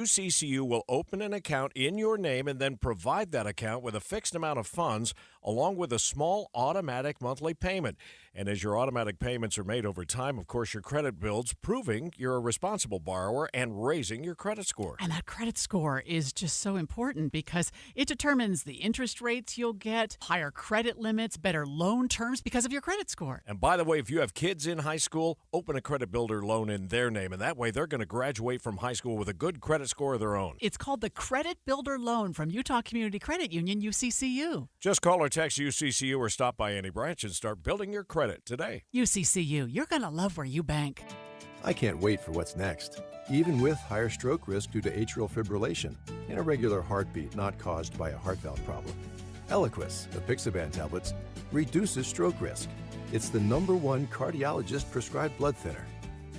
UCCU will open an account in your name and then provide that account with a fixed amount of funds along with a small automatic monthly payment. And as your automatic payments are made over time, of course, your credit builds, proving you're a responsible borrower and raising your credit score. And that credit score is just so important because it determines the interest rates you'll get, higher credit limits, better loan terms because of your credit score. And by the way, if you have kids in high school, open a credit builder loan in their name. And that way, they're going to graduate from high school with a good credit score of their own. It's called the Credit Builder Loan from Utah Community Credit Union, UCCU. Just call or text UCCU or stop by any branch and start building your credit today. UCCU, you're going to love where you bank. I can't wait for what's next. Even with higher stroke risk due to atrial fibrillation, an irregular heartbeat not caused by a heart valve problem. Eliquis, the Pixaban tablets, reduces stroke risk. It's the #1 cardiologist-prescribed blood thinner.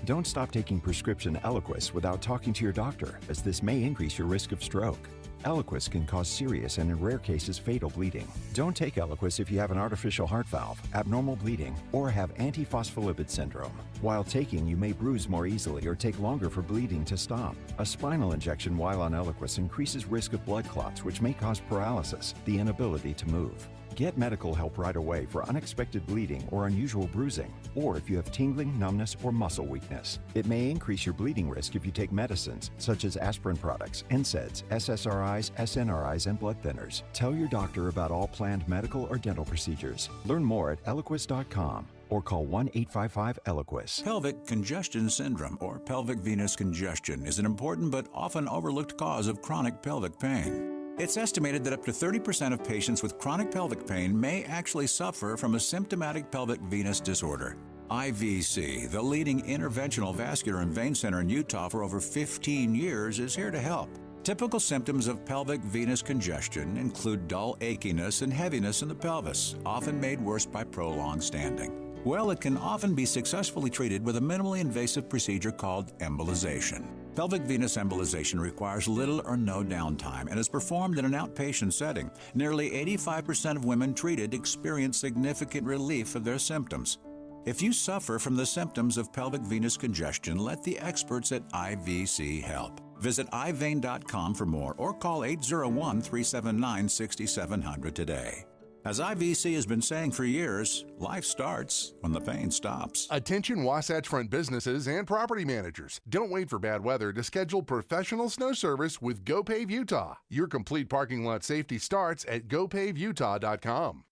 Don't stop taking prescription Eliquis without talking to your doctor, as this may increase your risk of stroke. Eliquis can cause serious and in rare cases fatal bleeding. Don't take Eliquis if you have an artificial heart valve, abnormal bleeding, or have antiphospholipid syndrome. While taking, you may bruise more easily or take longer for bleeding to stop. A spinal injection while on Eliquis increases risk of blood clots, which may cause paralysis, the inability to move. Get medical help right away for unexpected bleeding or unusual bruising, or if you have tingling, numbness, or muscle weakness. It may increase your bleeding risk if you take medicines such as aspirin products, NSAIDs, SSRIs, SNRIs, and blood thinners. Tell your doctor about all planned medical or dental procedures. Learn more at Eliquis.com or call 1-855-ELIQUIS. Pelvic congestion syndrome, or pelvic venous congestion, is an important but often overlooked cause of chronic pelvic pain. It's estimated that up to 30% of patients with chronic pelvic pain may actually suffer from a symptomatic pelvic venous disorder. IVC, the leading interventional vascular and vein center in Utah for over 15 years, is here to help. Typical symptoms of pelvic venous congestion include dull achiness and heaviness in the pelvis, often made worse by prolonged standing. Well, it can often be successfully treated with a minimally invasive procedure called embolization. Pelvic venous embolization requires little or no downtime and is performed in an outpatient setting. Nearly 85% of women treated experience significant relief of their symptoms. If you suffer from the symptoms of pelvic venous congestion, let the experts at IVC help. Visit ivein.com for more or call 801-379-6700 today. As IVC has been saying for years, life starts when the pain stops. Attention Wasatch Front businesses and property managers. Don't wait for bad weather to schedule professional snow service with GoPave Utah. Your complete parking lot safety starts at gopavutah.com.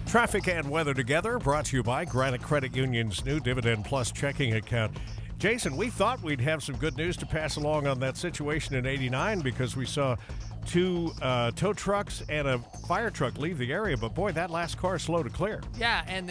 Traffic and weather together, brought to you by Granite Credit Union's new Dividend Plus checking account. Jason, we thought we'd have some good news to pass along on that situation in 89 because we saw two tow trucks and a fire truck leave the area, but boy, that last car is slow to clear. Yeah, and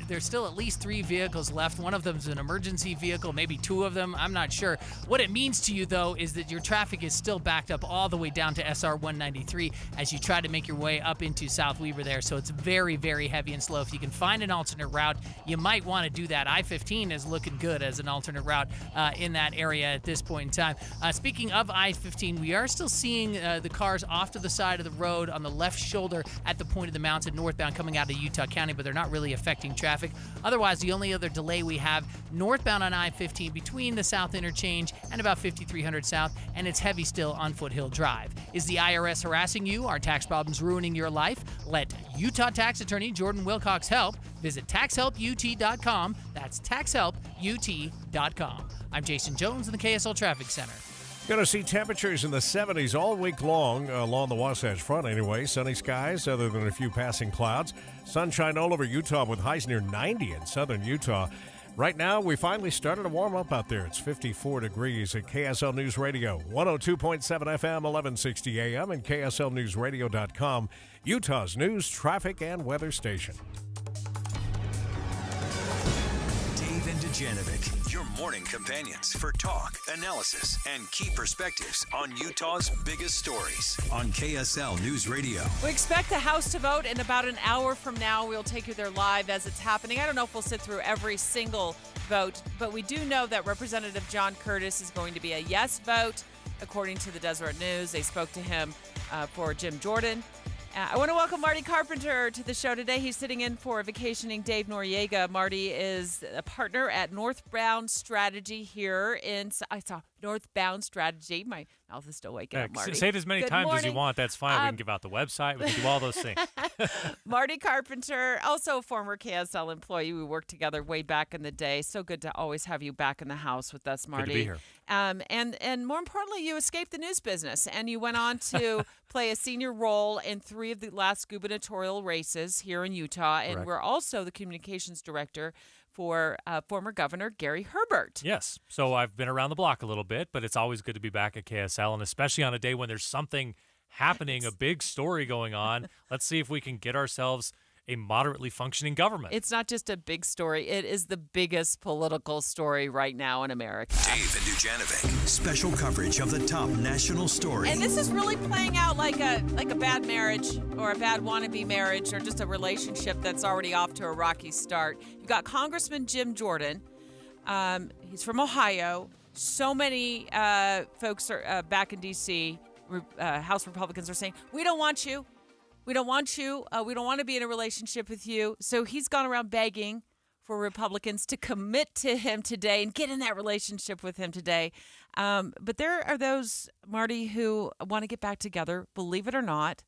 there's still at least 3 vehicles left. One of them's an emergency vehicle, maybe 2 of them. I'm not sure. What it means to you, though, is that your traffic is still backed up all the way down to SR 193 as you try to make your way up into South Weaver there. So it's very, very heavy and slow. If you can find an alternate route, you might want to do that. I-15 is looking good as an alternate route in that area at this point in time. Speaking of I-15, we are still seeing the cars off to the side of the road on the left shoulder at the point of the mountain northbound coming out of Utah County, but they're not really affecting traffic. Otherwise, the only other delay we have northbound on I-15 between the South Interchange and about 5300 South, and it's heavy still on Foothill Drive. Is the IRS harassing you? Are tax problems ruining your life? Let Utah tax attorney Jordan Wilcox help. Visit taxhelput.com. That's taxhelput.com. I'm Jason Jones in the KSL Traffic Center. Going to see temperatures in the 70s all week long, along the Wasatch Front anyway. Sunny skies other than a few passing clouds. Sunshine all over Utah with highs near 90 in southern Utah. Right now, we finally started to warm up out there. It's 54 degrees at KSL News Radio, 102.7 FM, 1160 AM, and KSLNewsRadio.com, Utah's news, traffic, and weather station. Dave and Dujanovic, your morning companions for talk, analysis, and key perspectives on Utah's biggest stories on KSL News Radio. We expect the House to vote in about an hour from now. We'll take you there live as it's happening. I don't know if we'll sit through every single vote, but we do know that Representative John Curtis is going to be a yes vote, according to the Deseret News. They spoke to him for Jim Jordan. I want to welcome Marty Carpenter to the show today. He's sitting in for vacationing Dave Noriega. Marty is a partner at Northbound Strategy here in, northbound strategy. My mouth is still waking up, Marty. Say it as many Good times as morning. you want. That's fine. We can give out the website. We can do all those things. Marty Carpenter, also a former KSL employee. We worked together way back in the day. So good to always have you back in the house with us, Marty. Good to be here. And more importantly, you escaped the news business and you went on to play a senior role in 3 of the last gubernatorial races here in Utah. And Correct. we're also the communications director for former Governor Gary Herbert. Yes. So I've been around the block a little bit, but it's always good to be back at KSL, and especially on a day when there's something happening, a big story going on. Let's see if we can get ourselves a moderately functioning government. It's not just a big story. It is the biggest political story right now in America. Dave and Dujanovic. Special coverage of the top national story. And this is really playing out like a bad marriage or a bad wannabe marriage or just a relationship that's already off to a rocky start. You've got Congressman Jim Jordan. He's from Ohio. So many folks are back in D.C., House Republicans are saying, we don't want you. We don't want you. We don't want to be in a relationship with you. So he's gone around begging for Republicans to commit to him today and get in that relationship with him today. But there are those, Marty, who want to get back together, believe it or not,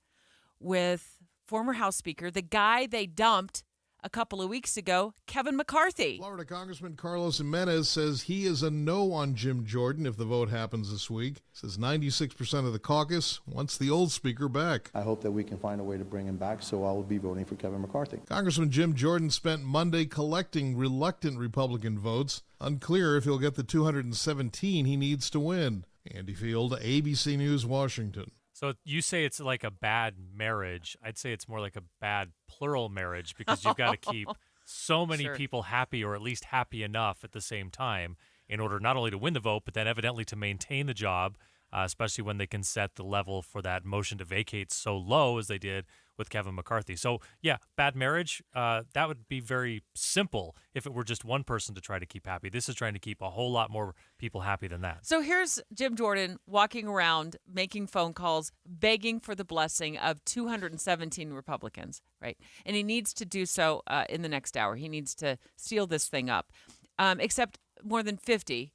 with former House Speaker, the guy they dumped a couple of weeks ago, Kevin McCarthy. Florida Congressman Carlos Jimenez says he is a no on Jim Jordan if the vote happens this week. Says 96% of the caucus wants the old speaker back. I hope that we can find a way to bring him back, so I will be voting for Kevin McCarthy. Congressman Jim Jordan spent Monday collecting reluctant Republican votes. Unclear if he'll get the 217 he needs to win. Andy Field, ABC News, Washington. So you say it's like a bad marriage. I'd say it's more like a bad plural marriage because you've got to keep so many people happy, or at least happy enough at the same time, in order not only to win the vote, but then evidently to maintain the job, especially when they can set the level for that motion to vacate so low as they did with Kevin McCarthy. So, yeah, bad marriage, that would be very simple if it were just one person to try to keep happy. This is trying to keep a whole lot more people happy than that. So here's Jim Jordan walking around, making phone calls, begging for the blessing of 217 Republicans, right? And he needs to do so in the next hour. He needs to seal this thing up. Except more than 50,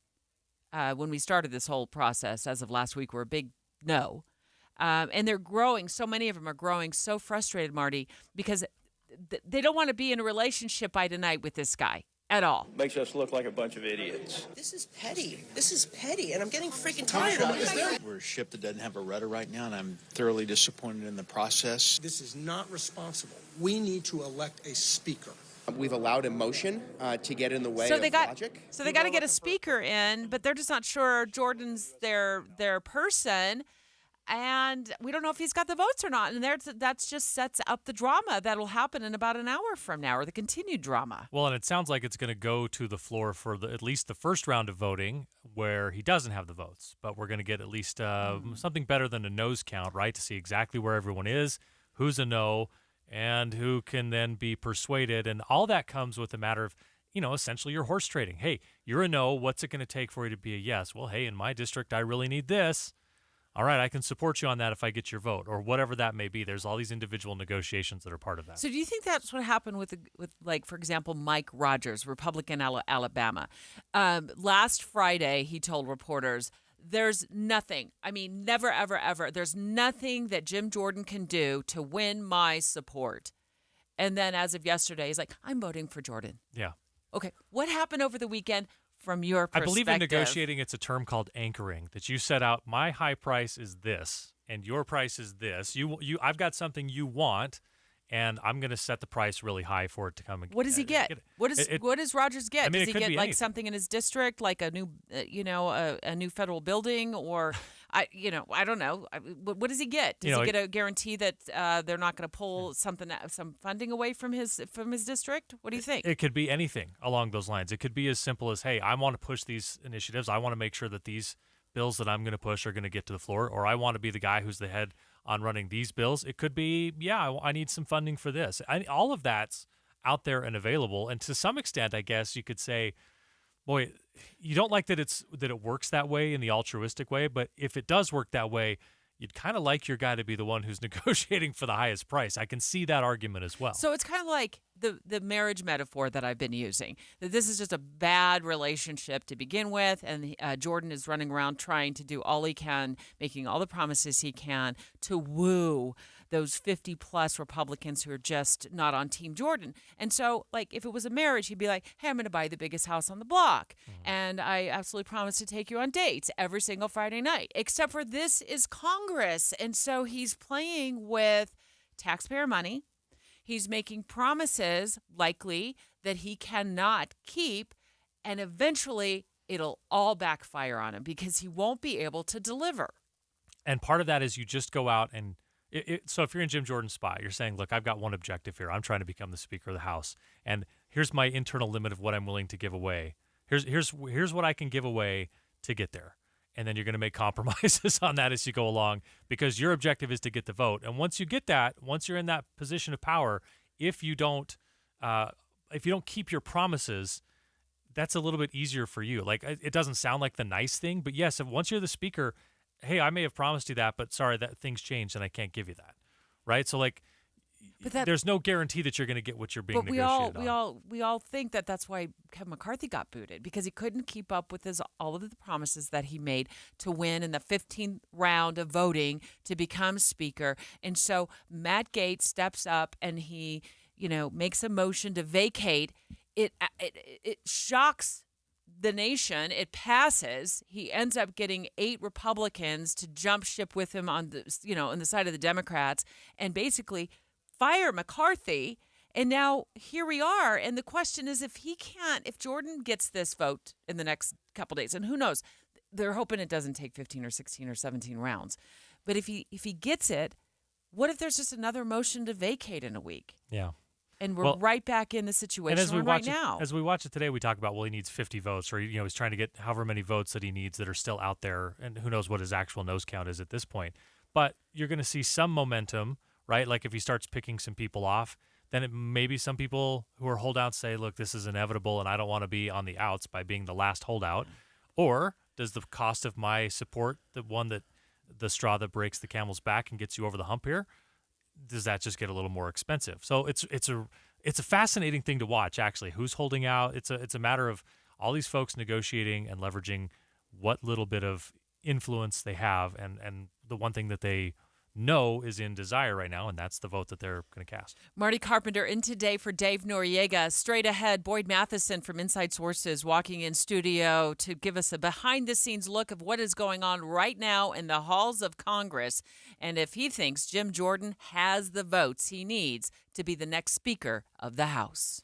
when we started this whole process, as of last week, were a big no. And they're growing. So many of them are growing so frustrated, Marty, because they don't want to be in a relationship by tonight with this guy at all. Makes us look like a bunch of idiots. This is petty. This is petty, and I'm getting freaking tired of it. We're a ship that doesn't have a rudder right now, and I'm thoroughly disappointed in the process. This is not responsible. We need to elect a speaker. We've allowed emotion to get in the way of logic. So they got to get a speaker in, but they're just not sure Jordan's their person. And we don't know if he's got the votes or not. And that just sets up the drama that'll happen in about an hour from now, or the continued drama. Well, and it sounds like it's going to go to the floor for at least the first round of voting where he doesn't have the votes. But we're going to get at least something better than a nose count, right, to see exactly where everyone is, who's a no, and who can then be persuaded. And all that comes with a matter of, essentially your horse trading. Hey, you're a no. What's it going to take for you to be a yes? Well, hey, in my district, I really need this. All right, I can support you on that if I get your vote, or whatever that may be. There's all these individual negotiations that are part of that. So do you think that's what happened with like, for example, Mike Rogers, Republican Alabama? Last Friday, he told reporters, there's nothing, never, ever, ever, there's nothing that Jim Jordan can do to win my support. And then as of yesterday, he's like, I'm voting for Jordan. Yeah. Okay, what happened over the weekend? From your perspective. I believe in negotiating, it's a term called anchoring, that you set out, my high price is this, and your price is this. I've got something you want, and I'm going to set the price really high for it to come. What does he get? What does Rogers get? Does he get like something in his district, like a new, a new federal building, or I don't know. What does he get? Does he get a guarantee that they're not going to pull some funding away from his district? What do you think? It could be anything along those lines. It could be as simple as, hey, I want to push these initiatives. I want to make sure that these bills that I'm going to push are going to get to the floor, or I want to be the guy who's the head on running these bills. It could be, I need some funding for this. All of that's out there and available. And to some extent, I guess you could say, boy, you don't like that it works that way in the altruistic way, but if it does work that way, you'd kind of like your guy to be the one who's negotiating for the highest price. I can see that argument as well. So it's kind of like the marriage metaphor that I've been using, that this is just a bad relationship to begin with, and Jordan is running around trying to do all he can, making all the promises he can to woo those 50-plus Republicans who are just not on Team Jordan. And so, like, if it was a marriage, he'd be like, hey, I'm going to buy the biggest house on the block, and I absolutely promise to take you on dates every single Friday night, except for this is Congress. And so he's playing with taxpayer money. He's making promises, likely, that he cannot keep, and eventually it'll all backfire on him because he won't be able to deliver. And part of that is you just go out and so if you're in Jim Jordan's spot, you're saying, look, I've got one objective here. I'm trying to become the Speaker of the House, and here's my internal limit of what I'm willing to give away. Here's what I can give away to get there. And then you're going to make compromises on that as you go along because your objective is to get the vote. And once you get that, once you're in that position of power, if you don't keep your promises, that's a little bit easier for you. Like, it doesn't sound like the nice thing, but yes, once you're the Speaker, hey, I may have promised you that, but sorry, that things changed and I can't give you that, right? So, like, there's no guarantee that you're going to get what you're being negotiated on. We all think that that's why Kevin McCarthy got booted, because he couldn't keep up with all of the promises that he made to win in the 15th round of voting to become Speaker. And so Matt Gaetz steps up and he, makes a motion to vacate. It shocks the nation. It passes. He ends up getting 8 Republicans to jump ship with him on the side of the Democrats and basically fire McCarthy. And now here we are. And the question is, if Jordan gets this vote in the next couple days, and who knows, they're hoping it doesn't take 15 or 16 or 17 rounds. But if he gets it, what if there's just another motion to vacate in a week? Yeah. And we're right back in the situation we're right now. As we watch it today, we talk about, well, he needs 50 votes, or he's trying to get however many votes that he needs that are still out there, and who knows what his actual nose count is at this point. But you're going to see some momentum, right? Like if he starts picking some people off, then maybe some people who are holdouts say, look, this is inevitable, and I don't want to be on the outs by being the last holdout. Or does the cost of my support, the straw that breaks the camel's back and gets you over the hump here, does that just get a little more expensive? So it's a fascinating thing to watch, actually. Who's holding out? It's a matter of all these folks negotiating and leveraging what little bit of influence they have, and the one thing that they know is in desire right now, and that's the vote that they're going to cast. Marty Carpenter in today for Dave Noriega. Straight ahead, Boyd Matheson from Inside Sources walking in studio to give us a behind-the-scenes look of what is going on right now in the halls of Congress, and if he thinks Jim Jordan has the votes he needs to be the next Speaker of the House.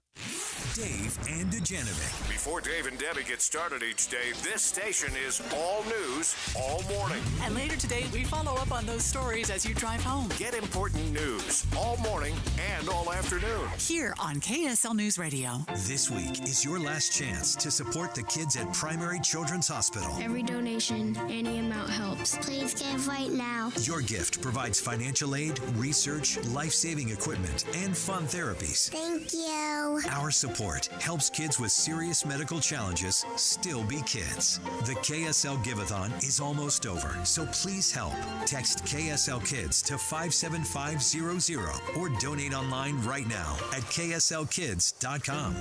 Dave and Dujanovic. Before Dave and Debbie get started each day, this station is all news all morning. And later today, we follow up on those stories as you drive home. Get important news all morning and all afternoon. Here on KSL News Radio. This week is your last chance to support the kids at Primary Children's Hospital. Every donation, any amount helps. Please give right now. Your gift provides financial aid, research, life-saving equipment, and fun therapies. Thank you. Our support helps kids with serious medical challenges still be kids. The KSL Give-a-thon is almost over, so please help. Text KSL Kids to 57500 or donate online right now at kslkids.com.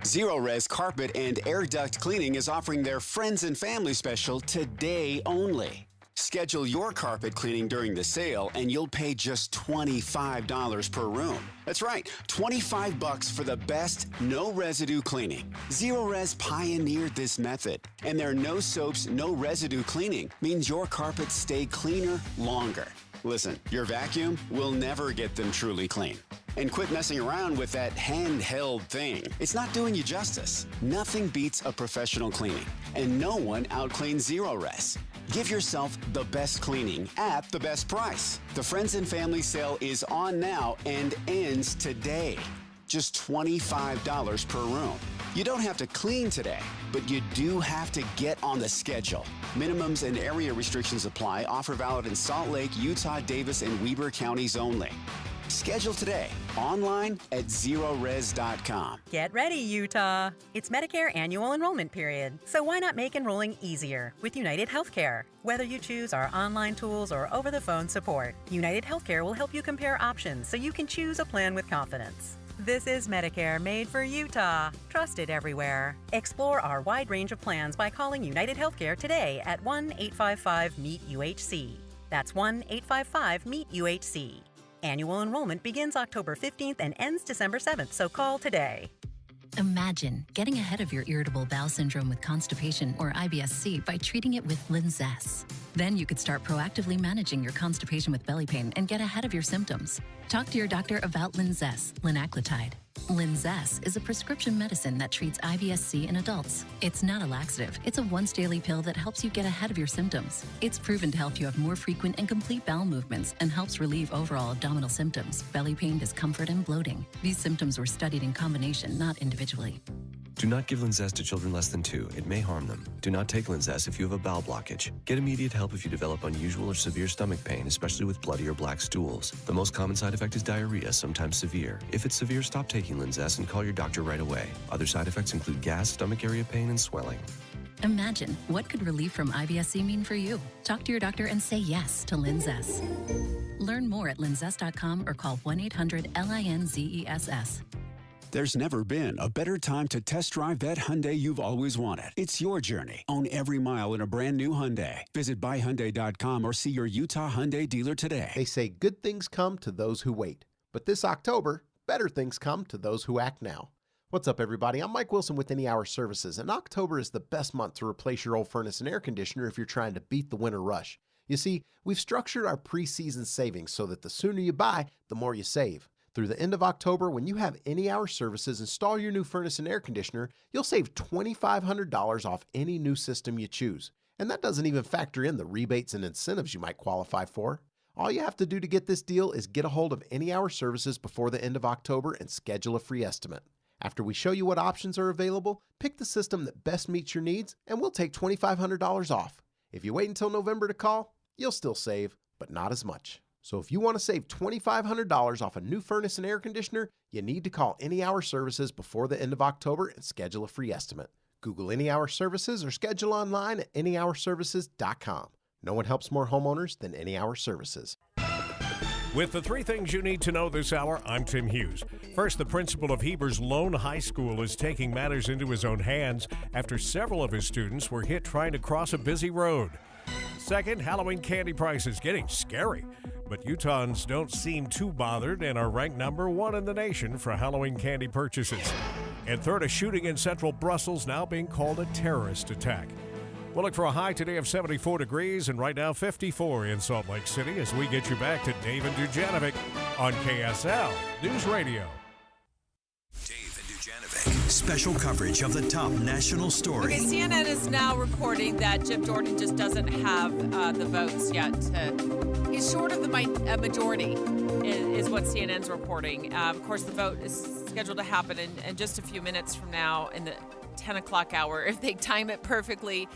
Zero Res Carpet and Air Duct Cleaning is offering their Friends and Family special today only. Schedule your carpet cleaning during the sale and you'll pay just $25 per room. That's right, $25 for the best no residue cleaning. Zero Res pioneered this method, and their no soaps, no residue cleaning means your carpets stay cleaner longer. Listen, your vacuum will never get them truly clean. And quit messing around with that handheld thing. It's not doing you justice. Nothing beats a professional cleaning, and no one outcleans Zero Res. Give yourself the best cleaning at the best price. The Friends and Family sale is on now and ends today. Just $25 per room. You don't have to clean today, but you do have to get on the schedule. Minimums and area restrictions apply. Offer valid in Salt Lake, Utah, Davis, and Weber counties only. Schedule today online at zerores.com. Get ready, Utah. It's Medicare annual enrollment period, so why not make enrolling easier with United Healthcare? Whether you choose our online tools or over-the-phone support, United Healthcare will help you compare options so you can choose a plan with confidence. This is Medicare made for Utah, trusted everywhere. Explore our wide range of plans by calling United Healthcare today at 1-855-MEET-UHC. That's 1-855-MEET-UHC. Annual enrollment begins October 15th and ends December 7th, so call today. Imagine getting ahead of your irritable bowel syndrome with constipation or IBS-C by treating it with Linzess. Then you could start proactively managing your constipation with belly pain and get ahead of your symptoms. Talk to your doctor about Linzess, linaclotide. Linzess is a prescription medicine that treats IBS-C in adults. It's not a laxative. It's a once-daily pill that helps you get ahead of your symptoms. It's proven to help you have more frequent and complete bowel movements and helps relieve overall abdominal symptoms, belly pain, discomfort, and bloating. These symptoms were studied in combination, not individually. Do not give Linzess to children less than 2. It may harm them. Do not take Linzess if you have a bowel blockage. Get immediate help if you develop unusual or severe stomach pain, especially with bloody or black stools. The most common side effect is diarrhea, sometimes severe. If it's severe, stop taking Linzess and call your doctor right away. Other side effects include gas, stomach area pain, and swelling. Imagine, what could relief from IBS-C mean for you? Talk to your doctor and say yes to Linzess. Learn more at linzess.com or call 1-800-LINZESS. There's never been a better time to test drive that Hyundai you've always wanted. It's your journey. Own every mile in a brand new Hyundai. Visit buyhyundai.com or see your Utah Hyundai dealer today. They say good things come to those who wait. But this October, better things come to those who act now. What's up, everybody? I'm Mike Wilson with Any Hour Services, and October is the best month to replace your old furnace and air conditioner if you're trying to beat the winter rush. You see, we've structured our pre-season savings so that the sooner you buy, the more you save. Through the end of October, when you have Any Hour Services install your new furnace and air conditioner, you'll save $2,500 off any new system you choose. And that doesn't even factor in the rebates and incentives you might qualify for. All you have to do to get this deal is get a hold of Any Hour Services before the end of October and schedule a free estimate. After we show you what options are available, pick the system that best meets your needs, and we'll take $2,500 off. If you wait until November to call, you'll still save, but not as much. So if you want to save $2,500 off a new furnace and air conditioner, you need to call Any Hour Services before the end of October and schedule a free estimate. Google Any Hour Services or schedule online at anyhourservices.com. No one helps more homeowners than Any Hour Services. With the 3 things you need to know this hour, I'm Tim Hughes. First, the principal of Heber's Lone High School is taking matters into his own hands after several of his students were hit trying to cross a busy road. Second, Halloween candy prices getting scary, but Utahns don't seem too bothered and are ranked number 1 in the nation for Halloween candy purchases. And third, a shooting in central Brussels now being called a terrorist attack. We'll look for a high today of 74 degrees and right now 54 in Salt Lake City as we get you back to Dave and Dujanovic on KSL News Radio. Special coverage of the top national story. Okay, CNN is now reporting that Jim Jordan just doesn't have the votes yet. He's short of the majority, is what CNN's reporting. Of course, the vote is scheduled to happen in just a few minutes from now in the 10 o'clock hour, if they time it perfectly.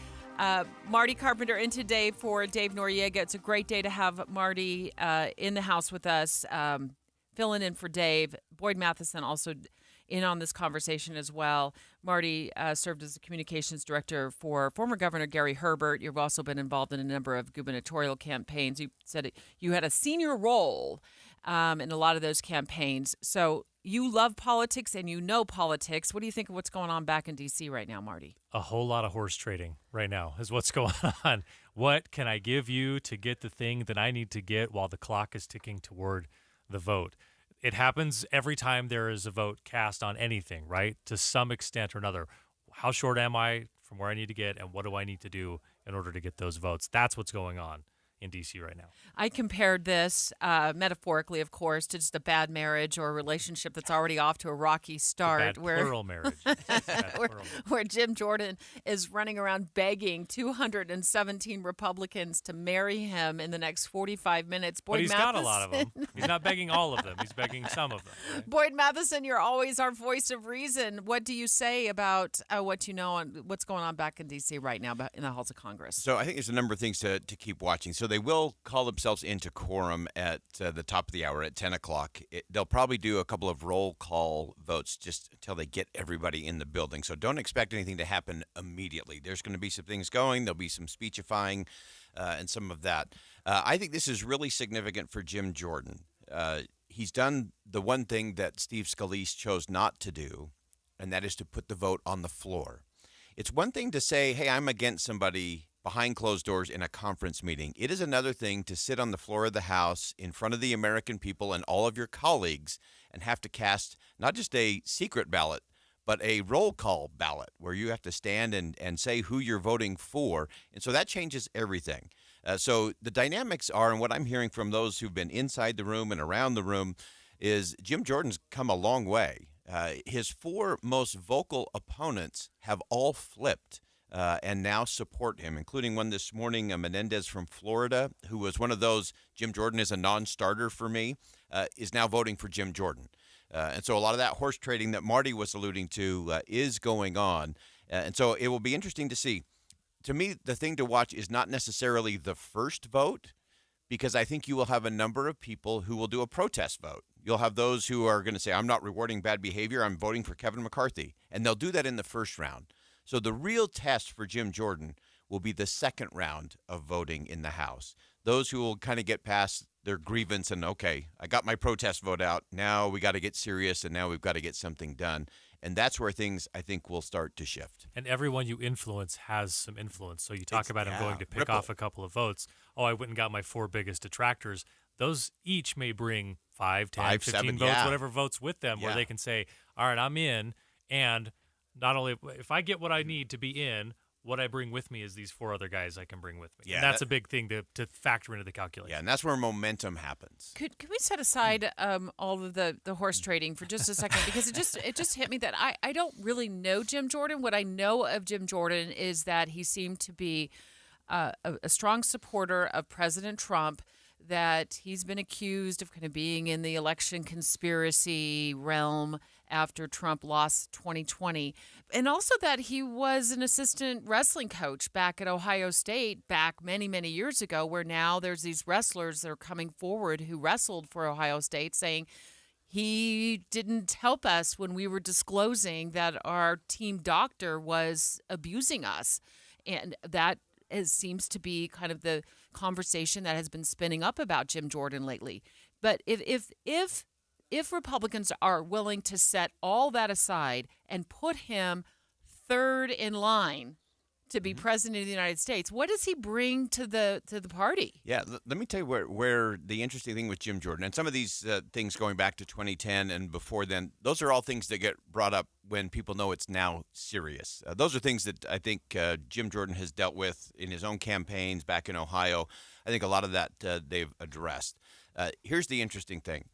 Marty Carpenter in today for Dave Noriega. It's a great day to have Marty in the house with us, filling in for Dave. Boyd Matheson also in on this conversation as well. Marty served as the communications director for former Governor Gary Herbert. You've also been involved in a number of gubernatorial campaigns. You said you had a senior role in a lot of those campaigns. So you love politics and you know politics. What do you think of what's going on back in D.C. right now, Marty? A whole lot of horse trading right now is what's going on. What can I give you to get the thing that I need to get while the clock is ticking toward the vote? It happens every time there is a vote cast on anything, right? To some extent or another. How short am I from where I need to get, and what do I need to do in order to get those votes? That's what's going on in D.C. right now. I compared this, metaphorically, of course, to just a bad marriage or a relationship that's already off to a rocky start. Plural marriage. Where Jim Jordan is running around begging 217 Republicans to marry him in the next 45 minutes. But he's got a lot of them. He's not begging all of them. He's begging some of them. Right? Boyd Matheson, you're always our voice of reason. What do you say about what you know on what's going on back in D.C. right now in the halls of Congress? So I think there's a number of things to keep watching. So they will call themselves into quorum at the top of the hour at 10 o'clock. They'll probably do a couple of roll call votes just until they get everybody in the building. So don't expect anything to happen immediately. There's going to be some things going. There'll be some speechifying and some of that. I think this is really significant for Jim Jordan. He's done the one thing that Steve Scalise chose not to do, and that is to put the vote on the floor. It's one thing to say, hey, I'm against somebody behind closed doors in a conference meeting. It is another thing to sit on the floor of the House in front of the American people and all of your colleagues and have to cast not just a secret ballot, but a roll call ballot where you have to stand and say who you're voting for. And so that changes everything. So the dynamics are, and what I'm hearing from those who've been inside the room and around the room, is Jim Jordan's come a long way. His four most vocal opponents have all flipped and now support him, including one this morning, Menendez from Florida, who was one of those, Jim Jordan is a non-starter for me, is now voting for Jim Jordan. And so a lot of that horse trading that Marty was alluding to is going on. And so it will be interesting to see. To me, the thing to watch is not necessarily the first vote, because I think you will have a number of people who will do a protest vote. You'll have those who are going to say, I'm not rewarding bad behavior, I'm voting for Kevin McCarthy. And they'll do that in the first round. So the real test for Jim Jordan will be the second round of voting in the House. Those who will kind of get past their grievance and, okay, I got my protest vote out. Now we got to get serious, and now we've got to get something done. And that's where things, I think, will start to shift. And everyone you influence has some influence. So you talk about him going to pick off a couple of votes. Oh, I went and got my four biggest detractors. Those each may bring 5, 10, 15 7, votes, whatever votes with them, where they can say, all right, I'm in. And not only if I get what I need to be in, what I bring with me is these four other guys I can bring with me. Yeah, and that's a big thing to factor into the calculation. Yeah, and that's where momentum happens. Could we set aside all of the horse trading for just a second? Because it just hit me that I don't really know Jim Jordan. What I know of Jim Jordan is that he seemed to be a strong supporter of President Trump, that he's been accused of kind of being in the election conspiracy realm after Trump lost 2020. And also that he was an assistant wrestling coach back at Ohio State back many, many years ago, where now there's these wrestlers that are coming forward who wrestled for Ohio State saying he didn't help us when we were disclosing that our team doctor was abusing us. And that seems to be kind of the conversation that has been spinning up about Jim Jordan lately. But if Republicans are willing to set all that aside and put him third in line to be president of the United States, what does he bring to the party? Yeah, let me tell you where the interesting thing with Jim Jordan, and some of these things going back to 2010 and before then, those are all things that get brought up when people know it's now serious. Those are things that I think Jim Jordan has dealt with in his own campaigns back in Ohio. I think a lot of that they've addressed. Here's the interesting thing.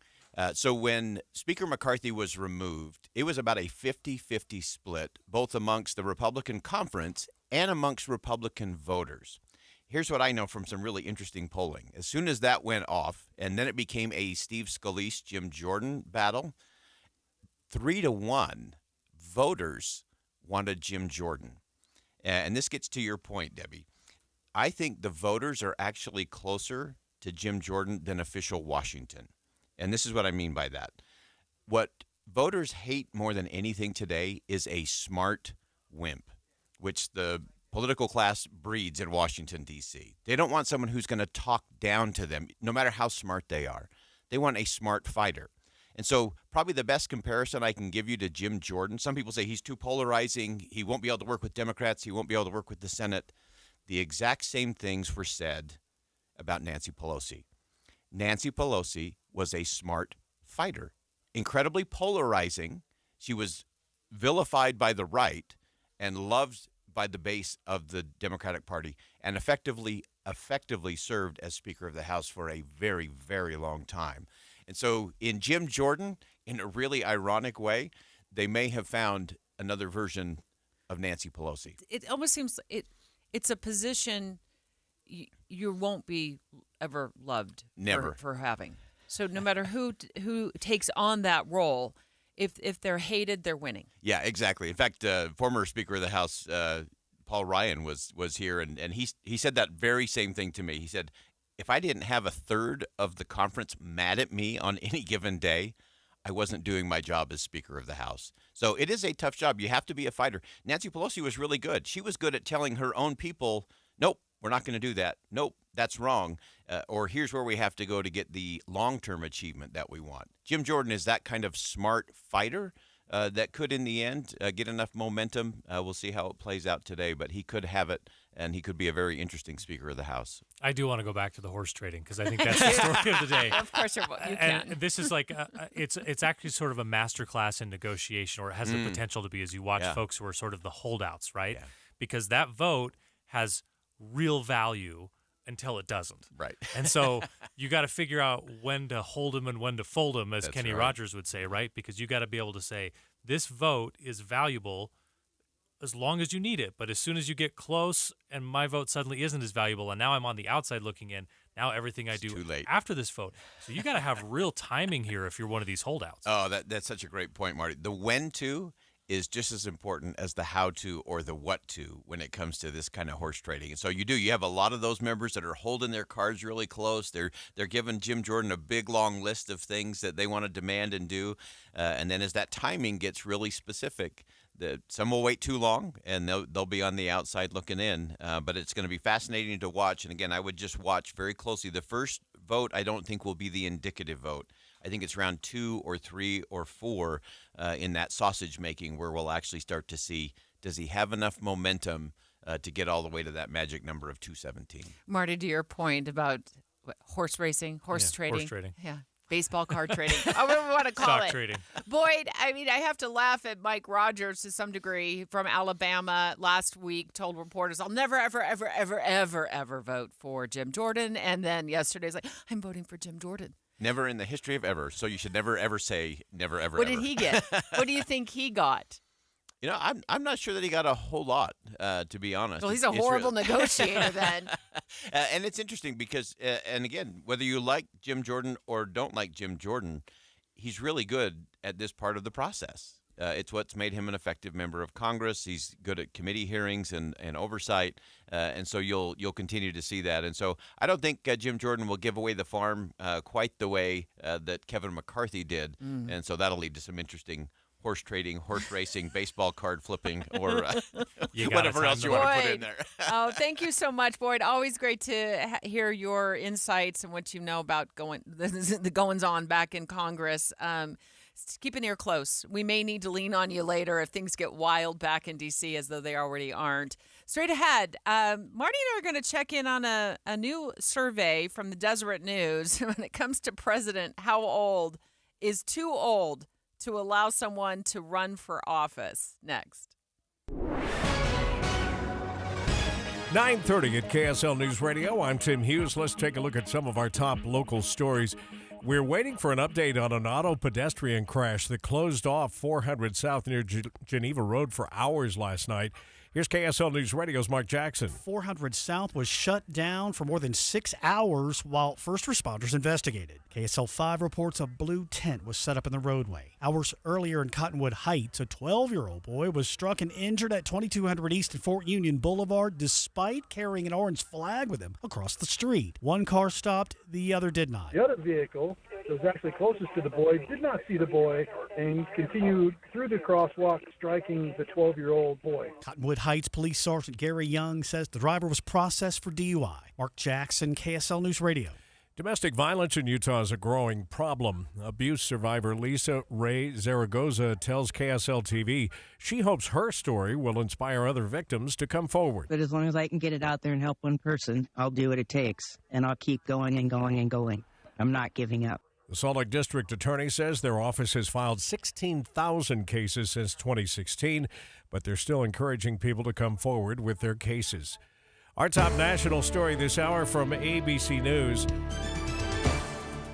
So when Speaker McCarthy was removed, it was about a 50-50 split, both amongst the Republican conference and amongst Republican voters. Here's what I know from some really interesting polling. As soon as that went off, and then it became a Steve Scalise, Jim Jordan battle, 3-1 voters wanted Jim Jordan. And this gets to your point, Debbie. I think the voters are actually closer to Jim Jordan than official Washington. And this is what I mean by that. What voters hate more than anything today is a smart wimp, which the political class breeds in Washington, D.C. They don't want someone who's going to talk down to them, no matter how smart they are. They want a smart fighter. And so probably the best comparison I can give you to Jim Jordan, some people say he's too polarizing, he won't be able to work with Democrats, he won't be able to work with the Senate. The exact same things were said about Nancy Pelosi. Nancy Pelosi was a smart fighter, incredibly polarizing. She was vilified by the right and loved by the base of the Democratic Party, and effectively served as Speaker of the House for a very, very long time. And so in Jim Jordan, in a really ironic way, they may have found another version of Nancy Pelosi. It almost seems it's a position you won't be ever loved Never. For having. So no matter who takes on that role, if they're hated, they're winning. Yeah, exactly. In fact, former Speaker of the House, Paul Ryan, was here, and he said that very same thing to me. He said, if I didn't have a third of the conference mad at me on any given day, I wasn't doing my job as Speaker of the House. So it is a tough job. You have to be a fighter. Nancy Pelosi was really good. She was good at telling her own people, nope, we're not going to do that. Nope, that's wrong. Or here's where we have to go to get the long-term achievement that we want. Jim Jordan is that kind of smart fighter that could, in the end, get enough momentum. We'll see how it plays out today, but he could have it, and he could be a very interesting Speaker of the House. I do want to go back to the horse trading because I think that's the story of the day. Of course you can. And this is like, it's actually sort of a masterclass in negotiation, or it has the potential to be, as you watch folks who are sort of the holdouts, right? Yeah. Because that vote has real value until it doesn't. Right. And so you got to figure out when to hold them and when to fold them, as Kenny right. Rogers would say, right? Because you got to be able to say, this vote is valuable as long as you need it. But as soon as you get close and my vote suddenly isn't as valuable, and now I'm on the outside looking in, now everything I do after this vote. So you got to have real timing here if you're one of these holdouts. Oh, that's such a great point, Marty. The when to is just as important as the how to or the what to when it comes to this kind of horse trading. And so you have a lot of those members that are holding their cards really close. They're giving Jim Jordan a big long list of things that they want to demand and do. And then as that timing gets really specific, some will wait too long and they'll be on the outside looking in. But it's going to be fascinating to watch. And again, I would just watch very closely. The first vote I don't think will be the indicative vote. I think it's round 2 or 3 or 4 in that sausage making where we'll actually start to see, does he have enough momentum to get all the way to that magic number of 217? Marty, to your point about horse racing, horse trading. Yeah. Baseball card trading. Whatever we want to call Stock it. trading. Boyd, I mean, I have to laugh at Mike Rogers to some degree from Alabama last week, told reporters, I'll never, ever, ever, ever, ever, ever vote for Jim Jordan. And then yesterday's like, I'm voting for Jim Jordan. Never in the history of ever. So you should never, ever say never, ever, What ever. did he get? What do you think he got? You know, I'm not sure that he got a whole lot, to be honest. Well, he's a horrible negotiator then. And it's interesting because, and again, whether you like Jim Jordan or don't like Jim Jordan, he's really good at this part of the process. It's what's made him an effective member of Congress. He's good at committee hearings and oversight, and so you'll continue to see that. And so I don't think Jim Jordan will give away the farm quite the way that Kevin McCarthy did, and so that'll lead to some interesting horse trading, horse racing, baseball card flipping, or whatever else you want to put in there. Oh, thank you so much, Boyd. Always great to hear your insights and what you know about the goings-on back in Congress. Keep an ear close. We may need to lean on you later if things get wild back in D.C., as though they already aren't. Straight ahead, Marty and I are going to check in on a new survey from the Deseret News when it comes to president. How old is too old to allow someone to run for office? Next. 9:30 at KSL News Radio. I'm Tim Hughes. Let's take a look at some of our top local stories. We're waiting for an update on an auto pedestrian crash that closed off 400 South near Geneva Road for hours last night. Here's KSL News Radio's Mark Jackson. 400 South was shut down for more than 6 hours while first responders investigated. KSL 5 reports a blue tent was set up in the roadway. Hours earlier in Cottonwood Heights, a 12-year-old boy was struck and injured at 2200 East and Fort Union Boulevard despite carrying an orange flag with him across the street. One car stopped, the other did not. The other vehicle that was actually closest to the boy did not see the boy and continued through the crosswalk, striking the 12-year-old boy. Cottonwood Heights Police Sergeant Gary Young says the driver was processed for DUI. Mark Jackson, KSL News Radio. Domestic violence in Utah is a growing problem. Abuse survivor Lisa Ray Zaragoza tells KSL TV she hopes her story will inspire other victims to come forward. But as long as I can get it out there and help one person, I'll do what it takes, and I'll keep going and going and going. I'm not giving up. The Salt Lake District Attorney says their office has filed 16,000 cases since 2016, but they're still encouraging people to come forward with their cases. Our top national story this hour from ABC News.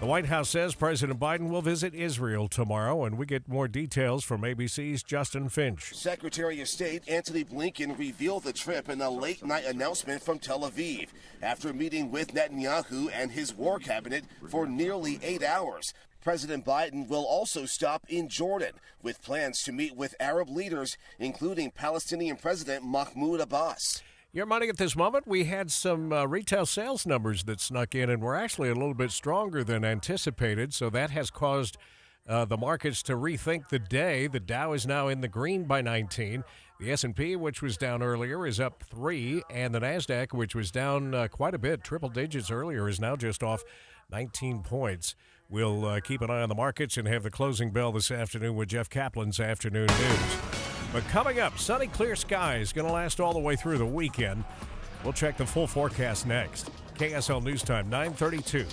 The White House says President Biden will visit Israel tomorrow, and we get more details from ABC's Justin Finch. Secretary of State Antony Blinken revealed the trip in a late-night announcement from Tel Aviv after meeting with Netanyahu and his war cabinet for nearly 8 hours. President Biden will also stop in Jordan with plans to meet with Arab leaders, including Palestinian President Mahmoud Abbas. Your money at this moment, we had some retail sales numbers that snuck in, and were actually a little bit stronger than anticipated, so that has caused the markets to rethink the day. The Dow is now in the green by 19. The S&P, which was down earlier, is up 3, and the NASDAQ, which was down quite a bit, triple digits earlier, is now just off 19 points. We'll keep an eye on the markets and have the closing bell this afternoon with Jeff Kaplan's Afternoon News. But coming up, sunny, clear skies, going to last all the way through the weekend. We'll check the full forecast next. KSL News Time, 9:32.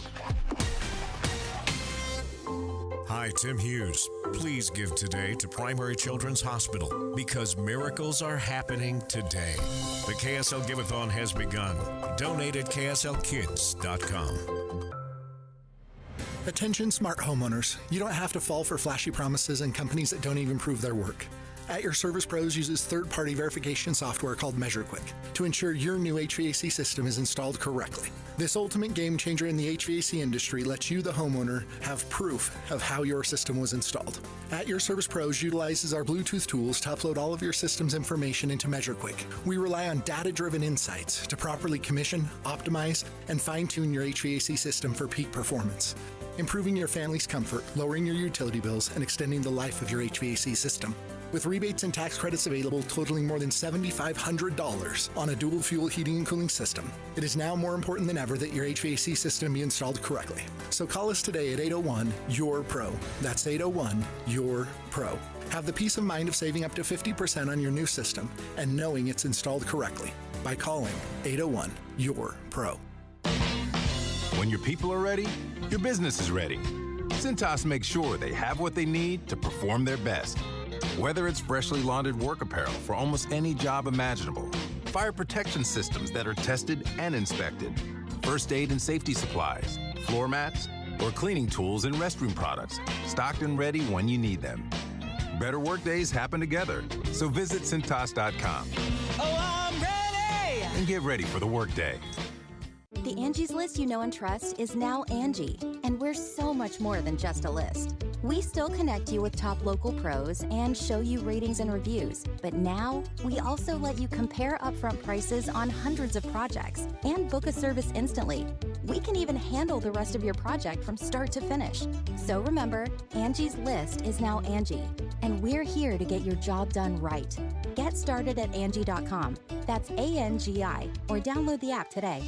Hi, Tim Hughes. Please give today to Primary Children's Hospital because miracles are happening today. The KSL Give-a-thon has begun. Donate at kslkids.com. Attention smart homeowners. You don't have to fall for flashy promises and companies that don't even prove their work. At Your Service Pros uses third-party verification software called MeasureQuick to ensure your new HVAC system is installed correctly. This ultimate game changer in the HVAC industry lets you, the homeowner, have proof of how your system was installed. At Your Service Pros utilizes our Bluetooth tools to upload all of your system's information into MeasureQuick. We rely on data-driven insights to properly commission, optimize, and fine-tune your HVAC system for peak performance, improving your family's comfort, lowering your utility bills, and extending the life of your HVAC system. With rebates and tax credits available totaling more than $7,500 on a dual fuel heating and cooling system, it is now more important than ever that your HVAC system be installed correctly. So call us today at 801-YOUR-PRO. That's 801-YOUR-PRO. Have the peace of mind of saving up to 50% on your new system and knowing it's installed correctly by calling 801-YOUR-PRO. When your people are ready, your business is ready. Cintas makes sure they have what they need to perform their best. Whether it's freshly laundered work apparel for almost any job imaginable, fire protection systems that are tested and inspected, first aid and safety supplies, floor mats, or cleaning tools and restroom products, stocked and ready when you need them. Better work days happen together, so visit Cintas.com. Oh, I'm ready! And get ready for the workday. The Angie's List you know and trust is now Angie, and we're so much more than just a list. We still connect you with top local pros and show you ratings and reviews, but now we also let you compare upfront prices on hundreds of projects and book a service instantly. We can even handle the rest of your project from start to finish. So remember, Angie's List is now Angie, and we're here to get your job done right. Get started at Angie.com. That's ANGI, or download the app today.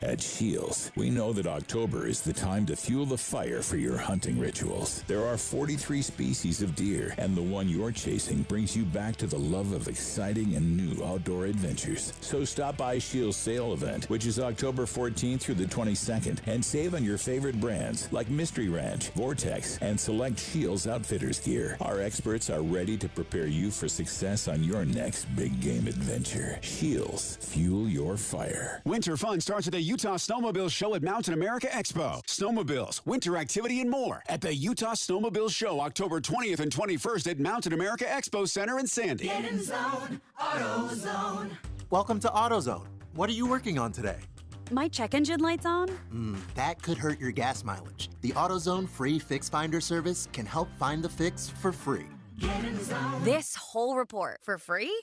At Shields, we know that October is the time to fuel the fire for your hunting rituals. There are 43 species of deer, and the one you're chasing brings you back to the love of exciting and new outdoor adventures. So stop by Shields' sale event, which is October 14th through the 22nd, and save on your favorite brands like Mystery Ranch, Vortex, and select Shields Outfitters gear. Our experts are ready to prepare you for success on your next big game adventure. Shields, fuel your fire. Winter fun starts at the Utah Snowmobile Show at Mountain America Expo. Snowmobiles, winter activity, and more at the Utah Snowmobile Show, October 20th and 21st at Mountain America Expo Center in Sandy. Get in zone, AutoZone. Welcome to AutoZone. What are you working on today? My check engine light's on? That could hurt your gas mileage. The AutoZone free Fix Finder service can help find the fix for free. Get in zone. This whole report for free?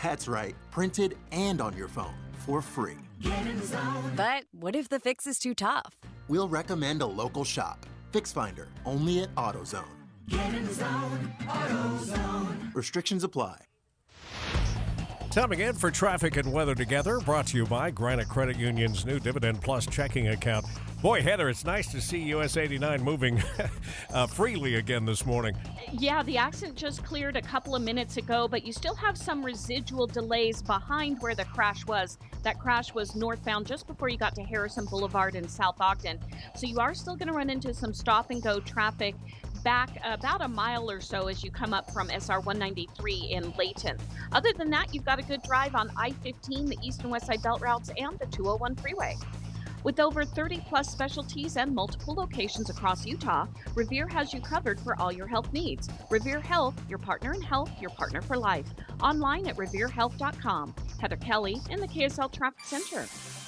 That's right, printed and on your phone for free. Get in zone. But what if the fix is too tough? We'll recommend a local shop. Fix Finder, only at AutoZone. Get in zone, AutoZone. Restrictions apply. Time again for traffic and weather together, brought to you by Granite Credit Union's new Dividend Plus checking account. Boy, Heather, it's nice to see US 89 moving freely again this morning. Yeah, the accident just cleared a couple of minutes ago, but you still have some residual delays behind where the crash was. That crash was northbound just before you got to Harrison Boulevard in South Ogden. So you are still going to run into some stop-and-go traffic back about a mile or so as you come up from SR 193 in Layton. Other than that, you've got a good drive on I-15, the east and west side belt routes, and the 201 freeway. With over 30-plus specialties and multiple locations across Utah, Revere has you covered for all your health needs. Revere Health, your partner in health, your partner for life. Online at reverehealth.com. Heather Kelly in the KSL Traffic Center.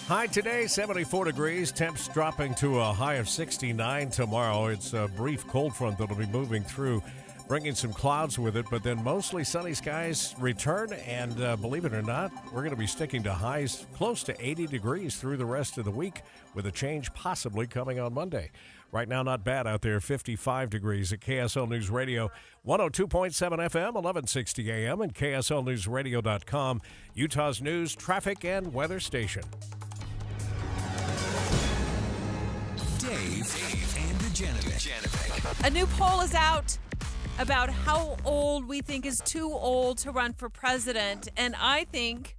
High today, 74 degrees. Temps dropping to a high of 69 tomorrow. It's a brief cold front that'll be moving through bringing some clouds with it, but then mostly sunny skies return. And believe it or not, we're going to be sticking to highs close to 80 degrees through the rest of the week, with a change possibly coming on Monday. Right now, not bad out there, 55 degrees at KSL News Radio, 102.7 FM, 1160 AM, and KSLNewsRadio.com, Utah's news, traffic, and weather station. Dave and Dujanovic. A new poll is out about how old we think is too old to run for president. And I think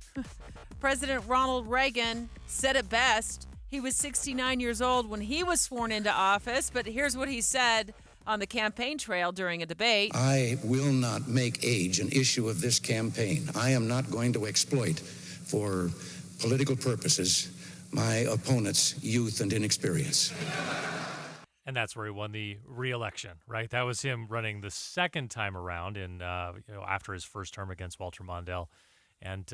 President Ronald Reagan said it best. He was 69 years old when he was sworn into office, but here's what he said on the campaign trail during a debate. I will not make age an issue of this campaign. I am not going to exploit, for political purposes, my opponent's youth and inexperience. And that's where he won the re-election, right? That was him running the second time around in, after his first term against Walter Mondale. And,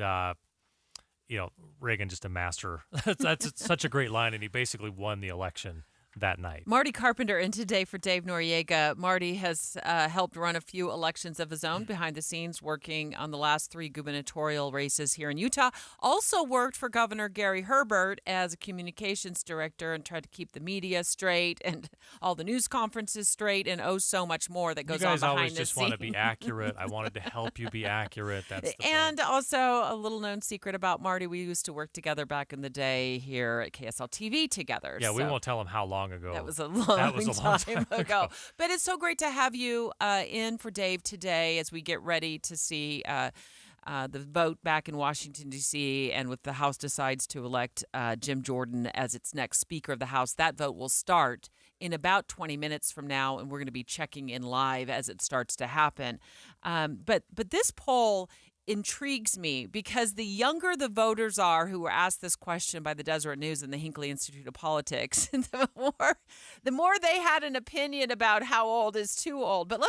Reagan just a master. That's such a great line, and he basically won the election that night. Marty Carpenter in today for Dave Noriega. Marty has helped run a few elections of his own behind the scenes, working on the last 3 gubernatorial races here in Utah. Also worked for Governor Gary Herbert as a communications director and tried to keep the media straight and all the news conferences straight and so much more that goes on behind the scenes. You guys always just want to be accurate. I wanted to help you be accurate. That's the And also a little known secret about Marty, we used to work together back in the day here at KSL TV together. Yeah, we won't tell him how long ago. That was a long time ago. But it's so great to have you in for Dave today as we get ready to see the vote back in Washington, D.C., and with the House decides to elect Jim Jordan as its next Speaker of the House. That vote will start in about 20 minutes from now, and we're going to be checking in live as it starts to happen. But this poll intrigues me because the younger the voters are who were asked this question by the Deseret News and the Hinckley Institute of Politics, the more they had an opinion about how old is too old. But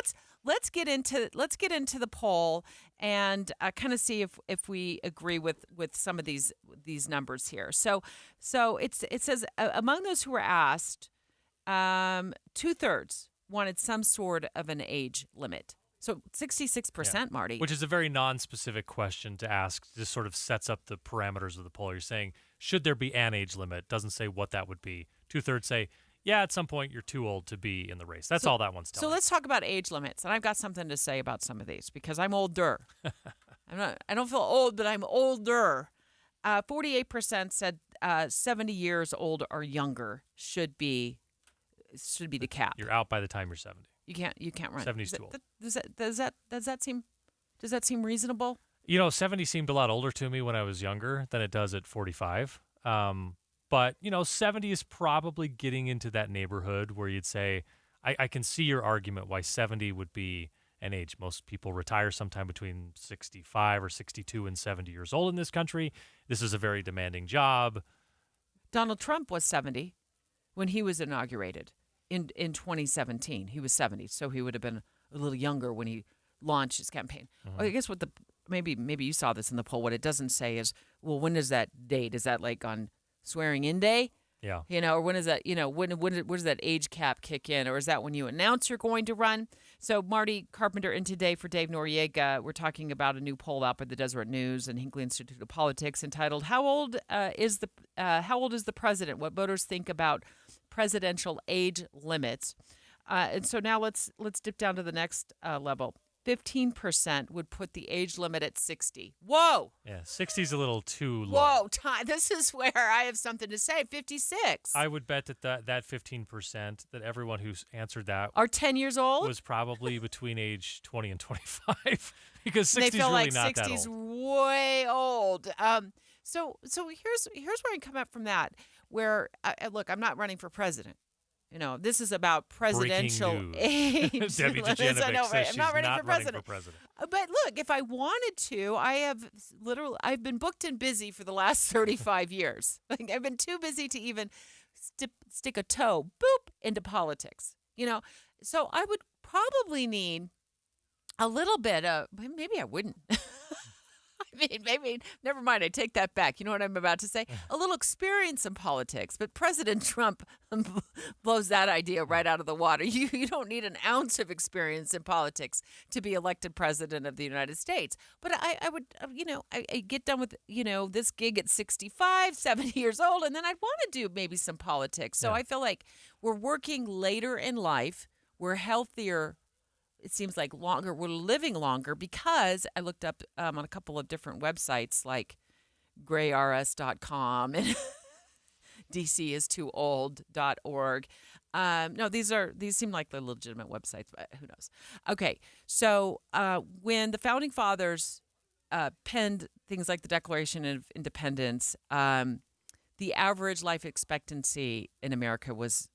let's get into the poll and kind of see if we agree with some of these numbers here. So it says among those who were asked, 2/3 wanted some sort of an age limit. So 66%, Marty. Which is a very non-specific question to ask. Just sort of sets up the parameters of the poll. You're saying, should there be an age limit? Doesn't say what that would be. 2/3 say, yeah, at some point you're too old to be in the race. That's all that one's telling. So let's talk about age limits. And I've got something to say about some of these because I'm older. I don't feel old, but I'm older. 48% said 70 years old or younger should be the cap. You're out by the time you're 70. You can't run. 70's too old. Does that seem reasonable? 70 seemed a lot older to me when I was younger than it does at 45. But 70 is probably getting into that neighborhood where you'd say, I can see your argument why 70 would be an age. Most people retire sometime between 65 or 62 and 70 years old in this country. This is a very demanding job. Donald Trump was 70 when he was inaugurated. In 2017, he was 70, so he would have been a little younger when he launched his campaign. Mm-hmm. I guess maybe you saw this in the poll. What it doesn't say is, well, when is that date? Is that like on swearing-in day? Yeah. Or when is that? When does that age cap kick in? Or is that when you announce you're going to run? So Marty Carpenter in today for Dave Noriega. We're talking about a new poll out by the Deseret News and Hinckley Institute of Politics entitled "How old is the president? What voters think about presidential age limits." And so now let's dip down to the next level. 15% would put the age limit at 60. Whoa! Yeah, 60 is a little too low. Whoa, this is where I have something to say. 56. I would bet that 15%, that everyone who's answered that are 10 years old was probably between age 20 and 25 because 60 is really like not that old. 60's way old. So here's where I come up from that. Where look, I'm not running for president. This is about presidential age. Debbie Dujanovic says I'm not running for president. president. But look, if I wanted to, I've been booked and busy for the last 35 years. Like I've been too busy to even stick a toe, into politics. So I would probably need a little bit of. Maybe I wouldn't. maybe, never mind. I take that back. You know what I'm about to say? A little experience in politics. But President Trump blows that idea right out of the water. You don't need an ounce of experience in politics to be elected president of the United States. But I would, I get done with, this gig at 65, 70 years old, and then I'd want to do maybe some politics. So I feel like we're working later in life. We're healthier. It seems like longer. We're living longer because I looked up on a couple of different websites like grayrs.com and dcisTooOld.org. No, these seem like they're legitimate websites, but who knows? Okay, so when the Founding Fathers penned things like the Declaration of Independence, the average life expectancy in America was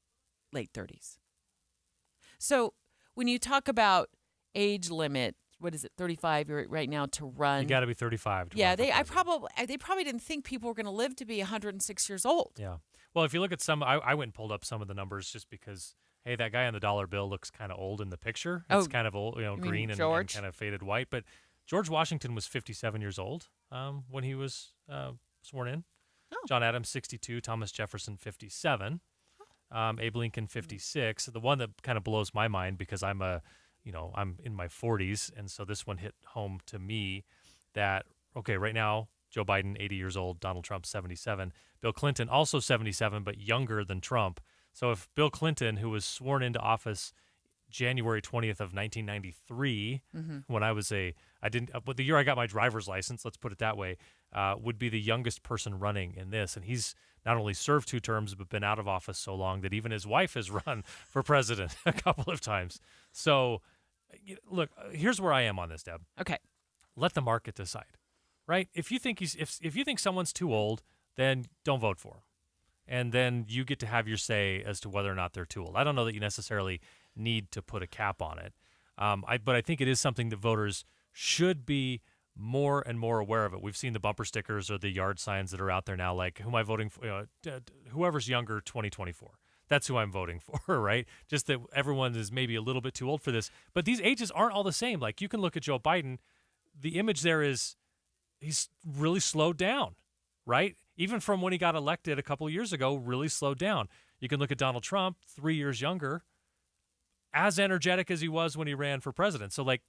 late 30s. So when you talk about age limit, what is it, 35 right now to run? You got to be 35. They probably didn't think people were going to live to be 106 years old. Yeah. Well, if you look at some, I went and pulled up some of the numbers just because, hey, that guy on the dollar bill looks kind of old in the picture. It's kind of old, green and kind of faded white. But George Washington was 57 years old when he was sworn in. Oh. John Adams, 62. Thomas Jefferson, 57. Abe Lincoln, 56. The one that kind of blows my mind because I'm in my 40s, and so this one hit home to me that, okay, right now, Joe Biden, 80 years old, Donald Trump, 77. Bill Clinton, also 77, but younger than Trump. So if Bill Clinton, who was sworn into office January 20th of 1993, when I was the year I got my driver's license, let's put it that way, would be the youngest person running in this. And he's not only served 2 terms, but been out of office so long that even his wife has run for president a couple of times. So, look, here's where I am on this, Deb. Okay. Let the market decide, right? If you think if you think someone's too old, then don't vote for him. And then you get to have your say as to whether or not they're too old. I don't know that you necessarily need to put a cap on it. But I think it is something that voters should be more and more aware of it. We've seen the bumper stickers or the yard signs that are out there now, like, who am I voting for? Whoever's younger, 2024. That's who I'm voting for, right? Just that everyone is maybe a little bit too old for this. But these ages aren't all the same. Like, you can look at Joe Biden. The image there is he's really slowed down, right? Even from when he got elected a couple of years ago, really slowed down. You can look at Donald Trump, 3 years younger, as energetic as he was when he ran for president. So, like,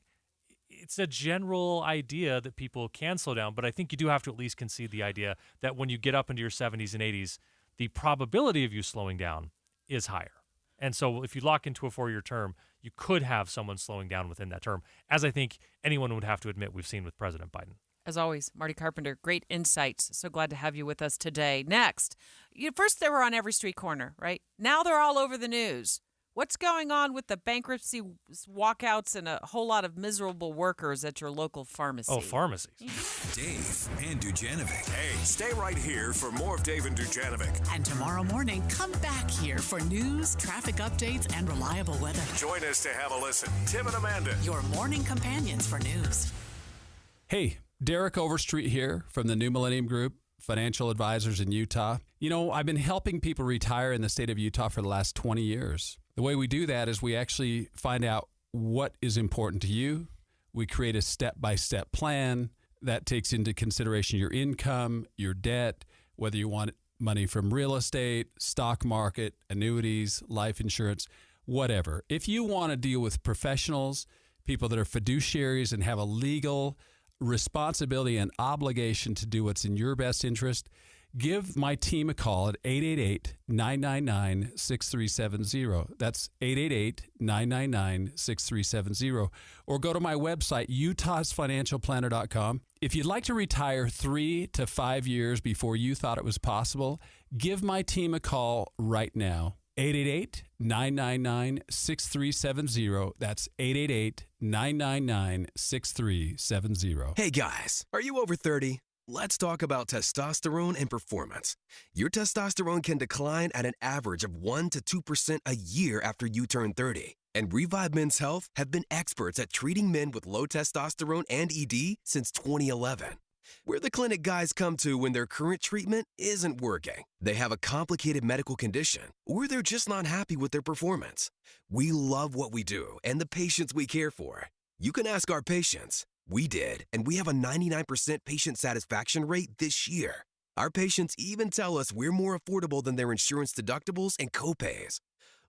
it's a general idea that people can slow down, but I think you do have to at least concede the idea that when you get up into your 70s and 80s, the probability of you slowing down is higher. And so if you lock into a 4-year term, you could have someone slowing down within that term, as I think anyone would have to admit we've seen with President Biden. As always, Marty Carpenter, great insights. So glad to have you with us today. Next, first they were on every street corner, right? Now they're all over the news. What's going on with the bankruptcy walkouts and a whole lot of miserable workers at your local pharmacy? Oh, pharmacies. Dave and Dujanovic. Hey, stay right here for more of Dave and Dujanovic. And tomorrow morning, come back here for news, traffic updates, and reliable weather. Join us to have a listen. Tim and Amanda. Your morning companions for news. Hey, Derek Overstreet here from the New Millennium Group, financial advisors in Utah. I've been helping people retire in the state of Utah for the last 20 years. The way we do that is we actually find out what is important to you. We create a step-by-step plan that takes into consideration your income, your debt, whether you want money from real estate, stock market, annuities, life insurance, whatever. If you want to deal with professionals, people that are fiduciaries and have a legal responsibility and obligation to do what's in your best interest, give my team a call at 888-999-6370. That's 888-999-6370. Or go to my website, utahsfinancialplanner.com. If you'd like to retire 3 to 5 years before you thought it was possible, give my team a call right now. 888-999-6370. That's 888-999-6370. Hey guys, are you over 30? Let's talk about testosterone and performance. Your testosterone can decline at an average of 1% to 2% a year after you turn 30. And Revive Men's Health have been experts at treating men with low testosterone and ED since 2011. We're the clinic guys come to when their current treatment isn't working. They have a complicated medical condition, or they're just not happy with their performance. We love what we do and the patients we care for. You can ask our patients, We did, and we have a 99% patient satisfaction rate this year. Our patients even tell us we're more affordable than their insurance deductibles and copays.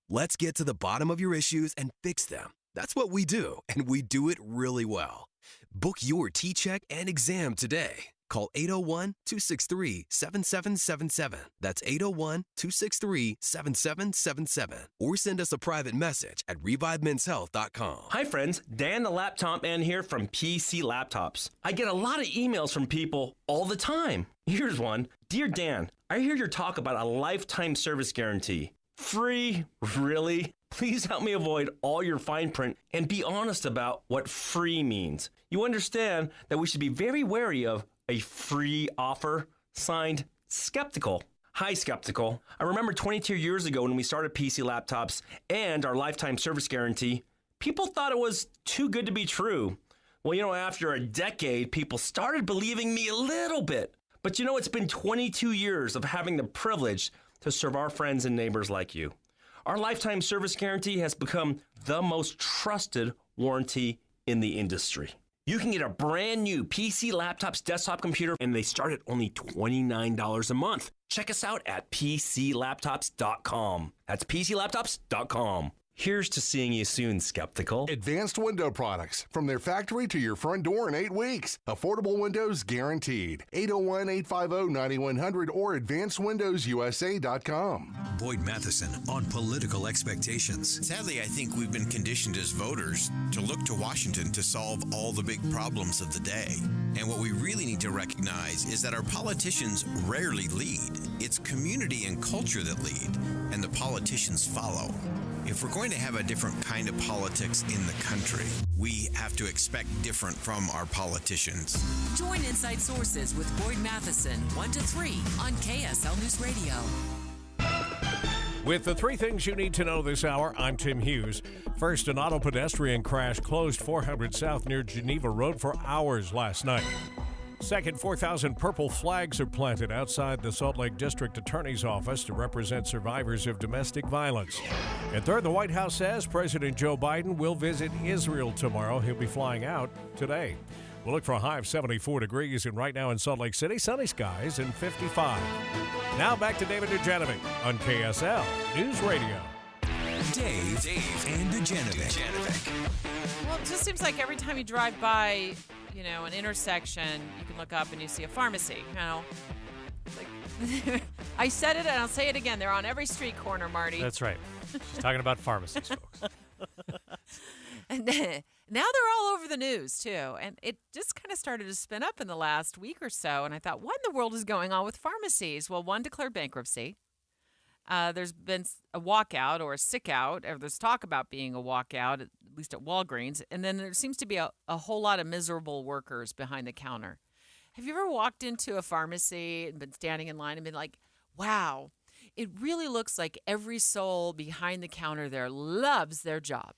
Let's get to the bottom of your issues and fix them. That's what we do, and we do it really well. Book your T-Check and exam today. Call 801-263-7777. That's 801-263-7777. Or send us a private message at revivemenshealth.com. Hi friends, Dan the Laptop Man here from PC Laptops. I get a lot of emails from people all the time. Here's one. Dear Dan, I hear your talk about a lifetime service guarantee. Free? Really? Please help me avoid all your fine print and be honest about what free means. You understand that we should be very wary of a free offer. Signed, Skeptical. Hi, Skeptical. I remember 22 years ago when we started PC Laptops and our lifetime service guarantee, people thought it was too good to be true. Well, after a decade, people started believing me a little bit. But it's been 22 years of having the privilege to serve our friends and neighbors like you. Our lifetime service guarantee has become the most trusted warranty in the industry. You can get a brand new PC Laptops desktop computer, and they start at only $29 a month. Check us out at PCLaptops.com. That's PCLaptops.com. Here's to seeing you soon, Skeptical. Advanced Window Products. From their factory to your front door in 8 weeks. Affordable windows guaranteed. 801-850-9100 or advancedwindowsusa.com. Boyd Matheson on political expectations. Sadly, I think we've been conditioned as voters to look to Washington to solve all the big problems of the day. And what we really need to recognize is that our politicians rarely lead. It's community and culture that lead, and the politicians follow. If we're going to have a different kind of politics in the country, we have to expect different from our politicians. Join Inside Sources with Boyd Matheson, 1 to 3 on KSL News Radio. With the 3 things you need to know this hour, I'm Tim Hughes. First, an auto pedestrian crash closed 400 South near Geneva Road for hours last night. Second, 4,000 purple flags are planted outside the Salt Lake District Attorney's Office to represent survivors of domestic violence. And third, the White House says President Joe Biden will visit Israel tomorrow. He'll be flying out today. We'll look for a high of 74 degrees, and right now in Salt Lake City, sunny skies and 55. Now back to David Dujanovic on KSL News Radio. Dave and Dujanovic. Well, it just seems like every time you drive by, an intersection, you can look up and you see a pharmacy, Like, I said it and I'll say it again. They're on every street corner, Marty. That's right. She's talking about pharmacies, folks. And now they're all over the news, too. And it just kind of started to spin up in the last week or so. And I thought, what in the world is going on with pharmacies? Well, one declared bankruptcy. There's been a walkout or a sick out, or there's talk about being a walkout, at least at Walgreens. And then there seems to be a whole lot of miserable workers behind the counter. Have you ever walked into a pharmacy and been standing in line and been like, wow, it really looks like every soul behind the counter there loves their job?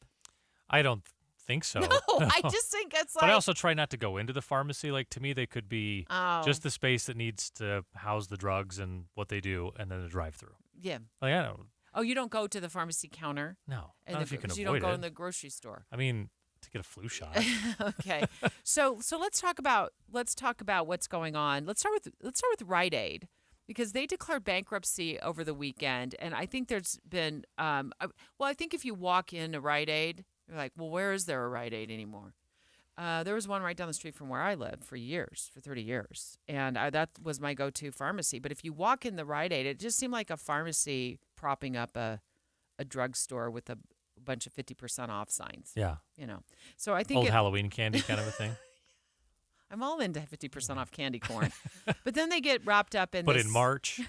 I don't think so. No, I just think it's like... But I also try not to go into the pharmacy. Like, to me, they could be just the space that needs to house the drugs and what they do, and then the drive-through. Yeah. Like, I don't... Oh, you don't go to the pharmacy counter? No, not if you can avoid it. You don't go in the grocery store? I mean, to get a flu shot. Okay. So let's talk about what's going on. Let's start with Rite Aid, because they declared bankruptcy over the weekend, and I think there's been I think if you walk into Rite Aid, you're like, well, where is there a Rite Aid anymore? There was one right down the street from where I lived for 30 years. And that was my go-to pharmacy. But if you walk in the Rite Aid, it just seemed like a pharmacy propping up a drugstore with a bunch of 50% off signs. Yeah. So I think old Halloween candy kind of a thing. I'm all into 50% off candy corn. But then they get wrapped up in But in March?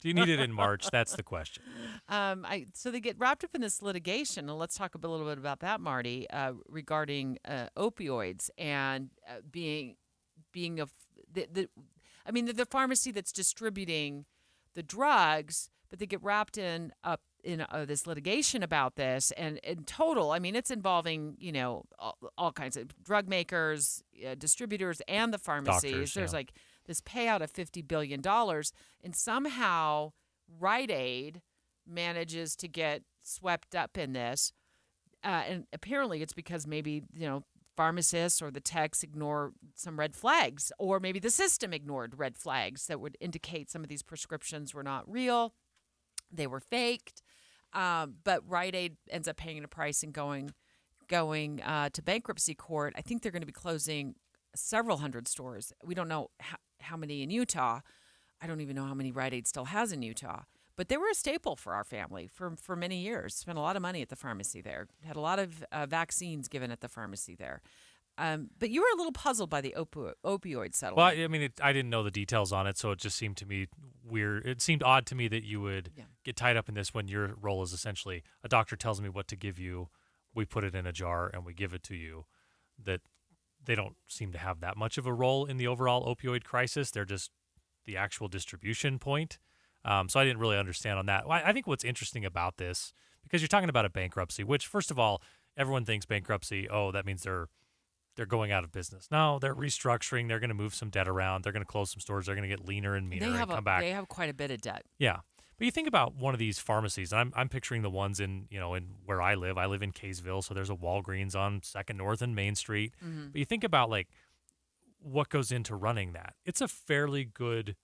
Do you need it in March? That's the question. So they get wrapped up in this litigation, and let's talk a little bit about that, Marty, regarding opioids and being the pharmacy that's distributing the drugs, but they get wrapped in this litigation about this, and in total, I mean, it's involving all kinds of drug makers, distributors, and the pharmacies. Doctors, There's like this payout of $50 billion, and somehow Rite Aid manages to get swept up in this, and apparently it's because maybe pharmacists or the techs ignore some red flags, or maybe the system ignored red flags that would indicate some of these prescriptions were not real, they were faked. But Rite Aid ends up paying a price and going to bankruptcy court. I think they're going to be closing several hundred stores. We don't know how many in Utah. I don't even know how many Rite Aid still has in Utah. But they were a staple for our family for many years. Spent a lot of money at the pharmacy there. Had a lot of vaccines given at the pharmacy there. But you were a little puzzled by the opioid settlement. Well, I mean, I didn't know the details on it, so it just seemed to me weird. It seemed odd to me that you would get tied up in this when your role is essentially a doctor tells me what to give you, we put it in a jar, and we give it to you. That they don't seem to have that much of a role in the overall opioid crisis. They're just the actual distribution point. So I didn't really understand on that. I think what's interesting about this, because you're talking about a bankruptcy, which, first of all, everyone thinks bankruptcy, that means they're going out of business. No, they're restructuring. They're going to move some debt around. They're going to close some stores. They're going to get leaner and meaner and come back. They have quite a bit of debt. Yeah. But you think about one of these pharmacies, and I'm picturing the ones in where I live. I live in Kaysville, so there's a Walgreens on 2nd North and Main Street. Mm-hmm. But you think about like what goes into running that. It's a fairly good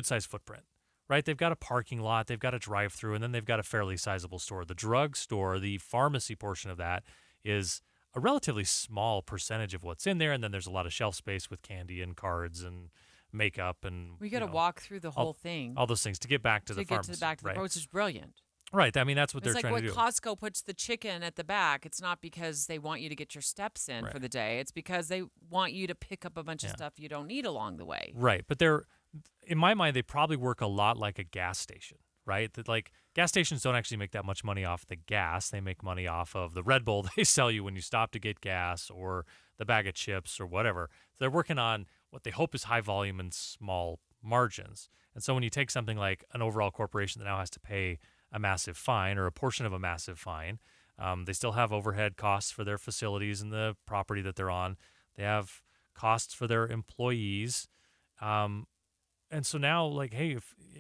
sized footprint, right? They've got a parking lot, they've got a drive-through, and then they've got a fairly sizable store. The drugstore, the pharmacy portion of that is a relatively small percentage of what's in there, and then there's a lot of shelf space with candy and cards and makeup and we got to walk through the whole thing, all those things to get back to the pharmacy, right? Which is brilliant, right? I mean, that's what they're trying to do. It's like when Costco puts the chicken at the back. It's not because they want you to get your steps in for the day. It's because they want you to pick up a bunch of stuff you don't need along the way, right? But in my mind, they probably work a lot like a gas station, right? That like gas stations don't actually make that much money off the gas. They make money off of the Red Bull they sell you when you stop to get gas, or the bag of chips or whatever. So they're working on what they hope is high volume and small margins. And so when you take something like an overall corporation that now has to pay a massive fine or a portion of a massive fine, they still have overhead costs for their facilities and the property that they're on. They have costs for their employees. And so now, like, hey,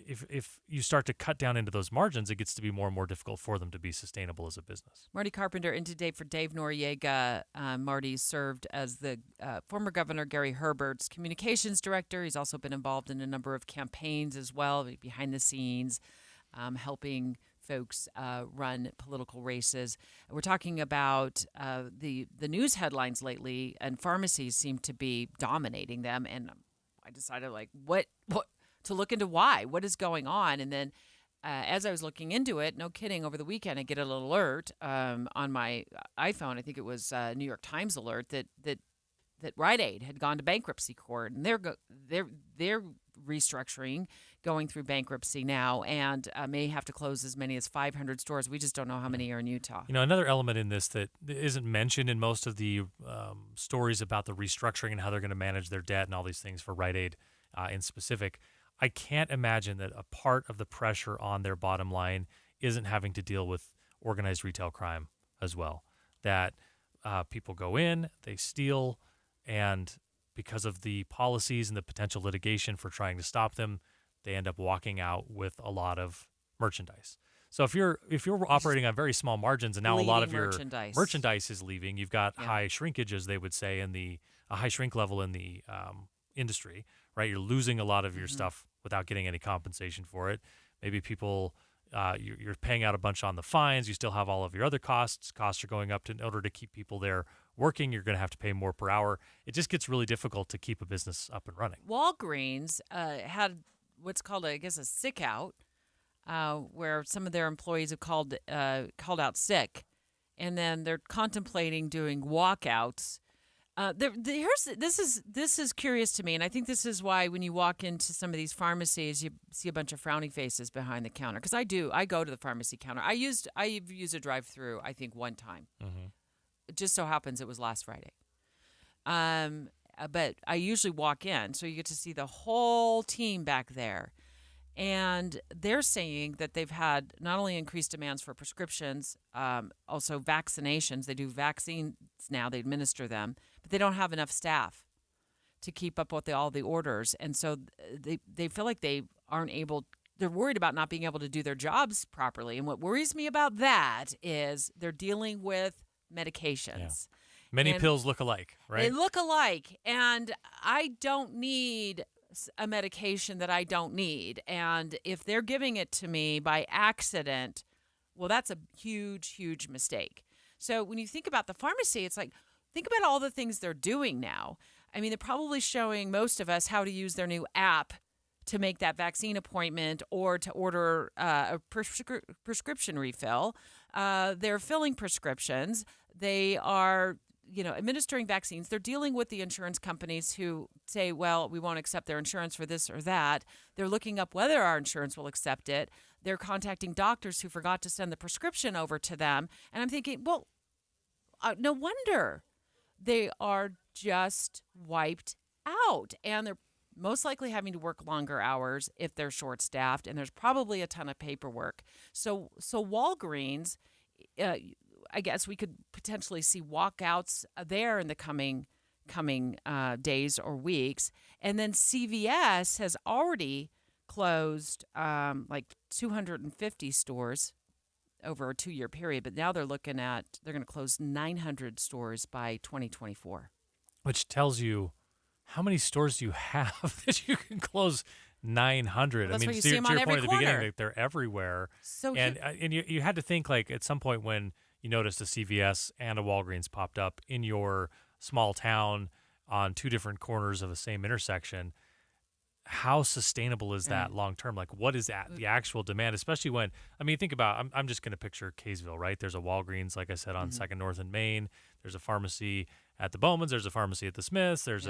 if you start to cut down into those margins, it gets to be more and more difficult for them to be sustainable as a business. Marty Carpenter in today for Dave Noriega. Marty served as the former Governor Gary Herbert's communications director. He's also been involved in a number of campaigns as well, behind the scenes, helping folks run political races. We're talking about the news headlines lately, and pharmacies seem to be dominating them. And I decided, like, what to look into why, what is going on. And then as I was looking into it, no kidding, over the weekend, I get an alert on my iPhone. I think it was a New York Times alert that Rite Aid had gone to bankruptcy court, and they're restructuring, going through bankruptcy now, and may have to close as many as 500 stores. We just don't know how many are in Utah. Another element in this that isn't mentioned in most of the stories about the restructuring and how they're going to manage their debt and all these things for Rite Aid in specific, I can't imagine that a part of the pressure on their bottom line isn't having to deal with organized retail crime as well. That people go in, they steal, and because of the policies and the potential litigation for trying to stop them, they end up walking out with a lot of merchandise. So if you're operating on very small margins, and now a lot of your merchandise is leaving, you've got high shrinkage, as they would say, in a high shrink level in the industry, right? You're losing a lot of your stuff without getting any compensation for it. Maybe people, you're paying out a bunch on the fines. You still have all of your other costs. Costs are going up in order to keep people there working. You're going to have to pay more per hour. It just gets really difficult to keep a business up and running. Walgreens had what's called, I guess, a sick out, where some of their employees have called out sick, and then they're contemplating doing walkouts. This is curious to me, and I think this is why when you walk into some of these pharmacies, you see a bunch of frowny faces behind the counter. Because I go to the pharmacy counter. I've used a drive-through, I think, one time. Mm-hmm. It just so happens it was last Friday. But I usually walk in, so you get to see the whole team back there. And they're saying that they've had not only increased demands for prescriptions, also vaccinations. They do vaccines now, they administer them, but they don't have enough staff to keep up with all the orders. And so they feel like they aren't able, they're worried about not being able to do their jobs properly. And what worries me about that is they're dealing with medications. Many pills look alike, right? They look alike, and I don't need a medication that I don't need. And if they're giving it to me by accident, well, that's a huge, huge mistake. So when you think about the pharmacy, it's like, think about all the things they're doing now. I mean, they're probably showing most of us how to use their new app to make that vaccine appointment or to order a prescription refill. They're filling prescriptions. They are, administering vaccines. They're dealing with the insurance companies who say, well, we won't accept their insurance for this or that. They're looking up whether our insurance will accept it. They're contacting doctors who forgot to send the prescription over to them. And I'm thinking, well, no wonder they are just wiped out. And they're most likely having to work longer hours if they're short-staffed, and there's probably a ton of paperwork. So Walgreens, I guess we could potentially see walkouts there in the coming days or weeks. And then CVS has already closed like 250 stores over a 2-year period, but now they're going to close 900 stores by 2024. Which tells you how many stores do you have that you can close 900? Well, that's why you to see them on your every point at the beginning, corner. they're everywhere. So and you had to think, like, at some point when you noticed a CVS and a Walgreens popped up in your small town on 2 different corners of the same intersection, how sustainable is that long term? Like, what is the actual demand? Especially when, think about, I'm just going to picture Kaysville, right? There's a Walgreens, like I said, on 2nd North and Main. There's a pharmacy at the Bowmans. There's a pharmacy at the Smiths. There's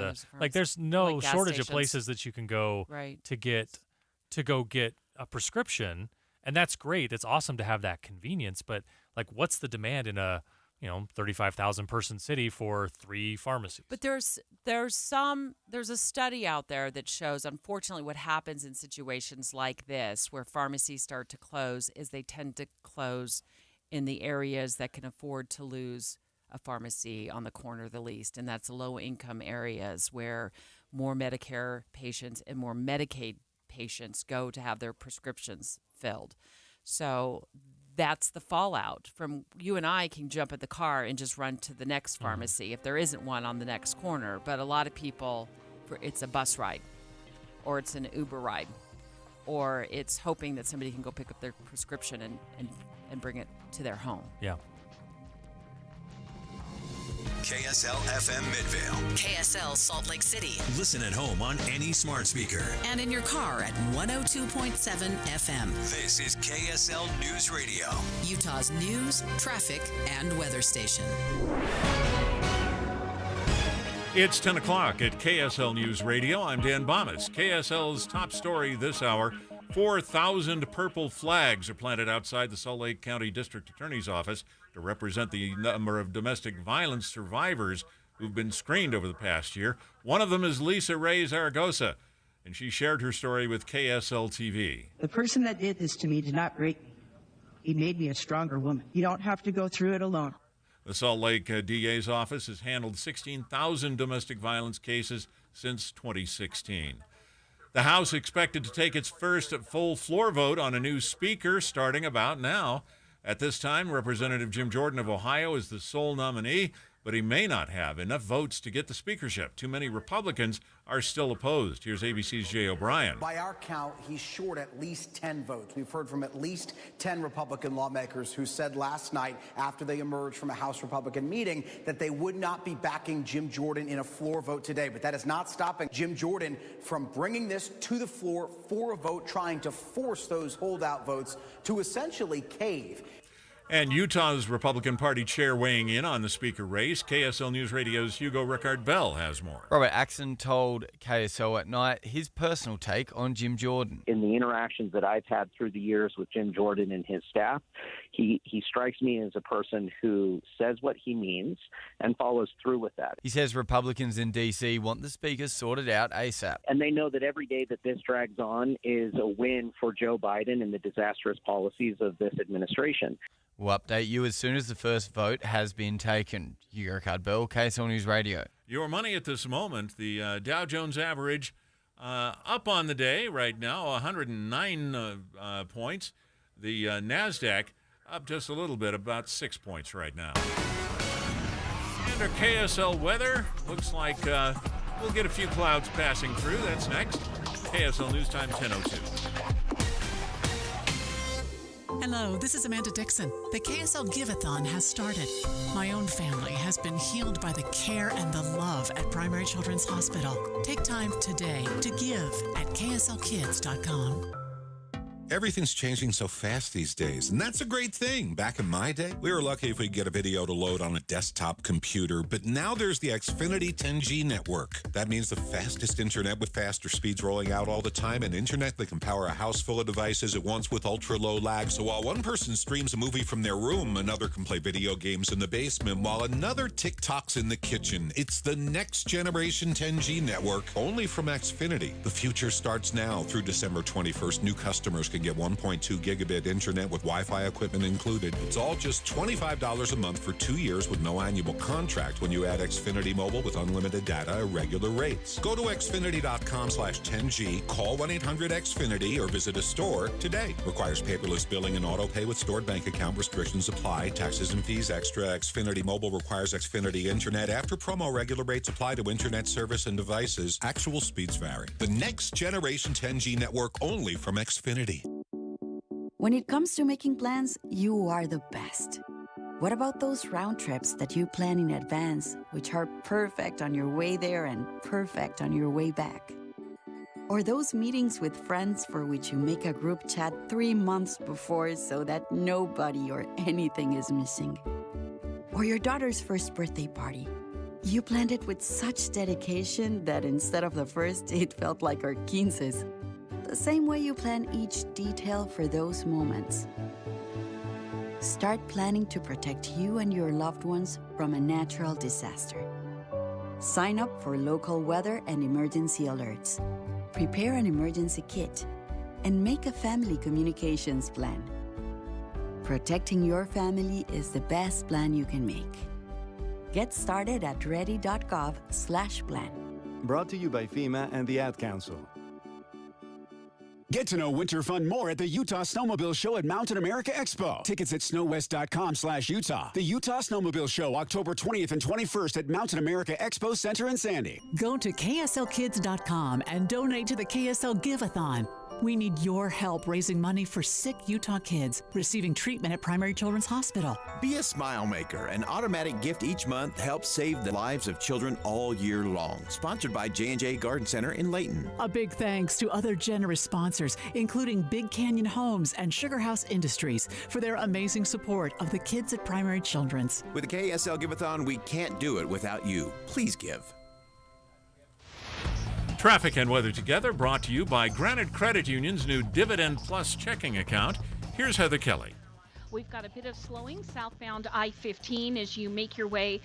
there's no shortage of places that you can go to go get a prescription. And that's great. It's awesome to have that convenience. But like, what's the demand in a 35,000 person city for 3 pharmacies? But there's a study out there that shows, unfortunately, what happens in situations like this where pharmacies start to close is they tend to close in the areas that can afford to lose a pharmacy on the corner the least, and that's low-income areas where more Medicare patients and more Medicaid patients go to have their prescriptions filled. So that's the fallout from you and I can jump in the car and just run to the next pharmacy if there isn't one on the next corner. But a lot of people, it's a bus ride or it's an Uber ride or it's hoping that somebody can go pick up their prescription and bring it to their home. Yeah. KSL FM Midvale. KSL Salt Lake City. Listen at home on any smart speaker. And in your car at 102.7 FM. This is KSL News Radio. Utah's news, traffic, and weather station. It's 10 o'clock at KSL News Radio. I'm Dan Bomas. KSL's top story this hour, 4,000 purple flags are planted outside the Salt Lake County District Attorney's Office to represent the number of domestic violence survivors who've been screened over the past year. One of them is Lisa Ray Zaragoza, and she shared her story with KSL TV. The person that did this to me did not break me. He made me a stronger woman. You don't have to go through it alone. The Salt Lake DA's office has handled 16,000 domestic violence cases since 2016. The House expected to take its first full floor vote on a new speaker starting about now. At this time, Representative Jim Jordan of Ohio is the sole nominee, but he may not have enough votes to get the speakership. Too many Republicans are still opposed. Here's ABC's Jay O'Brien. By our count, he's short at least 10 votes. We've heard from at least 10 Republican lawmakers who said last night, after they emerged from a House Republican meeting, that they would not be backing Jim Jordan in a floor vote today. But that is not stopping Jim Jordan from bringing this to the floor for a vote, trying to force those holdout votes to essentially cave. And Utah's Republican Party chair weighing in on the speaker race. KSL News Radio's Hugo Rickard-Bell has more. Robert Axon told KSL at night his personal take on Jim Jordan. In the interactions that I've had through the years with Jim Jordan and his staff, he strikes me as a person who says what he means and follows through with that. He says Republicans in D.C. want the speaker sorted out ASAP. And they know that every day that this drags on is a win for Joe Biden and the disastrous policies of this administration. We'll update you as soon as the first vote has been taken. Hugo Rickard-Bell, KSL News Radio. Your money at this moment, the Dow Jones average up on the day right now, 109 points. The NASDAQ up just a little bit, about 6 points right now. And our KSL weather looks like we'll get a few clouds passing through. That's next. KSL News Time 10:02. Hello, this is Amanda Dixon. The KSL Give-a-thon has started. My own family has been healed by the care and the love at Primary Children's Hospital. Take time today to give at kslkids.com. Everything's changing so fast these days, and that's a great thing. Back in my day, we were lucky if we could get a video to load on a desktop computer, but now there's the Xfinity 10G network. That means the fastest internet with faster speeds rolling out all the time, and internet that can power a house full of devices at once with ultra-low lag. So while one person streams a movie from their room, another can play video games in the basement, while another TikToks in the kitchen. It's the next generation 10G network, only from Xfinity. The future starts now. Through December 21st, new customers can get 1.2 gigabit internet with Wi-Fi equipment included. It's all just $25 a month for 2 years with no annual contract when you add Xfinity Mobile with unlimited data at regular rates. Go to xfinity.com/10G, call 1-800-XFINITY, or visit a store today. Requires paperless billing and auto pay with stored bank account. Restrictions apply. Taxes and fees extra. Xfinity Mobile requires Xfinity Internet. After promo, regular rates apply to internet service and devices. Actual speeds vary. The next generation 10G network only from Xfinity. When it comes to making plans, you are the best. What about those round trips that you plan in advance, which are perfect on your way there and perfect on your way back? Or those meetings with friends for which you make a group chat 3 months before so that nobody or anything is missing? Or your daughter's first birthday party. You planned it with such dedication that instead of the first, it felt like our 15s. The same way you plan each detail for those moments. Start planning to protect you and your loved ones from a natural disaster. Sign up for local weather and emergency alerts. Prepare an emergency kit and make a family communications plan. Protecting your family is the best plan you can make. Get started at ready.gov/plan. Brought to you by FEMA and the Ad Council. Get to know winter fun more at the Utah Snowmobile Show at Mountain America Expo. Tickets at snowwest.com/Utah. The Utah Snowmobile Show, October 20th and 21st at Mountain America Expo Center in Sandy. Go to kslkids.com and donate to the KSL Give-a-thon. We need your help raising money for sick Utah kids receiving treatment at Primary Children's Hospital. Be a smile maker. An automatic gift each month helps save the lives of children all year long. Sponsored by J&J Garden Center in Layton. A big thanks to other generous sponsors, including Big Canyon Homes and Sugar House Industries, for their amazing support of the kids at Primary Children's. With the KSL Give-a-thon, we can't do it without you. Please give. Traffic and weather together, brought to you by Granite Credit Union's new Dividend Plus checking account. Here's Heather Kelly. We've got a bit of slowing southbound I-15 as you make your way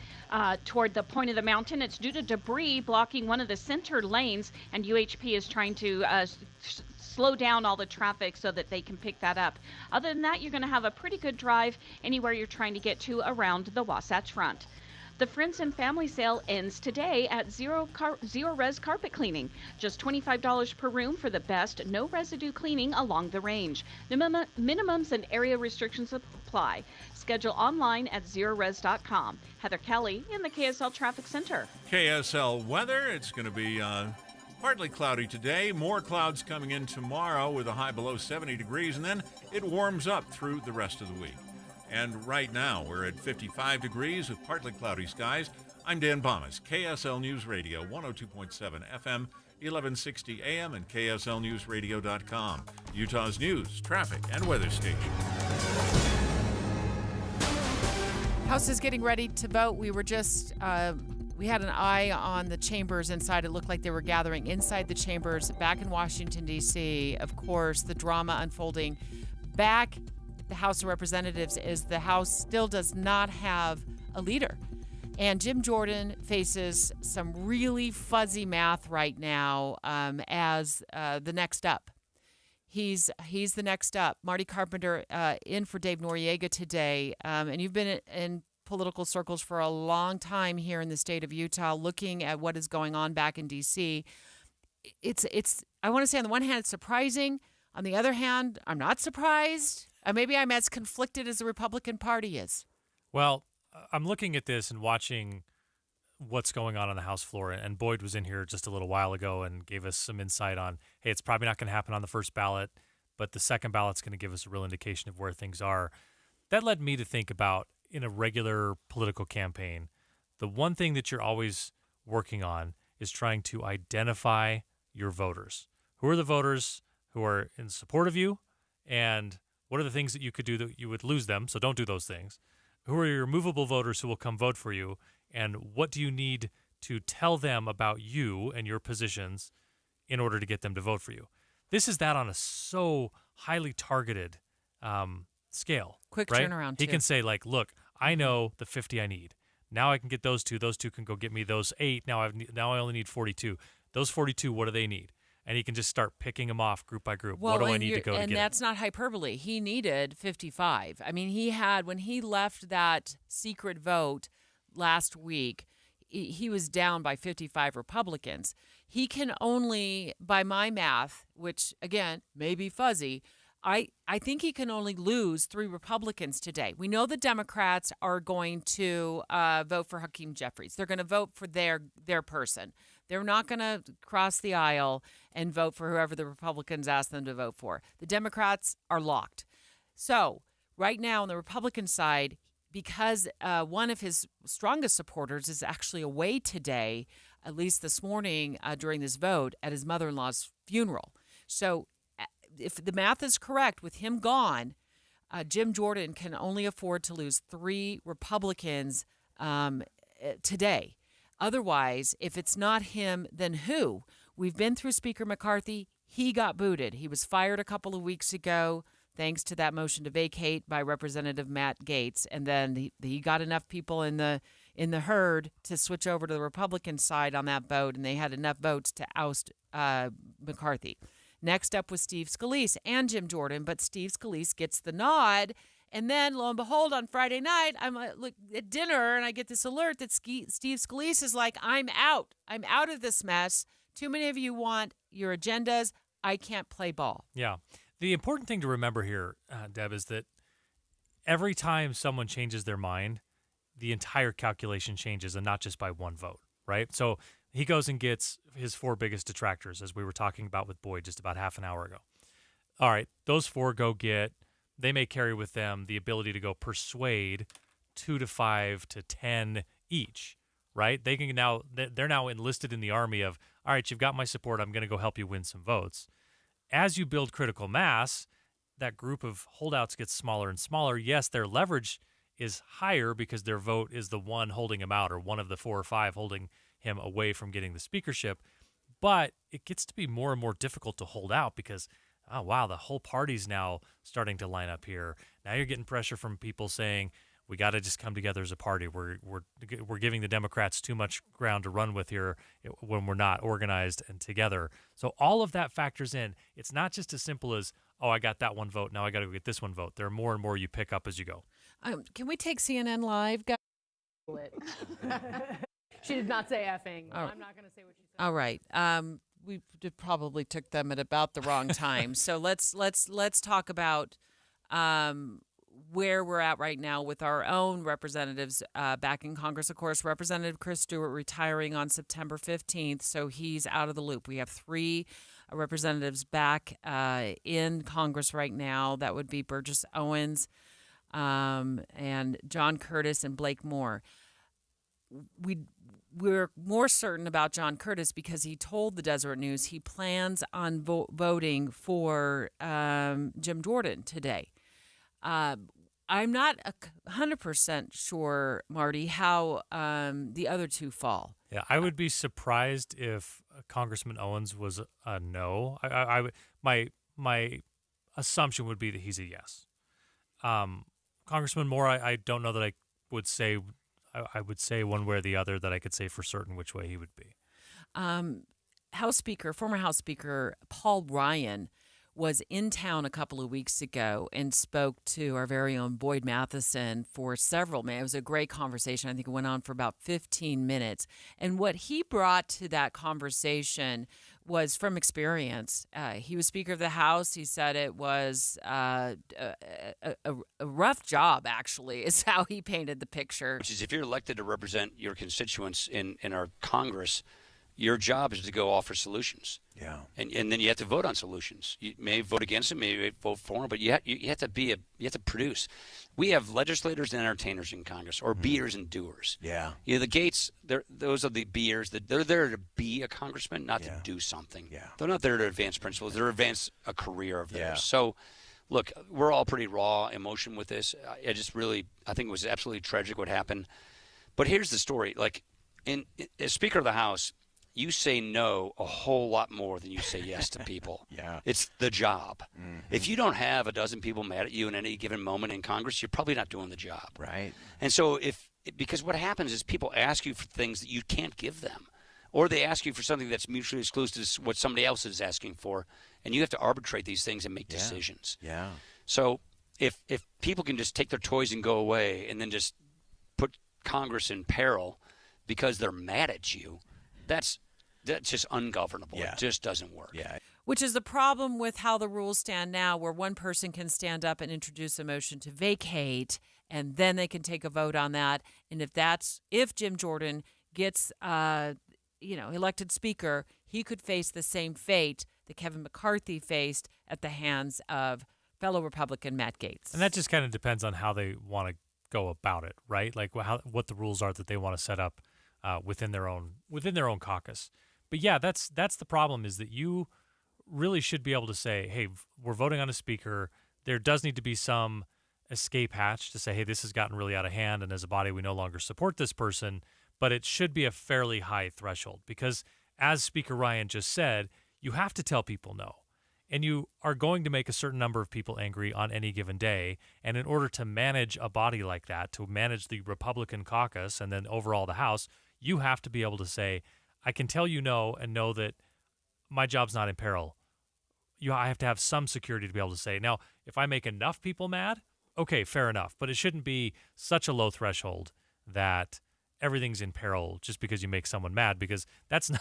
toward the point of the mountain. It's due to debris blocking one of the center lanes, and UHP is trying to slow down all the traffic so that they can pick that up. Other than that, you're going to have a pretty good drive anywhere you're trying to get to around the Wasatch Front. The Friends and Family Sale ends today at Zero Res Carpet Cleaning. Just $25 per room for the best no residue cleaning along the range. Minimums and area restrictions apply. Schedule online at zerores.com. Heather Kelly in the KSL Traffic Center. KSL weather, it's going to be partly cloudy today. More clouds coming in tomorrow with a high below 70 degrees, and then it warms up through the rest of the week. And right now, we're at 55 degrees with partly cloudy skies. I'm Dan Bomas, KSL News Radio, 102.7 FM, 1160 AM, and KSLNewsRadio.com. Utah's news, traffic, and weather station. House is getting ready to vote. We were just, we had an eye on the chambers inside. It looked like they were gathering inside the chambers back in Washington, D.C. Of course, the drama unfolding back the House of Representatives is the House still does not have a leader. And Jim Jordan faces some really fuzzy math right now as the next up. He's the next up. Marty Carpenter in for Dave Noriega today. And you've been in political circles for a long time here in the state of Utah, looking at what is going on back in D.C. It's I want to say on the one hand, it's surprising. On the other hand, I'm not surprised. Maybe I'm as conflicted as the Republican Party is. Well, I'm looking at this and watching what's going on the House floor. And Boyd was in here just a little while ago and gave us some insight on, hey, it's probably not going to happen on the first ballot, but the second ballot's going to give us a real indication of where things are. That led me to think about, in a regular political campaign, the one thing that you're always working on is trying to identify your voters. Who are the voters who are in support of you, and what are the things that you could do that you would lose them, so don't do those things. Who are your movable voters who will come vote for you, and what do you need to tell them about you and your positions in order to get them to vote for you? This is that on a so highly targeted scale. Quick right? turnaround, He too. can say, like, look, I know the 50 I need. Now I can get those two. Those two can go get me those 8. Now I only need 42. Those 42, what do they need? And he can just start picking them off group by group. What do I need to go to get? And that's not hyperbole. He needed 55. I mean, when he left that secret vote last week, he was down by 55 Republicans. He can only, by my math, which again may be fuzzy, I think he can only lose 3 Republicans today. We know the Democrats are going to vote for Hakeem Jeffries. They're going to vote for their person. They're not going to cross the aisle and vote for whoever the Republicans ask them to vote for. The Democrats are locked. So right now on the Republican side, because one of his strongest supporters is actually away today, at least this morning during this vote, at his mother-in-law's funeral. So if the math is correct, with him gone, Jim Jordan can only afford to lose 3 Republicans today. Otherwise, if it's not him, then who? We've been through Speaker McCarthy. He got booted. He was fired a couple of weeks ago thanks to that motion to vacate by Representative Matt Gaetz. And then he got enough people in the herd to switch over to the Republican side on that vote, and they had enough votes to oust McCarthy. Next up was Steve Scalise and Jim Jordan, but Steve Scalise gets the nod. And then, lo and behold, on Friday night, I'm at dinner, and I get this alert that Steve Scalise is like, I'm out. I'm out of this mess. Too many of you want your agendas. I can't play ball. Yeah. The important thing to remember here, Deb, is that every time someone changes their mind, the entire calculation changes, and not just by one vote, right? So he goes and gets his 4 biggest detractors, as we were talking about with Boyd just about half an hour ago. All right, those 4 they may carry with them the ability to go persuade 2 to 5 to 10 each, right? They can they're now enlisted in the army of, all right, you've got my support. I'm going to go help you win some votes. As you build critical mass, that group of holdouts gets smaller and smaller. Yes, their leverage is higher because their vote is the one holding him out, or one of the 4 or 5 holding him away from getting the speakership. But it gets to be more and more difficult to hold out because, oh, wow, the whole party's now starting to line up here. Now you're getting pressure from people saying, we got to just come together as a party. We're giving the Democrats too much ground to run with here when we're not organized and together. So all of that factors in. It's not just as simple as, oh, I got that one vote, now I got to go get this one vote. There are more and more you pick up as you go. Can we take CNN Live, guys? She did not say effing. Oh. I'm not going to say what she said. All right. We probably took them at about the wrong time. So let's talk about where we're at right now with our own representatives back in Congress. Of course, Representative Chris Stewart retiring on September 15th, so he's out of the loop. We have 3 representatives back in Congress right now. That would be Burgess Owens and John Curtis and Blake Moore. We're more certain about John Curtis because he told the Deseret News he plans on voting for Jim Jordan today. I'm not 100% sure, Marty, how the other 2 fall. Yeah, I would be surprised if Congressman Owens was a no. My assumption would be that he's a yes. Congressman Moore, I don't know that I would say. I would say one way or the other that I could say for certain which way he would be. Former House Speaker Paul Ryan was in town a couple of weeks ago and spoke to our very own Boyd Matheson for several minutes. It was a great conversation. I think it went on for about 15 minutes. And what he brought to that conversation was from experience. He was Speaker of the House. He said it was a rough job, actually, is how he painted the picture. Which is, if you're elected to represent your constituents in our Congress, your job is to go offer solutions. Yeah. And then you have to vote on solutions. You may vote against them, maybe vote for them, but you have to produce. We have legislators and entertainers in Congress, or beers and doers. Yeah. The Gates, those are the beers. They're there to be a congressman, not to do something. Yeah. They're not there to advance principles. They're to advance a career of theirs. So, look, we're all pretty raw emotion with this. I think it was absolutely tragic what happened. But here's the story. Like, as Speaker of the House, you say no a whole lot more than you say yes to people. Yeah. It's the job. Mm-hmm. If you don't have a dozen people mad at you in any given moment in Congress, you're probably not doing the job. Right. And so because what happens is people ask you for things that you can't give them, or they ask you for something that's mutually exclusive to what somebody else is asking for, and you have to arbitrate these things and make decisions. Yeah. So if people can just take their toys and go away and then just put Congress in peril because they're mad at you, that's just ungovernable. Yeah. It just doesn't work. Yeah. Which is the problem with how the rules stand now, where one person can stand up and introduce a motion to vacate, and then they can take a vote on that. And if Jim Jordan gets elected speaker, he could face the same fate that Kevin McCarthy faced at the hands of fellow Republican Matt Gaetz. And that just kind of depends on how they want to go about it, right? Like what the rules are that they want to set up within their own caucus. But yeah, that's the problem, is that you really should be able to say, hey, we're voting on a speaker. There does need to be some escape hatch to say, hey, this has gotten really out of hand, and as a body, we no longer support this person. But it should be a fairly high threshold, because as Speaker Ryan just said, you have to tell people no. And you are going to make a certain number of people angry on any given day. And in order to manage a body like that, to manage the Republican caucus and then overall the House, you have to be able to say, I can tell you no and know that my job's not in peril. I have to have some security to be able to say. Now, if I make enough people mad, okay, fair enough. But it shouldn't be such a low threshold that everything's in peril just because you make someone mad, because that's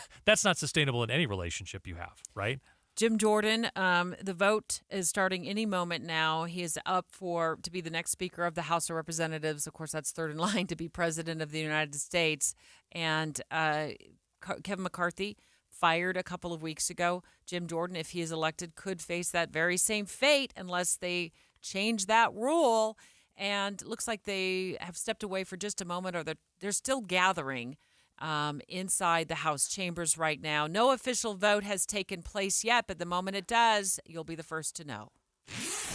not sustainable in any relationship you have, right? Jim Jordan, the vote is starting any moment now. He is up to be the next Speaker of the House of Representatives. Of course, that's third in line to be President of the United States. And Kevin McCarthy, fired a couple of weeks ago. Jim Jordan, if he is elected, could face that very same fate unless they change that rule. And it looks like they have stepped away for just a moment, or they're still gathering inside the House chambers right now. No official vote has taken place yet, but the moment it does, you'll be the first to know.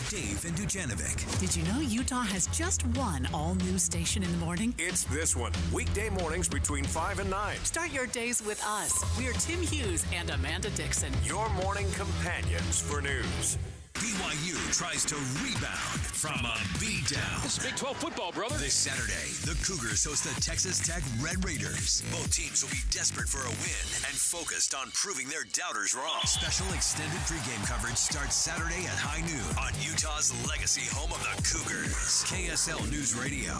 Dave and Dujanovic. Did you know Utah has just one all-news station in the morning? It's this one. Weekday mornings between 5 and 9. Start your days with us. We're Tim Hughes and Amanda Dixon. Your morning companions for news. BYU tries to rebound from a beatdown. It's Big 12 football, brother. This Saturday, the Cougars host the Texas Tech Red Raiders. Both teams will be desperate for a win and focused on proving their doubters wrong. Special extended pregame coverage starts Saturday at high noon on Utah's legacy home of the Cougars. KSL News Radio.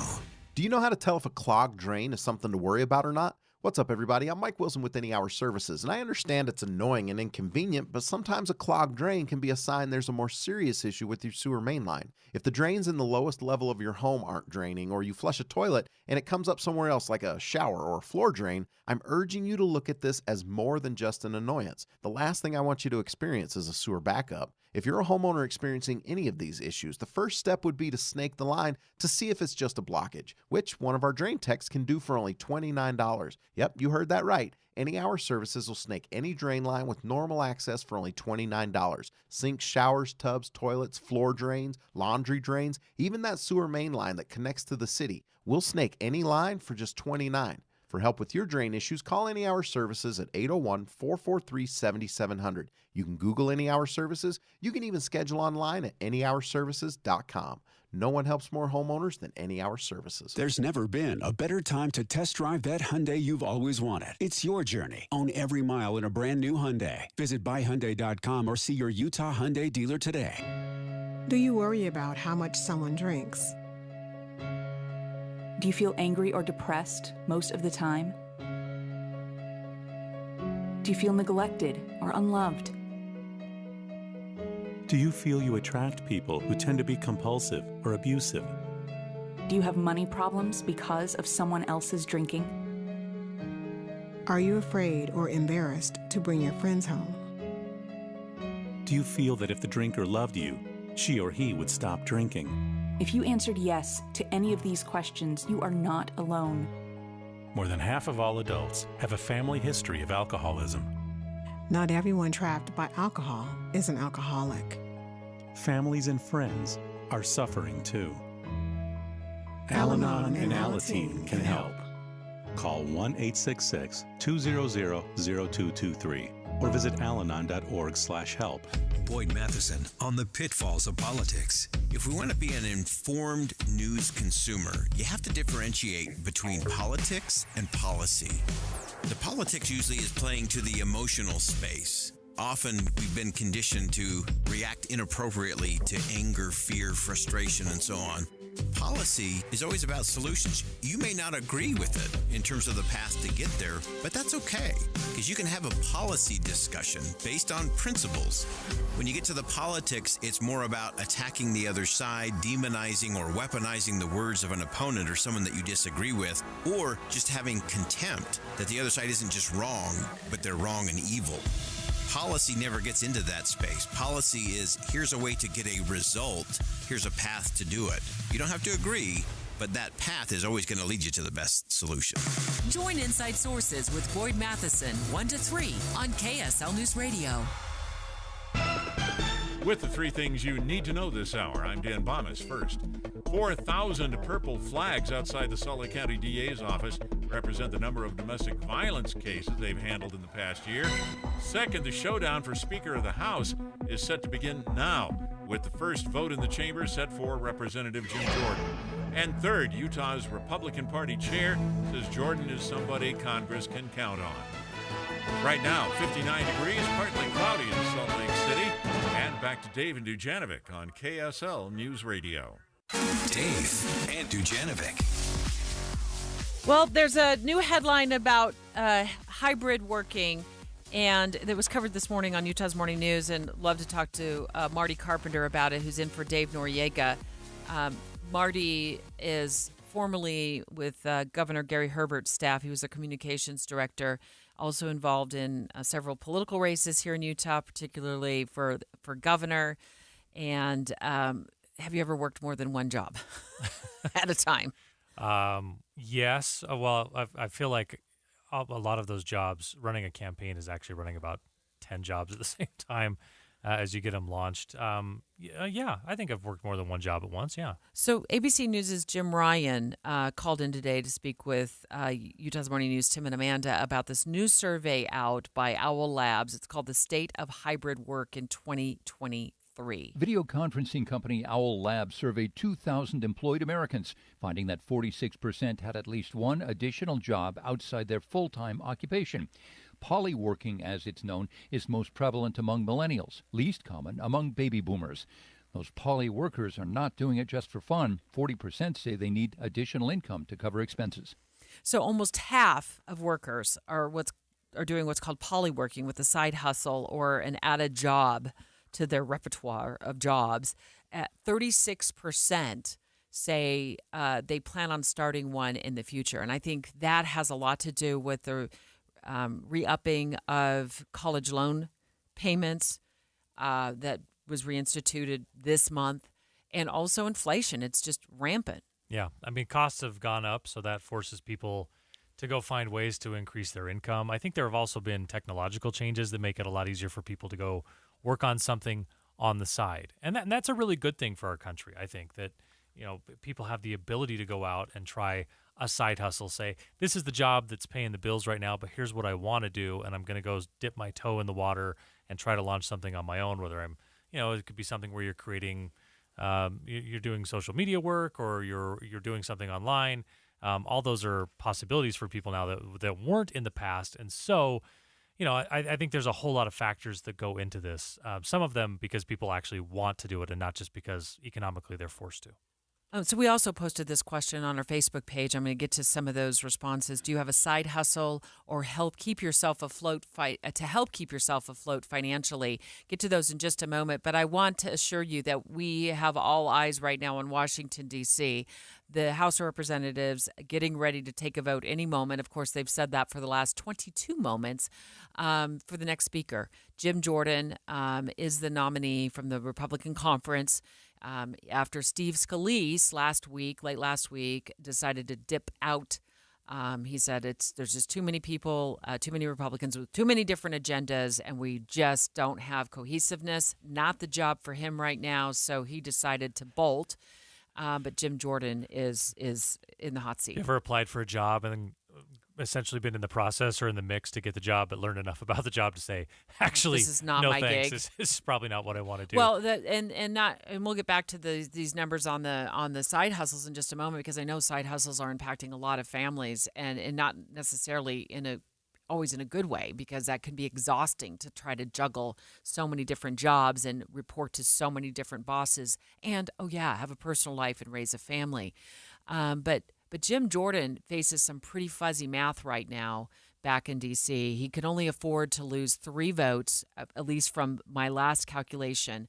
Do you know how to tell if a clogged drain is something to worry about or not? What's up, everybody? I'm Mike Wilson with Any Hour Services, and I understand it's annoying and inconvenient, but sometimes a clogged drain can be a sign there's a more serious issue with your sewer main line. If the drains in the lowest level of your home aren't draining, or you flush a toilet and it comes up somewhere else like a shower or a floor drain, I'm urging you to look at this as more than just an annoyance. The last thing I want you to experience is a sewer backup. If you're a homeowner experiencing any of these issues, the first step would be to snake the line to see if it's just a blockage, which one of our drain techs can do for only $29. Yep, you heard that right. Any Hour Services will snake any drain line with normal access for only $29. Sinks, showers, tubs, toilets, floor drains, laundry drains, even that sewer main line that connects to the city. We'll snake any line for just $29. For help with your drain issues, call Any Hour Services at 801-443-7700. You can Google Any Hour Services. You can even schedule online at anyhourservices.com. No one helps more homeowners than Any Hour Services. There's never been a better time to test drive that Hyundai you've always wanted. It's your journey. Own every mile in a brand new Hyundai. Visit buyhyundai.com or see your Utah Hyundai dealer today. Do you worry about how much someone drinks? Do you feel angry or depressed most of the time? Do you feel neglected or unloved? Do you feel you attract people who tend to be compulsive or abusive? Do you have money problems because of someone else's drinking? Are you afraid or embarrassed to bring your friends home? Do you feel that if the drinker loved you, she or he would stop drinking? If you answered yes to any of these questions, you are not alone. More than half of all adults have a family history of alcoholism. Not everyone trapped by alcohol is an alcoholic. Families and friends are suffering too. Al-Anon Al-Anon and and Alateen can help. Call 1-866-200-0223 or visit alanon.org/help. Boyd Matheson on the pitfalls of politics. If we want to be an informed news consumer, you have to differentiate between politics and policy. The politics usually is playing to the emotional space. Often we've been conditioned to react inappropriately to anger, fear, frustration, and so on. Policy is always about solutions. You may not agree with it in terms of the path to get there, but that's okay, because you can have a policy discussion based on principles. When you get to the politics, it's more about attacking the other side, demonizing or weaponizing the words of an opponent or someone that you disagree with, or just having contempt that the other side isn't just wrong, but they're wrong and evil. Policy never gets into that space. Policy is, here's a way to get a result. Here's a path to do it. You don't have to agree, but that path is always going to lead you to the best solution. Join Inside Sources with Boyd Matheson, 1 to 3 on KSL News Radio. With the three things you need to know this hour, I'm Dan Bomas. First, 4,000 purple flags outside the Salt Lake County DA's office represent the number of domestic violence cases they've handled in the past year. Second, the showdown for Speaker of the House is set to begin now, with the first vote in the chamber set for Representative Jim Jordan. And third, Utah's Republican Party chair says Jordan is somebody Congress can count on. Right now, 59 degrees, partly cloudy in Salt Lake City. And back to Dave and Dujanovic on KSL News Radio. Dave and Dujanovic. Well, there's a new headline about hybrid working, and that was covered this morning on Utah's Morning News, and love to talk to Marty Carpenter about it, who's in for Dave Noriega. Marty is formerly with Governor Gary Herbert's staff. He was a communications director, also involved in several political races here in Utah, particularly for governor. And have you ever worked more than one job at a time? Yes. Well, I feel like a lot of those jobs, running a campaign is actually running about 10 jobs at the same time as you get them launched. Yeah, I think I've worked more than one job at once, yeah. So ABC News' Jim Ryan called in today to speak with Utah's Morning News' Tim and Amanda about this new survey out by Owl Labs. It's called The State of Hybrid Work in 2023. Video conferencing company Owl Labs surveyed 2,000 employed Americans, finding that 46% had at least one additional job outside their full-time occupation. Polyworking, as it's known, is most prevalent among millennials, least common among baby boomers. Those poly workers are not doing it just for fun. 40% say they need additional income to cover expenses. So almost half of workers are doing what's called polyworking, with a side hustle or an added job to their repertoire of jobs. 36% say they plan on starting one in the future. And I think that has a lot to do with the re-upping of college loan payments that was reinstituted this month, and also inflation. It's just rampant. Yeah. I mean, costs have gone up, so that forces people to go find ways to increase their income. I think there have also been technological changes that make it a lot easier for people to go work on something on the side. And that's a really good thing for our country. I think that, people have the ability to go out and try a side hustle, say, this is the job that's paying the bills right now, but here's what I want to do, and I'm going to go dip my toe in the water and try to launch something on my own, whether I'm, it could be something where you're creating, you're doing social media work, or you're doing something online. All those are possibilities for people now that weren't in the past. And so, I think there's a whole lot of factors that go into this. Some of them because people actually want to do it and not just because economically they're forced to. So we also posted this question on our Facebook page. I'm going to get to some of those responses. Do you have a side hustle or help keep yourself afloat to help keep yourself afloat financially? Get to those in just a moment. But I want to assure you that we have all eyes right now on Washington, D.C. The House of Representatives getting ready to take a vote any moment. Of course, they've said that for the last 22 moments for the next speaker. Jim Jordan is the nominee from the Republican conference. After Steve Scalise late last week, decided to dip out. He said there's just too many people, too many Republicans with too many different agendas, and we just don't have cohesiveness. Not the job for him right now, so he decided to bolt. But Jim Jordan is in the hot seat. You ever applied for a job and then essentially been in the process or in the mix to get the job, but learned enough about the job to say, actually, this is not no my thanks. gig. This is probably not what I want to do. Well, and we'll get back to these numbers on the side hustles in just a moment, because I know side hustles are impacting a lot of families, and not necessarily always in a good way, because that can be exhausting to try to juggle so many different jobs and report to so many different bosses, and have a personal life and raise a family. But Jim Jordan faces some pretty fuzzy math right now back in D.C. He could only afford to lose 3 votes, at least from my last calculation.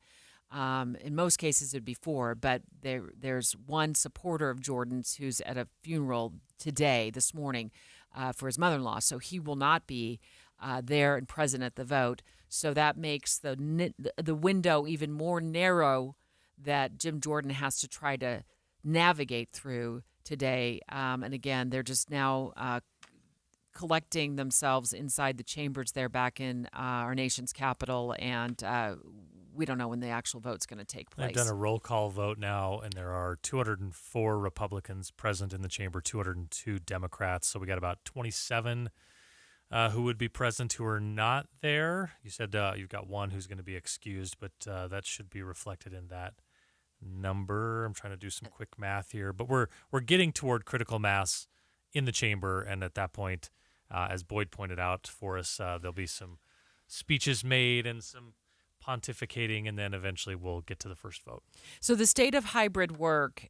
In most cases, it'd be 4, but there's one supporter of Jordan's who's at a funeral this morning, for his mother-in-law. So he will not be there and present at the vote. So that makes the window even more narrow that Jim Jordan has to try to navigate through today. And again, they're just now collecting themselves inside the chambers there back in our nation's capital, and we don't know when the actual vote's going to take place. They've done a roll call vote now, and there are 204 Republicans present in the chamber, 202 Democrats. So we got about 27 who would be present who are not there. You said you've got one who's going to be excused, but that should be reflected in that number. I'm trying to do some quick math here, but we're getting toward critical mass in the chamber, and at that point, as Boyd pointed out for us, there'll be some speeches made and some pontificating, and then eventually we'll get to the first vote. So the state of hybrid work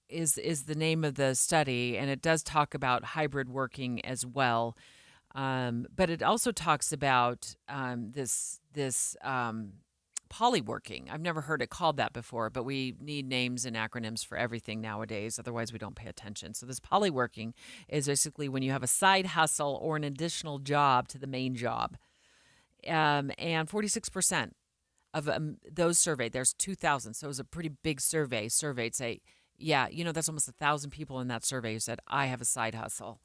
is the name of the study, and it does talk about hybrid working as well, but it also talks about this polyworking. I've never heard it called that before, but we need names and acronyms for everything nowadays. Otherwise, we don't pay attention. So this polyworking is basically when you have a side hustle or an additional job to the main job. And 46% of those surveyed, there's 2,000. So it was a pretty big survey. Surveyed say, that's almost 1,000 people in that survey who said, I have a side hustle.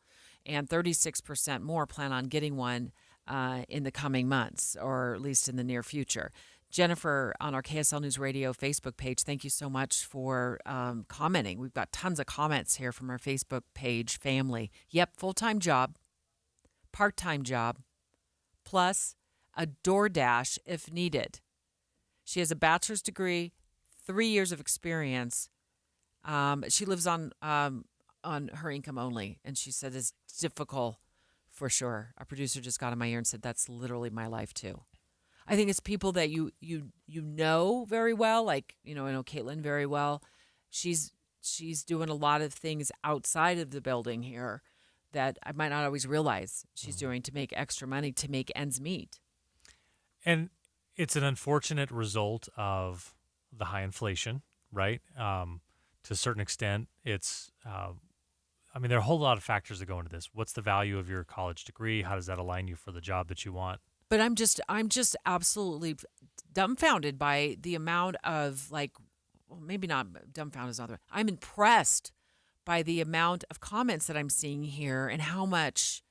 And 36% more plan on getting one in the coming months, or at least in the near future. Jennifer, on our KSL News Radio Facebook page, thank you so much for commenting. We've got tons of comments here from our Facebook page family. Yep, full-time job, part-time job, plus a DoorDash if needed. She has a bachelor's degree, 3 years of experience. She lives on her income only, and she said it's difficult for sure. Our producer just got in my ear and said that's literally my life too. I think it's people that you know very well, like, I know Caitlin very well. She's doing a lot of things outside of the building here that I might not always realize she's doing to make extra money, to make ends meet. And it's an unfortunate result of the high inflation, right? To a certain extent, it's, there are a whole lot of factors that go into this. What's the value of your college degree? How does that align you for the job that you want? But I'm just absolutely dumbfounded by the amount of, maybe not dumbfounded is another. I'm impressed by the amount of comments that I'm seeing here and how much,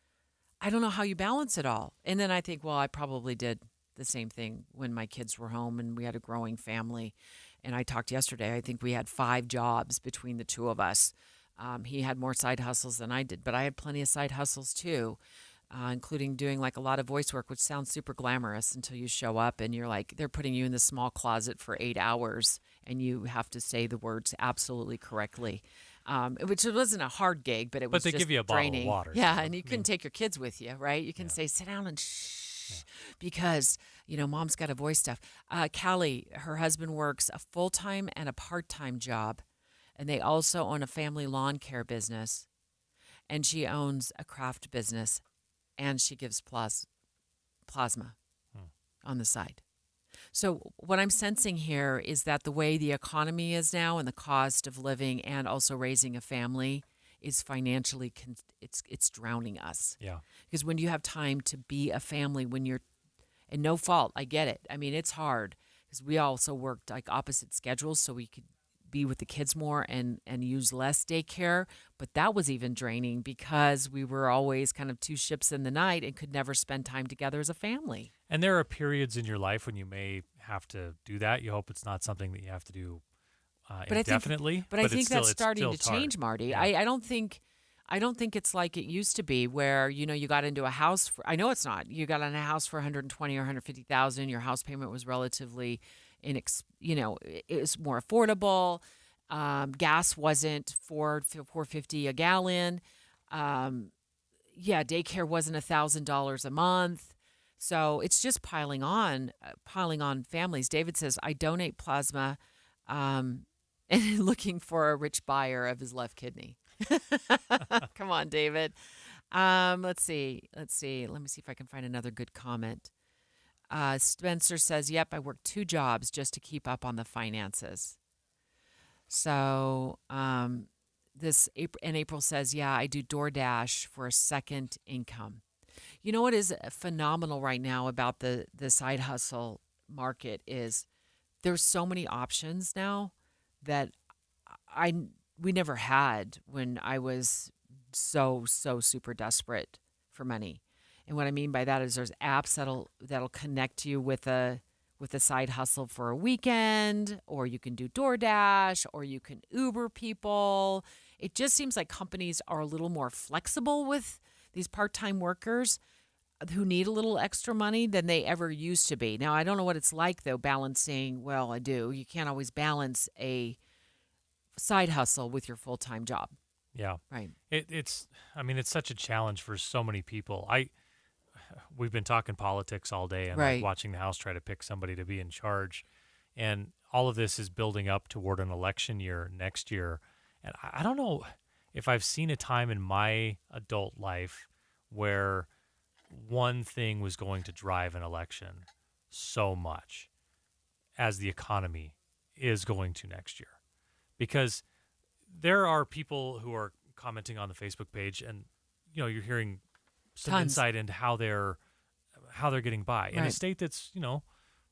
I don't know how you balance it all. And then I think, well, I probably did the same thing when my kids were home and we had a growing family. And I talked yesterday, I think we had 5 jobs between the two of us. He had more side hustles than I did, but I had plenty of side hustles too. Including doing a lot of voice work, which sounds super glamorous until you show up and you're they're putting you in the small closet for 8 hours and you have to say the words absolutely correctly, which wasn't a hard gig, but it was just But they give you a draining. bottle of water. Yeah, and you couldn't take your kids with you, right? You can say, sit down and shh, because, mom's got to voice stuff. Callie, her husband works a full-time and a part-time job. and they also own a family lawn care business, and she owns a craft business, and she gives plasma on the side. So what I'm sensing here is that the way the economy is now and the cost of living and also raising a family is financially, it's drowning us. Yeah. Because when you have time to be a family, when you're, and no fault, I get it. I mean, it's hard because we also worked like opposite schedules so we could be with the kids more and use less daycare. But that was even draining because we were always kind of two ships in the night and could never spend time together as a family. And there are periods in your life when you may have to do that. You hope it's not something that you have to do indefinitely. I think that's starting to change, Marty. Yeah. I don't think it's like it used to be where, you got into a house for, I know it's not. You got in a house for 120 or 150,000. Your house payment was relatively it was more affordable. Gas wasn't $4.50 a gallon. Daycare wasn't $1,000 a month. So it's just piling on families. David says, I donate plasma and looking for a rich buyer of his left kidney. Come on, David. Let's see. Let me see if I can find another good comment. Spencer says, yep, I work 2 jobs just to keep up on the finances. So April says, yeah, I do DoorDash for a second income. You know what is phenomenal right now about the side hustle market is there's so many options now that we never had when I was so super desperate for money. And what I mean by that is there's apps that'll connect you with a side hustle for a weekend, or you can do DoorDash, or you can Uber people. It just seems like companies are a little more flexible with these part-time workers who need a little extra money than they ever used to be. Now, I don't know what it's like, though, balancing. Well, I do. You can't always balance a side hustle with your full-time job. Yeah. Right. It's such a challenge for so many people. We've been talking politics all day and right. like watching the House try to pick somebody to be in charge. And all of this is building up toward an election year next year. And I don't know if I've seen a time in my adult life where one thing was going to drive an election so much as the economy is going to next year. Because there are people who are commenting on the Facebook page and, you're hearing some insight into how they're getting by. In a state that's,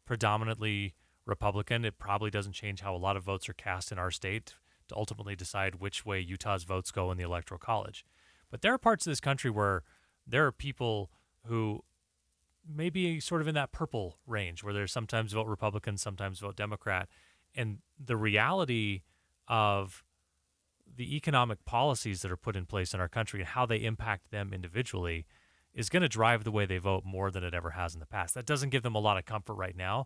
predominantly Republican, it probably doesn't change how a lot of votes are cast in our state to ultimately decide which way Utah's votes go in the Electoral College. But there are parts of this country where there are people who may be sort of in that purple range where they sometimes vote Republican, sometimes vote Democrat. And the reality of the economic policies that are put in place in our country and how they impact them individually is going to drive the way they vote more than it ever has in the past. That doesn't give them a lot of comfort right now,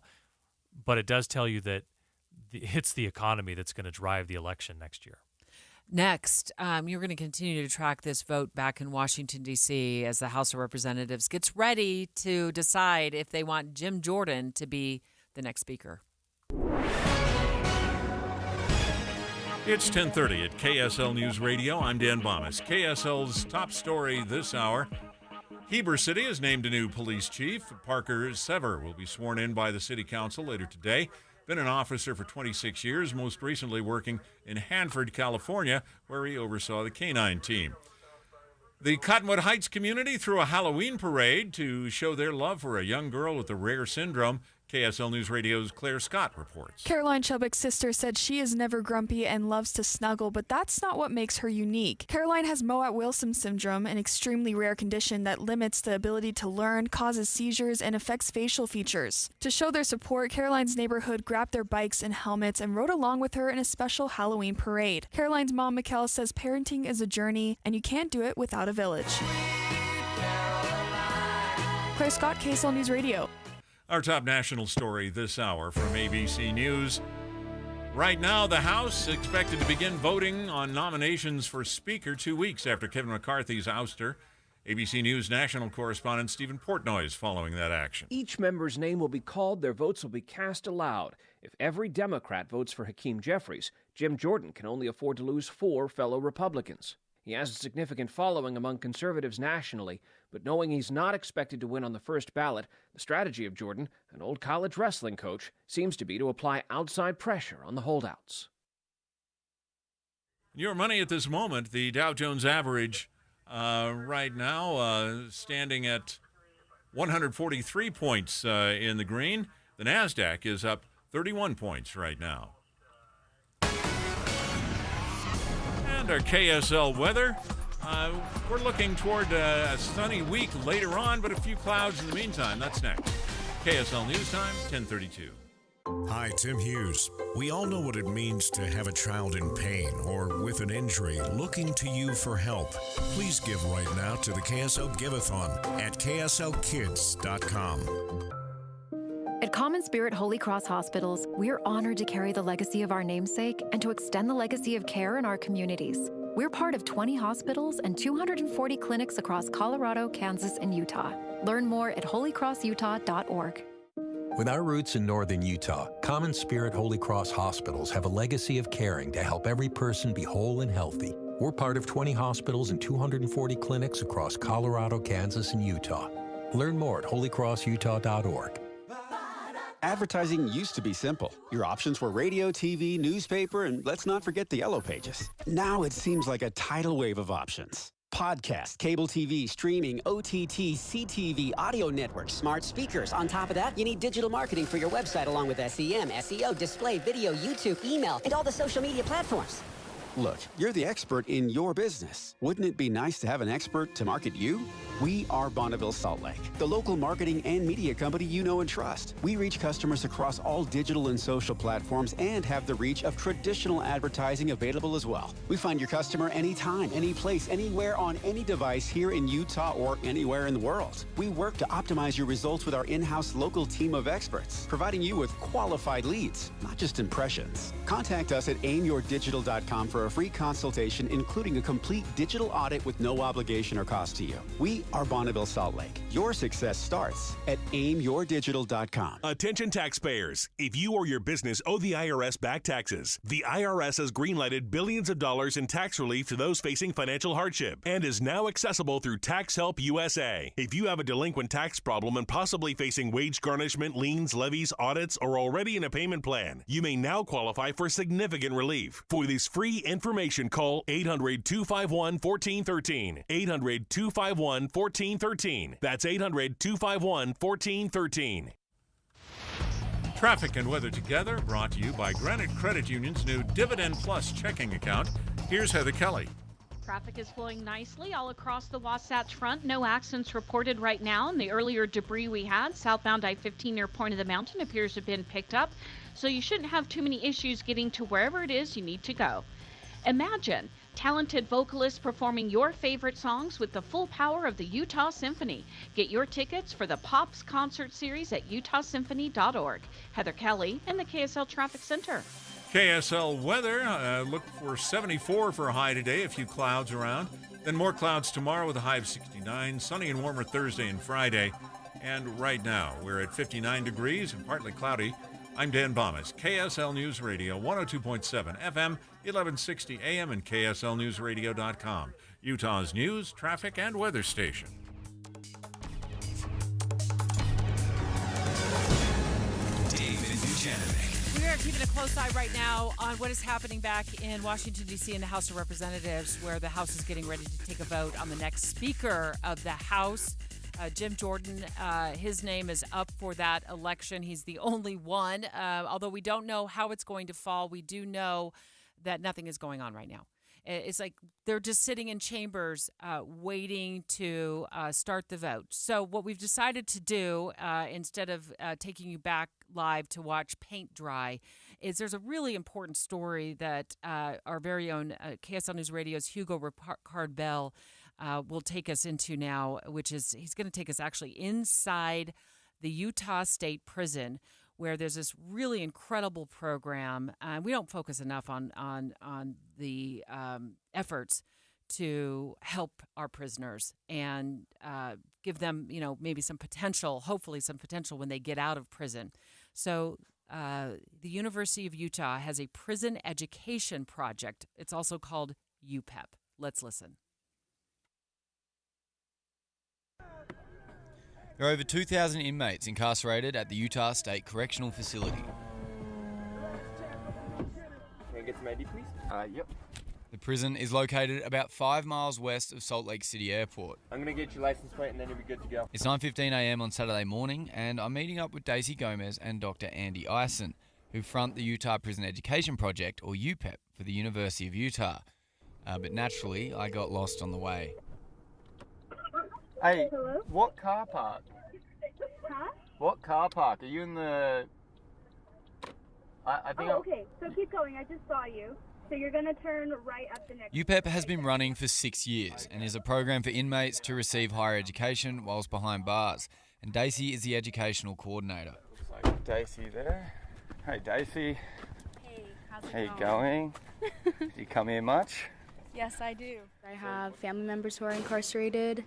but it does tell you that it's the economy that's going to drive the election next year. Next, you're going to continue to track this vote back in Washington, D.C. as the House of Representatives gets ready to decide if they want Jim Jordan to be the next speaker. It's 10:30 at KSL News Radio. I'm Dan Bomas. KSL's top story this hour. Heber City has named a new police chief. Parker Sever will be sworn in by the city council later today. Been an officer for 26 years, most recently working in Hanford, California, where he oversaw the K-9 team. The Cottonwood Heights community threw a Halloween parade to show their love for a young girl with the rare syndrome. KSL News Radio's Claire Scott reports. Caroline Chubbuck's sister said she is never grumpy and loves to snuggle, but that's not what makes her unique. Caroline has Moat-Wilson syndrome, an extremely rare condition that limits the ability to learn, causes seizures, and affects facial features. To show their support, Caroline's neighborhood grabbed their bikes and helmets and rode along with her in a special Halloween parade. Caroline's mom, Mikkel, says parenting is a journey, and you can't do it without a village. Claire Scott, KSL News Radio. Our top national story this hour from ABC News. Right now, the House expected to begin voting on nominations for Speaker 2 weeks after Kevin McCarthy's ouster. ABC News national correspondent Stephen Portnoy is following that action. Each member's name will be called. Their votes will be cast aloud. If every Democrat votes for Hakeem Jeffries, Jim Jordan can only afford to lose 4 fellow Republicans. He has a significant following among conservatives nationally, but knowing he's not expected to win on the first ballot, the strategy of Jordan, an old college wrestling coach, seems to be to apply outside pressure on the holdouts. Your money at this moment, the Dow Jones average right now standing at 143 points in the green. The NASDAQ is up 31 points right now. And our KSL weather, we're looking toward a sunny week later on, but a few clouds in the meantime. That's next. KSL News Time, 10:32. Hi, Tim Hughes. We all know what it means to have a child in pain or with an injury looking to you for help. Please give right now to the KSL Giveathon at kslkids.com. At Common Spirit Holy Cross Hospitals, we're honored to carry the legacy of our namesake and to extend the legacy of care in our communities. We're part of 20 hospitals and 240 clinics across Colorado, Kansas, and Utah. Learn more at holycrossutah.org. With our roots in northern Utah, Common Spirit Holy Cross Hospitals have a legacy of caring to help every person be whole and healthy. We're part of 20 hospitals and 240 clinics across Colorado, Kansas, and Utah. Learn more at holycrossutah.org. Advertising used to be simple. Your options were radio, TV, newspaper, and let's not forget the yellow pages. Now it seems like a tidal wave of options. Podcast, cable TV, streaming, OTT, CTV, audio networks, smart speakers. On top of that, you need digital marketing for your website along with SEM, SEO, display, video, YouTube, email, and all the social media platforms. Look, you're the expert in your business. Wouldn't it be nice to have an expert to market you? We are Bonneville Salt Lake, the local marketing and media company you know and trust. We reach customers across all digital and social platforms and have the reach of traditional advertising available as well. We find your customer anytime, any place, anywhere on any device here in Utah or anywhere in the world. We work to optimize your results with our in-house local team of experts, providing you with qualified leads, not just impressions. Contact us at aimyourdigital.com for a free consultation, including a complete digital audit with no obligation or cost to you. We are Bonneville Salt Lake. Your success starts at aimyourdigital.com. Attention taxpayers. If you or your business owe the IRS back taxes, the IRS has greenlighted billions of dollars in tax relief to those facing financial hardship and is now accessible through Tax Help USA. If you have a delinquent tax problem and possibly facing wage garnishment, liens, levies, audits, or already in a payment plan, you may now qualify for significant relief. For this free information, call 800-251-1413. 800-251-1413. That's 800-251-1413. Traffic and weather together, brought to you by Granite Credit Union's new Dividend Plus checking account. Here's Heather Kelly. Traffic is flowing nicely all across the Wasatch Front. No accidents reported right now. And the earlier debris we had southbound I-15 near Point of the Mountain appears to have been picked up. So you shouldn't have too many issues getting to wherever it is you need to go. Imagine talented vocalists performing your favorite songs with the full power of the Utah Symphony. Get your tickets for the Pops Concert Series at utahsymphony.org. Heather Kelly in the KSL Traffic Center. KSL weather, look for 74 for a high today, a few clouds around. Then more clouds tomorrow with a high of 69, sunny and warmer Thursday and Friday. And right now, we're at 59 degrees and partly cloudy. I'm Dan Bomas, KSL News Radio, 102.7 FM, 1160 AM, and KSLNewsRadio.com, Utah's news, traffic, and weather station. David Dujanovic. We are keeping a close eye right now on what is happening back in Washington, D.C. in the House of Representatives, where the House is getting ready to take a vote on the next Speaker of the House. Jim Jordan, his name is up for that election. He's the only one. Although we don't know how it's going to fall, we do know that nothing is going on right now. It's like they're just sitting in chambers waiting to start the vote. So what we've decided to do, instead of taking you back live to watch paint dry, is there's a really important story that our very own KSL News Radio's Hugo Ricard-Bell will take us into now, which is he's going to take us actually inside the Utah State Prison, where there's this really incredible program. We don't focus enough on the efforts to help our prisoners and give them, maybe some potential, hopefully some potential when they get out of prison. So the University of Utah has a prison education project. It's also called UPEP. Let's listen. There are over 2,000 inmates incarcerated at the Utah State Correctional Facility. Can I get some ID, please? Yep. The prison is located about 5 miles west of Salt Lake City Airport. I'm going to get your license plate and then you'll be good to go. It's 9:15 a.m. on Saturday morning, and I'm meeting up with Daisy Gomez and Dr. Andy Eisen, who front the Utah Prison Education Project, or UPEP, for the University of Utah. But naturally, I got lost on the way. Hey, Hello? what car park? Huh? What car park? Are you in the... I think... Okay. So keep going. I just saw you. So you're going to turn right up the next... UPEP has been running for 6 years and is a program for inmates to receive higher education whilst behind bars. And Daisy is the educational coordinator. Looks like Daisy there. Hey, Daisy. Hey, how's it How you going? Do you come here much? Yes, I do. I have family members who are incarcerated.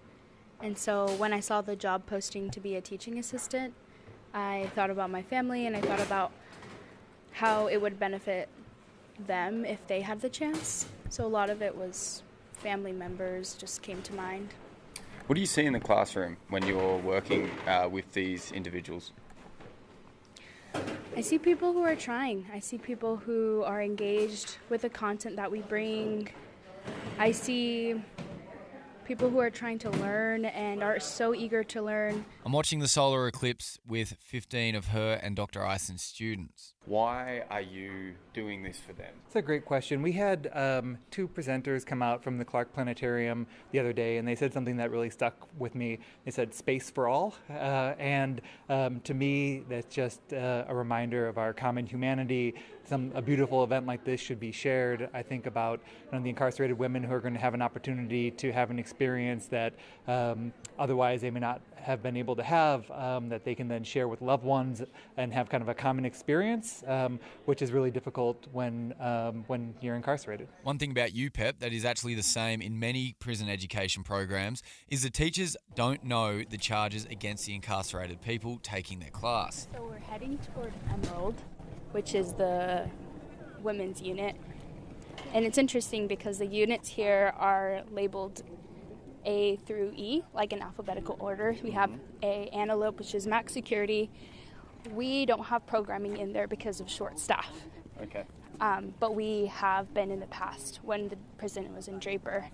And so when I saw the job posting to be a teaching assistant, I thought about my family and I thought about how it would benefit them if they had the chance. So a lot of it was family members just came to mind. What do you see in the classroom when you're working with these individuals? I see people who are trying. I see people who are engaged with the content that we bring. I see people who are trying to learn and are so eager to learn. I'm watching the solar eclipse with 15 of her and Dr. Eisen's students. Why are you doing this for them? That's a great question. We had 2 presenters come out from the Clark Planetarium the other day, and they said something that really stuck with me. They said, "Space for all," and to me, that's just a reminder of our common humanity. A beautiful event like this should be shared. I think about the incarcerated women who are going to have an opportunity to have an experience that otherwise they may not have been able to have, that they can then share with loved ones and have kind of a common experience, which is really difficult when you're incarcerated. One thing about UPEP that is actually the same in many prison education programs is the teachers don't know the charges against the incarcerated people taking their class. So we're heading toward Emerald, which is the women's unit. And it's interesting because the units here are labeled A through E, like in alphabetical order. We have A, Antelope, which is max security. We don't have programming in there because of short staff. Okay. But we have been in the past when the prison was in Draper.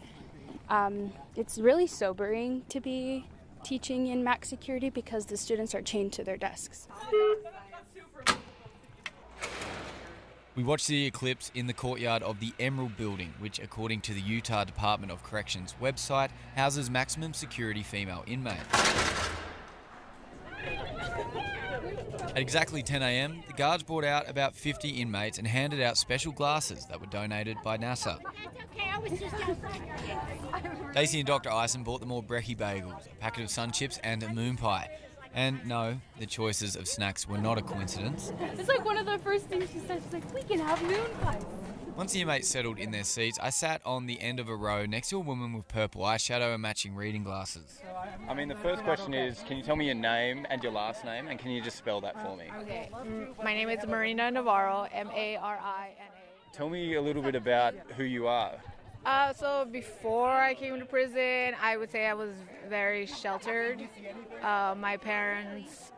It's really sobering to be teaching in max security because the students are chained to their desks. We watched the eclipse in the courtyard of the Emerald Building, which, according to the Utah Department of Corrections website, houses maximum security female inmates. At exactly 10 a.m, the guards brought out about 50 inmates and handed out special glasses that were donated by NASA. Daisy and Dr. Eisen bought them all brekkie bagels, a packet of sun chips and a moon pie. And no, the choices of snacks were not a coincidence. It's like one of the first things she said. She's like, "We can have moon pies." Once the inmates settled in their seats, I sat on the end of a row next to a woman with purple eyeshadow and matching reading glasses. I mean, the first question is, can you tell me your name and your last name, and can you just spell that for me? Okay. My name is Marina Navarro, Marina. Tell me a little bit about who you are. So before I came to prison, I would say I was very sheltered. My parents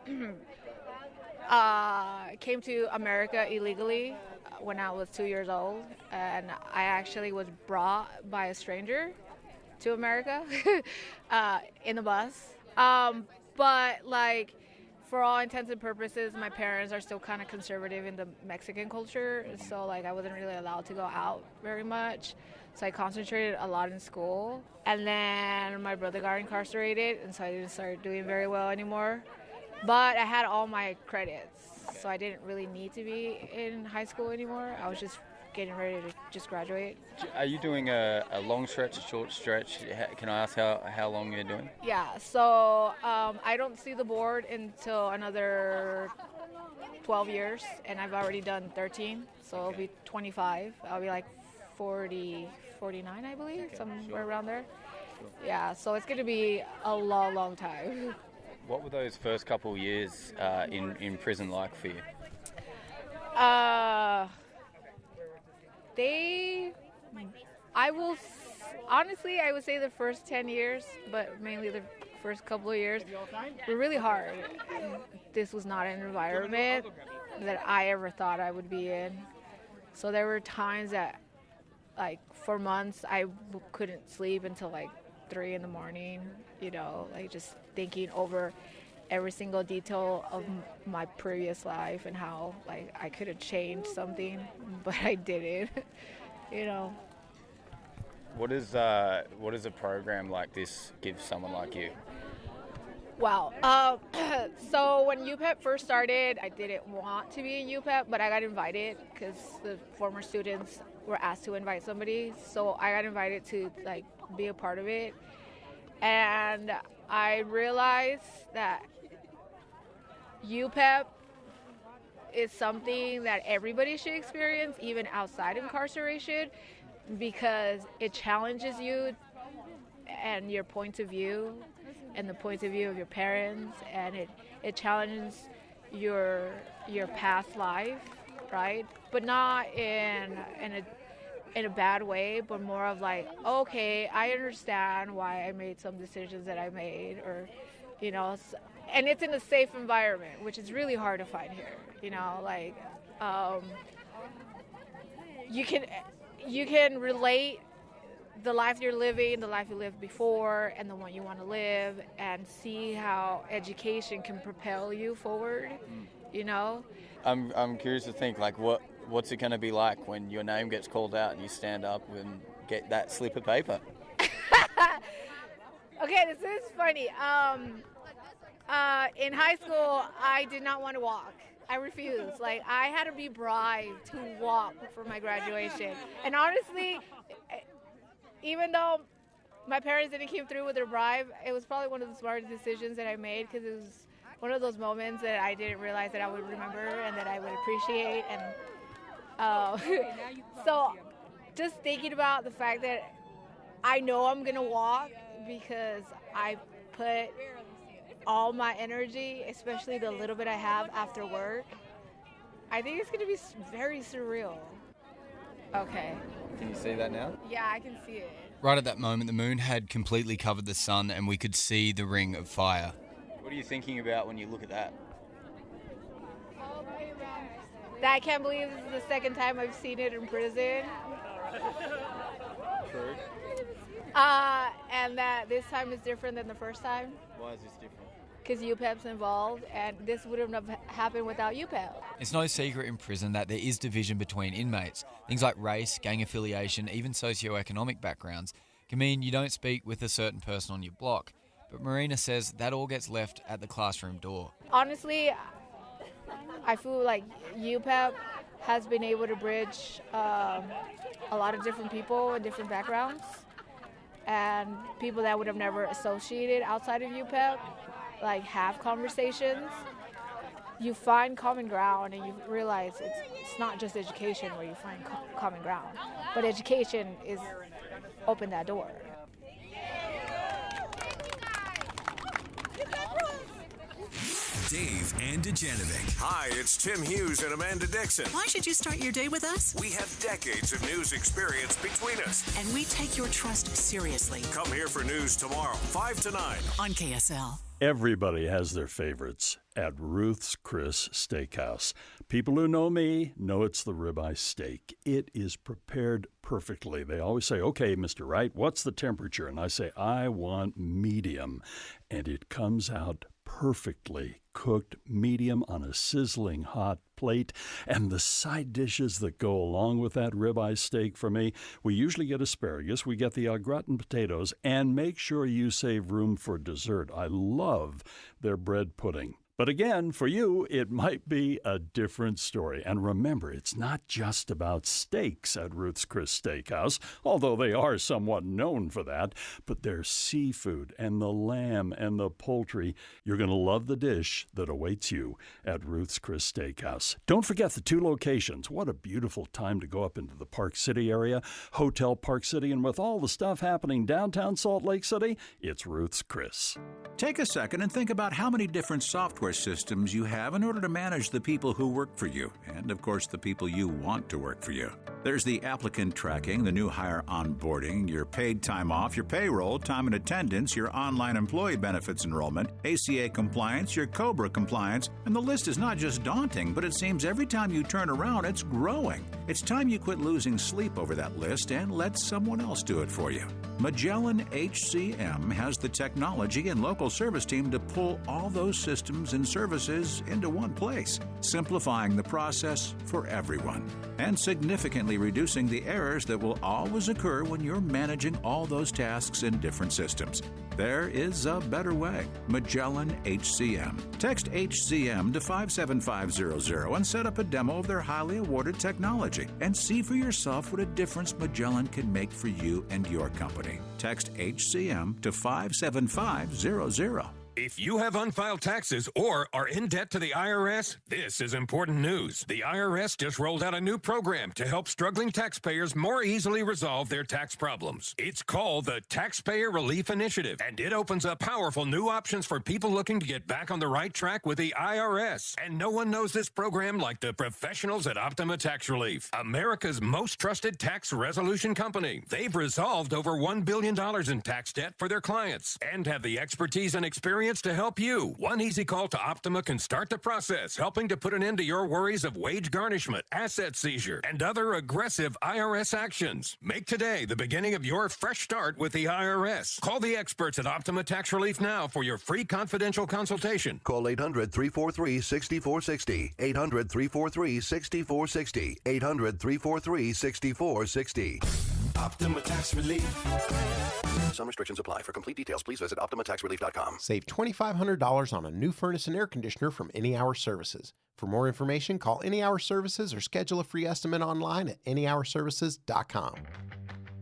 came to America illegally when I was 2 years old, and I actually was brought by a stranger to America in a bus. But like, for all intents and purposes, my parents are still kind of conservative in the Mexican culture, so like I wasn't really allowed to go out very much. So I concentrated a lot in school, and then my brother got incarcerated, and so I didn't start doing very well anymore. But I had all my credits, so I didn't really need to be in high school anymore. I was just getting ready to just graduate. Are you doing a long stretch, a short stretch? Can I ask how long you're doing? Yeah, so I don't see the board until another 12 years, and I've already done 13, so it'll be 25. I'll be like 49, I believe, somewhere around there. Yeah, so it's going to be a long, long time. What were those first couple of years in prison like for you? Honestly, I would say the first 10 years, but mainly the first couple of years were really hard. This was not an environment that I ever thought I would be in. So there were times that, like, for months, I couldn't sleep until like 3 in the morning, like just thinking over every single detail of my previous life and how, like, I could have changed something, but I didn't, What does a program like this give someone like you? Wow. So when UPEP first started, I didn't want to be in UPEP, but I got invited because the former students were asked to invite somebody. So I got invited to, like, be a part of it. And I realized that UPEP is something that everybody should experience, even outside incarceration, because it challenges you and your point of view and the point of view of your parents, and it challenges your past life, right? But not in a bad way, but more of like, okay, I understand why I made some decisions that I made, or and it's in a safe environment, which is really hard to find here. You can relate the life you're living, the life you lived before, and the one you want to live, and see how education can propel you forward. I'm curious to think, like, what's it going to be like when your name gets called out and you stand up and get that slip of paper? Okay, this is funny. In high school, I did not want to walk. I refused. Like, I had to be bribed to walk for my graduation. And honestly, even though my parents didn't come through with their bribe, it was probably one of the smartest decisions that I made, because it was one of those moments that I didn't realize that I would remember and that I would appreciate. And so just thinking about the fact that I know I'm going to walk because I put all my energy, especially the little bit I have after work, I think it's going to be very surreal. Okay. Can you see that now? Yeah, I can see it. Right at that moment, the moon had completely covered the sun and we could see the ring of fire. What are you thinking about when you look at that? That I can't believe this is the second time I've seen it in prison. True. And that this time is different than the first time. Why is this different? Because UPEP's involved, and this wouldn't have happened without UPEP. It's no secret in prison that there is division between inmates. Things like race, gang affiliation, even socioeconomic backgrounds can mean you don't speak with a certain person on your block. But Marina says that all gets left at the classroom door. Honestly, I feel like UPEP has been able to bridge a lot of different people and different backgrounds, and people that would have never associated outside of UPEP, like, have conversations. You find common ground, and you realize it's not just education where you find common ground, but education is open that door. Dave and Dujanovic. Hi, it's Tim Hughes and Amanda Dixon. Why should you start your day with us? We have decades of news experience between us. And we take your trust seriously. Come here for news tomorrow, 5 to 9. On KSL. Everybody has their favorites at Ruth's Chris Steakhouse. People who know me know it's the ribeye steak. It is prepared perfectly. They always say, okay, Mr. Wright, what's the temperature? And I say, I want medium. And it comes out perfectly cooked medium on a sizzling hot plate. And the side dishes that go along with that ribeye steak for me, we usually get asparagus, we get the au gratin potatoes, and make sure you save room for dessert. I love their bread pudding. But again, for you, it might be a different story. And remember, it's not just about steaks at Ruth's Chris Steakhouse, although they are somewhat known for that, but there's seafood and the lamb and the poultry. You're going to love the dish that awaits you at Ruth's Chris Steakhouse. Don't forget the 2 locations. What a beautiful time to go up into the Park City area, Hotel Park City, and with all the stuff happening downtown Salt Lake City, it's Ruth's Chris. Take a second and think about how many different software software systems you have in order to manage the people who work for you and, of course, the people you want to work for you. There's the applicant tracking, the new hire onboarding, your paid time off, your payroll, time and attendance, your online employee benefits enrollment, ACA compliance, your COBRA compliance, and the list is not just daunting, but it seems every time you turn around, it's growing. It's time you quit losing sleep over that list and let someone else do it for you. Magellan HCM has the technology and local service team to pull all those systems and services into one place, simplifying the process for everyone and significantly reducing the errors that will always occur when you're managing all those tasks in different systems. There is a better way. Magellan HCM. Text HCM to 57500 and set up a demo of their highly awarded technology and see for yourself what a difference Magellan can make for you and your company. Text HCM to 57500. If you have unfiled taxes or are in debt to the IRS, this is important news. The IRS just rolled out a new program to help struggling taxpayers more easily resolve their tax problems. It's called the Taxpayer Relief Initiative, and it opens up powerful new options for people looking to get back on the right track with the IRS. And no one knows this program like the professionals at Optima Tax Relief, America's most trusted tax resolution company. They've resolved over $1 billion in tax debt for their clients and have the expertise and experience to help you. One easy call to Optima can start the process, helping to put an end to your worries of wage garnishment, asset seizure, and other aggressive IRS actions. Make today the beginning of your fresh start with the IRS. Call the experts at Optima Tax Relief now for your free confidential consultation. Call 800-343-6460. 800-343-6460. 800-343-6460. Optima Tax Relief. Some restrictions apply. For complete details, please visit OptimaTaxRelief.com. Save $2,500 on a new furnace and air conditioner from Any Hour Services. For more information, call Any Hour Services or schedule a free estimate online at anyhourservices.com.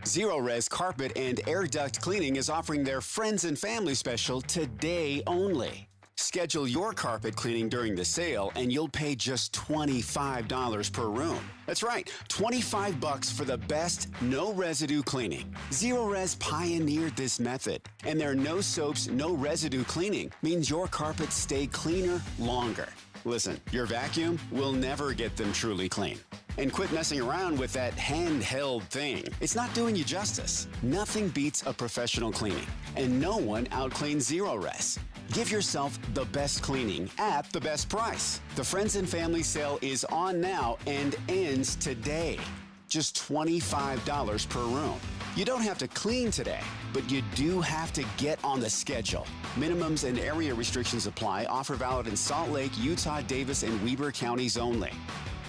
Zero Res Carpet and Air Duct Cleaning is offering their Friends and Family special today only. Schedule your carpet cleaning during the sale and you'll pay just $25 per room. That's right, $25 for the best no residue cleaning. Zero Res pioneered this method, and their no soaps, no residue cleaning means your carpets stay cleaner longer. Listen, your vacuum will never get them truly clean. And quit messing around with that handheld thing. It's not doing you justice. Nothing beats a professional cleaning, and no one outcleans Zero Res. Give yourself the best cleaning at the best price. The Friends and Family sale is on now and ends today. Just $25 per room. You don't have to clean today, but you do have to get on the schedule. Minimums and area restrictions apply. Offer valid in Salt Lake, Utah, Davis, and Weber counties only.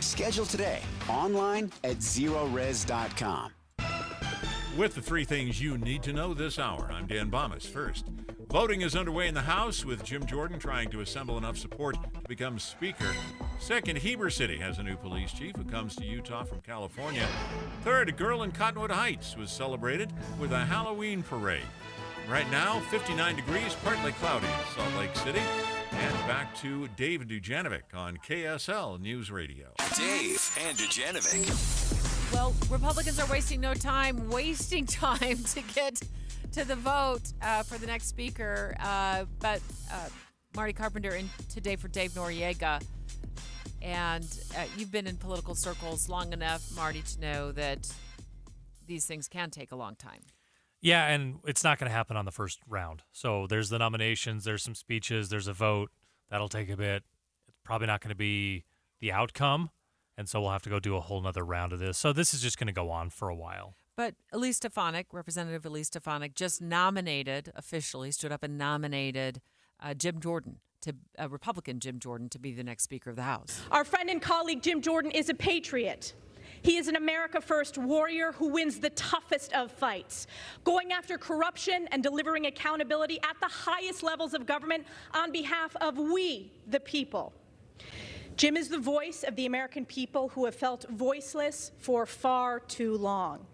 Schedule today, online at zerores.com. With the three things you need to know this hour, I'm Dan Bomas. First, voting is underway in the House with Jim Jordan trying to assemble enough support to become Speaker. Second, Heber City has a new police chief who comes to Utah from California. Third, a girl in Cottonwood Heights was celebrated with a Halloween parade. Right now, 59 degrees, partly cloudy in Salt Lake City. And back to Dave Dujanovic on KSL News Radio. Dave and Dujanovic. Well, Republicans are wasting time to get to the vote for the next speaker. But Marty Carpenter in today for Dave Noriega. And you've been in political circles long enough, Marty, to know that these things can take a long time. Yeah, and it's not going to happen on the first round. So there's the nominations, there's some speeches, there's a vote. That'll take a bit. It's probably not going to be the outcome. And so we'll have to go do a whole nother round of this. So this is just going to go on for a while. But Elise Stefanik, Representative Elise Stefanik, just officially stood up and nominated Jim Jordan, Republican Jim Jordan, to be the next Speaker of the House. Our friend and colleague Jim Jordan is a patriot. He is an America First warrior who wins the toughest of fights, going after corruption and delivering accountability at the highest levels of government on behalf of we, the people. Jim is the voice of the American people who have felt voiceless for far too long.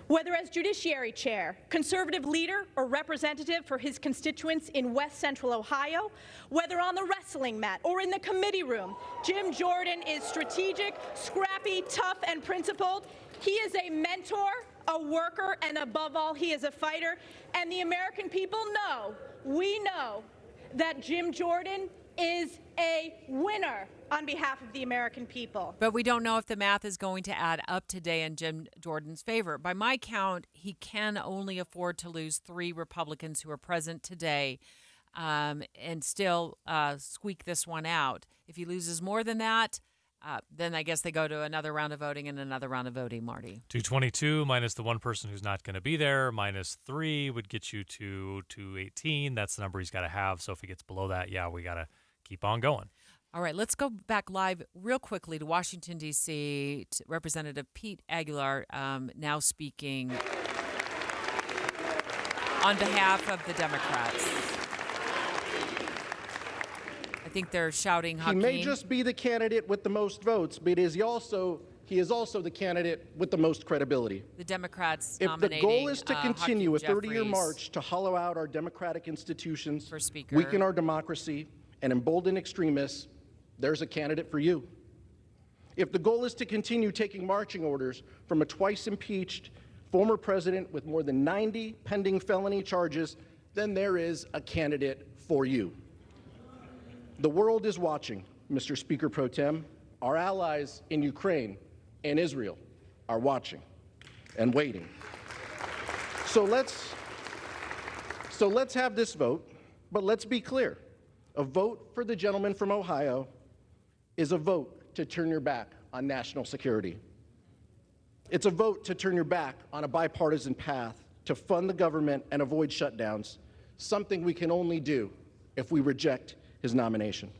Whether as Judiciary Chair, Conservative leader, or representative for his constituents in West Central Ohio, whether on the wrestling mat or in the committee room, Jim Jordan is strategic, scrappy, tough, and principled. He is a mentor, a worker, and above all, he is a fighter. And the American people know, we know, that Jim Jordan is a winner on behalf of the American people. But we don't know if the math is going to add up today in Jim Jordan's favor. By my count, he can only afford to lose 3 Republicans who are present today and still squeak this one out. If he loses more than that, then I guess they go to another round of voting and another round of voting, Marty. 222 minus the one person who's not going to be there, minus 3 would get you to 218. That's the number he's got to have. So if he gets below that, yeah, we got to keep on going. All right, let's go back live real quickly to Washington, D.C. Representative Pete Aguilar now speaking on behalf of the Democrats. I think they're shouting, Hakeem. He may just be the candidate with the most votes, but he is also the candidate with the most credibility. The Democrats If the goal is to Hakeem continue a 30-year Jeffries march to hollow out our democratic institutions, for Speaker. weaken our democracy, and embolden extremists, there's a candidate for you. If the goal is to continue taking marching orders from a twice-impeached former president with more than 90 pending felony charges, then there is a candidate for you. The world is watching, Mr. Speaker Pro Tem. Our allies in Ukraine and Israel are watching and waiting. So let's have this vote, but let's be clear. A vote for the gentleman from Ohio is a vote to turn your back on national security. It's a vote to turn your back on a bipartisan path to fund the government and avoid shutdowns, something we can only do if we reject his nomination.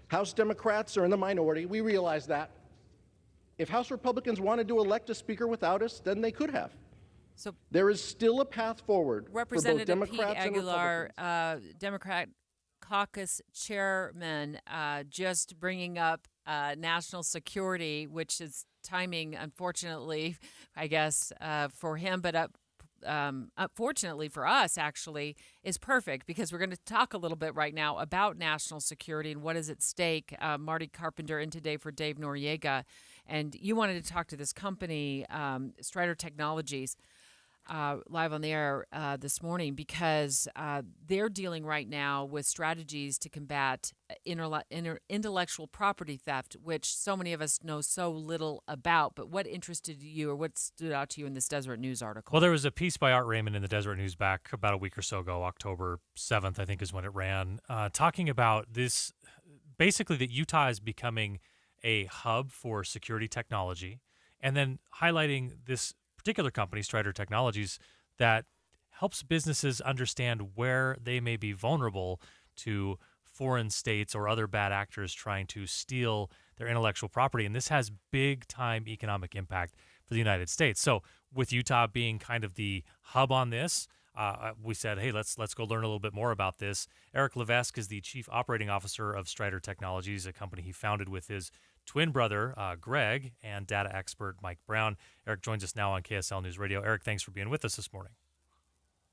House Democrats are in the minority. We realize that. If House Republicans wanted to elect a speaker without us, then they could have. So there is still a path forward Representative for both Democrats Pete and Aguilar, Republicans. Democrat caucus chairman, just bringing up national security, which is timing, unfortunately, I guess, for him, but unfortunately for us, actually, is perfect because we're going to talk a little bit right now about national security and what is at stake. Marty Carpenter in today for Dave Noriega, and you wanted to talk to this company, Strider Technologies, live on the air this morning because they're dealing right now with strategies to combat intellectual property theft, which so many of us know so little about. But what interested you or what stood out to you in this Deseret News article? Well, there was a piece by Art Raymond in the Deseret News back about a week or so ago, October 7th, I think is when it ran, talking about this, basically that Utah is becoming a hub for security technology, and then highlighting this particular company, Strider Technologies, that helps businesses understand where they may be vulnerable to foreign states or other bad actors trying to steal their intellectual property. And this has big time economic impact for the United States. So with Utah being kind of the hub on this, we said, hey, let's go learn a little bit more about this. Eric Levesque is the chief operating officer of Strider Technologies, a company he founded with his twin brother, Greg, and data expert Mike Brown. Eric joins us now on KSL News Radio. Eric, thanks for being with us this morning.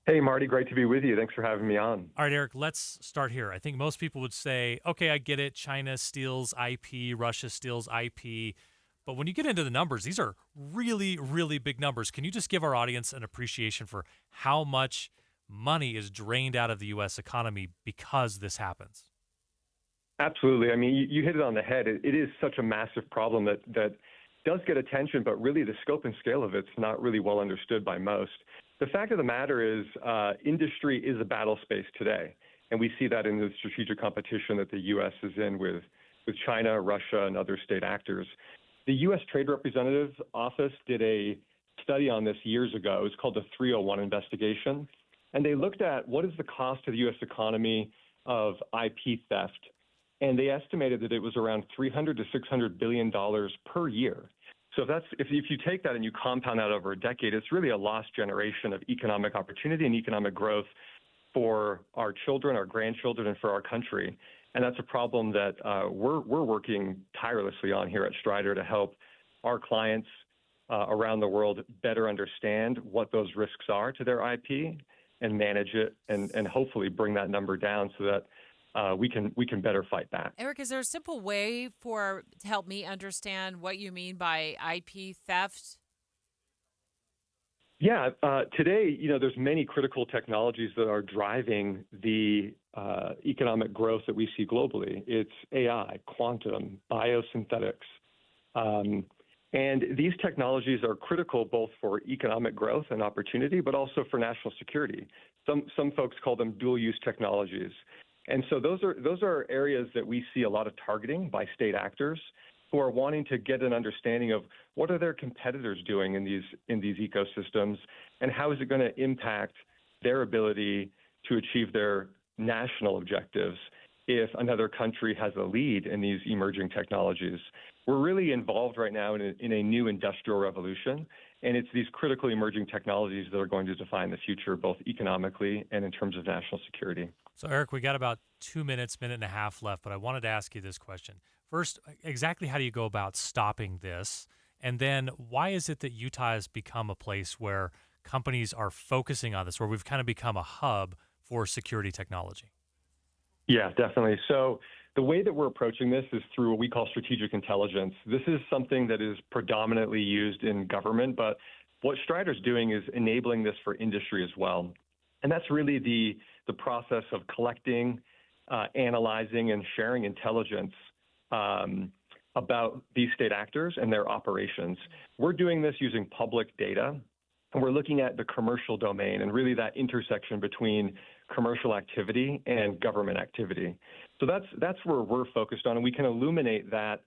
Hey, Marty, great to be with you. Thanks for having me on. All right, Eric, let's start here. I think most people would say, okay, I get it. China steals IP, Russia steals IP. But when you get into the numbers, these are really, really big numbers. Can you just give our audience an appreciation for how much money is drained out of the U.S. economy because this happens? Absolutely. I mean, you hit it on the head. It is such a massive problem that does get attention, but really the scope and scale of it's not really well understood by most. The fact of the matter is industry is a battle space today, and we see that in the strategic competition that the U.S. is in with China, Russia, and other state actors. The U.S. Trade Representative's Office did a study on this years ago. It was called the 301 investigation, and they looked at what is the cost to the U.S. economy of IP theft. And they estimated that it was around $300 to $600 billion per year. So if you take that and you compound that over a decade, it's really a lost generation of economic opportunity and economic growth for our children, our grandchildren, and for our country. And that's a problem that we're working tirelessly on here at Strider to help our clients around the world better understand what those risks are to their IP and manage it and hopefully bring that number down so that we can better fight back. Eric, is there a simple way to help me understand what you mean by IP theft? Yeah, today, there's many critical technologies that are driving the economic growth that we see globally. It's AI, quantum, biosynthetics. And these technologies are critical both for economic growth and opportunity, but also for national security. Some folks call them dual-use technologies. And so those are areas that we see a lot of targeting by state actors who are wanting to get an understanding of what are their competitors doing in these ecosystems, and how is it going to impact their ability to achieve their national objectives if another country has a lead in these emerging technologies. We're really involved right now in a new industrial revolution, and it's these critical emerging technologies that are going to define the future, both economically and in terms of national security. So, Eric, we got about 2 minutes, minute and a half left, but I wanted to ask you this question. First, exactly how do you go about stopping this? And then why is it that Utah has become a place where companies are focusing on this, where we've kind of become a hub for security technology? Yeah, definitely. So the way that we're approaching this is through what we call strategic intelligence. This is something that is predominantly used in government, but what Strider's doing is enabling this for industry as well. And that's really the process of collecting, analyzing, and sharing intelligence about these state actors and their operations. We're doing this using public data, and we're looking at the commercial domain and really that intersection between commercial activity and government activity. So that's where we're focused on, and we can illuminate that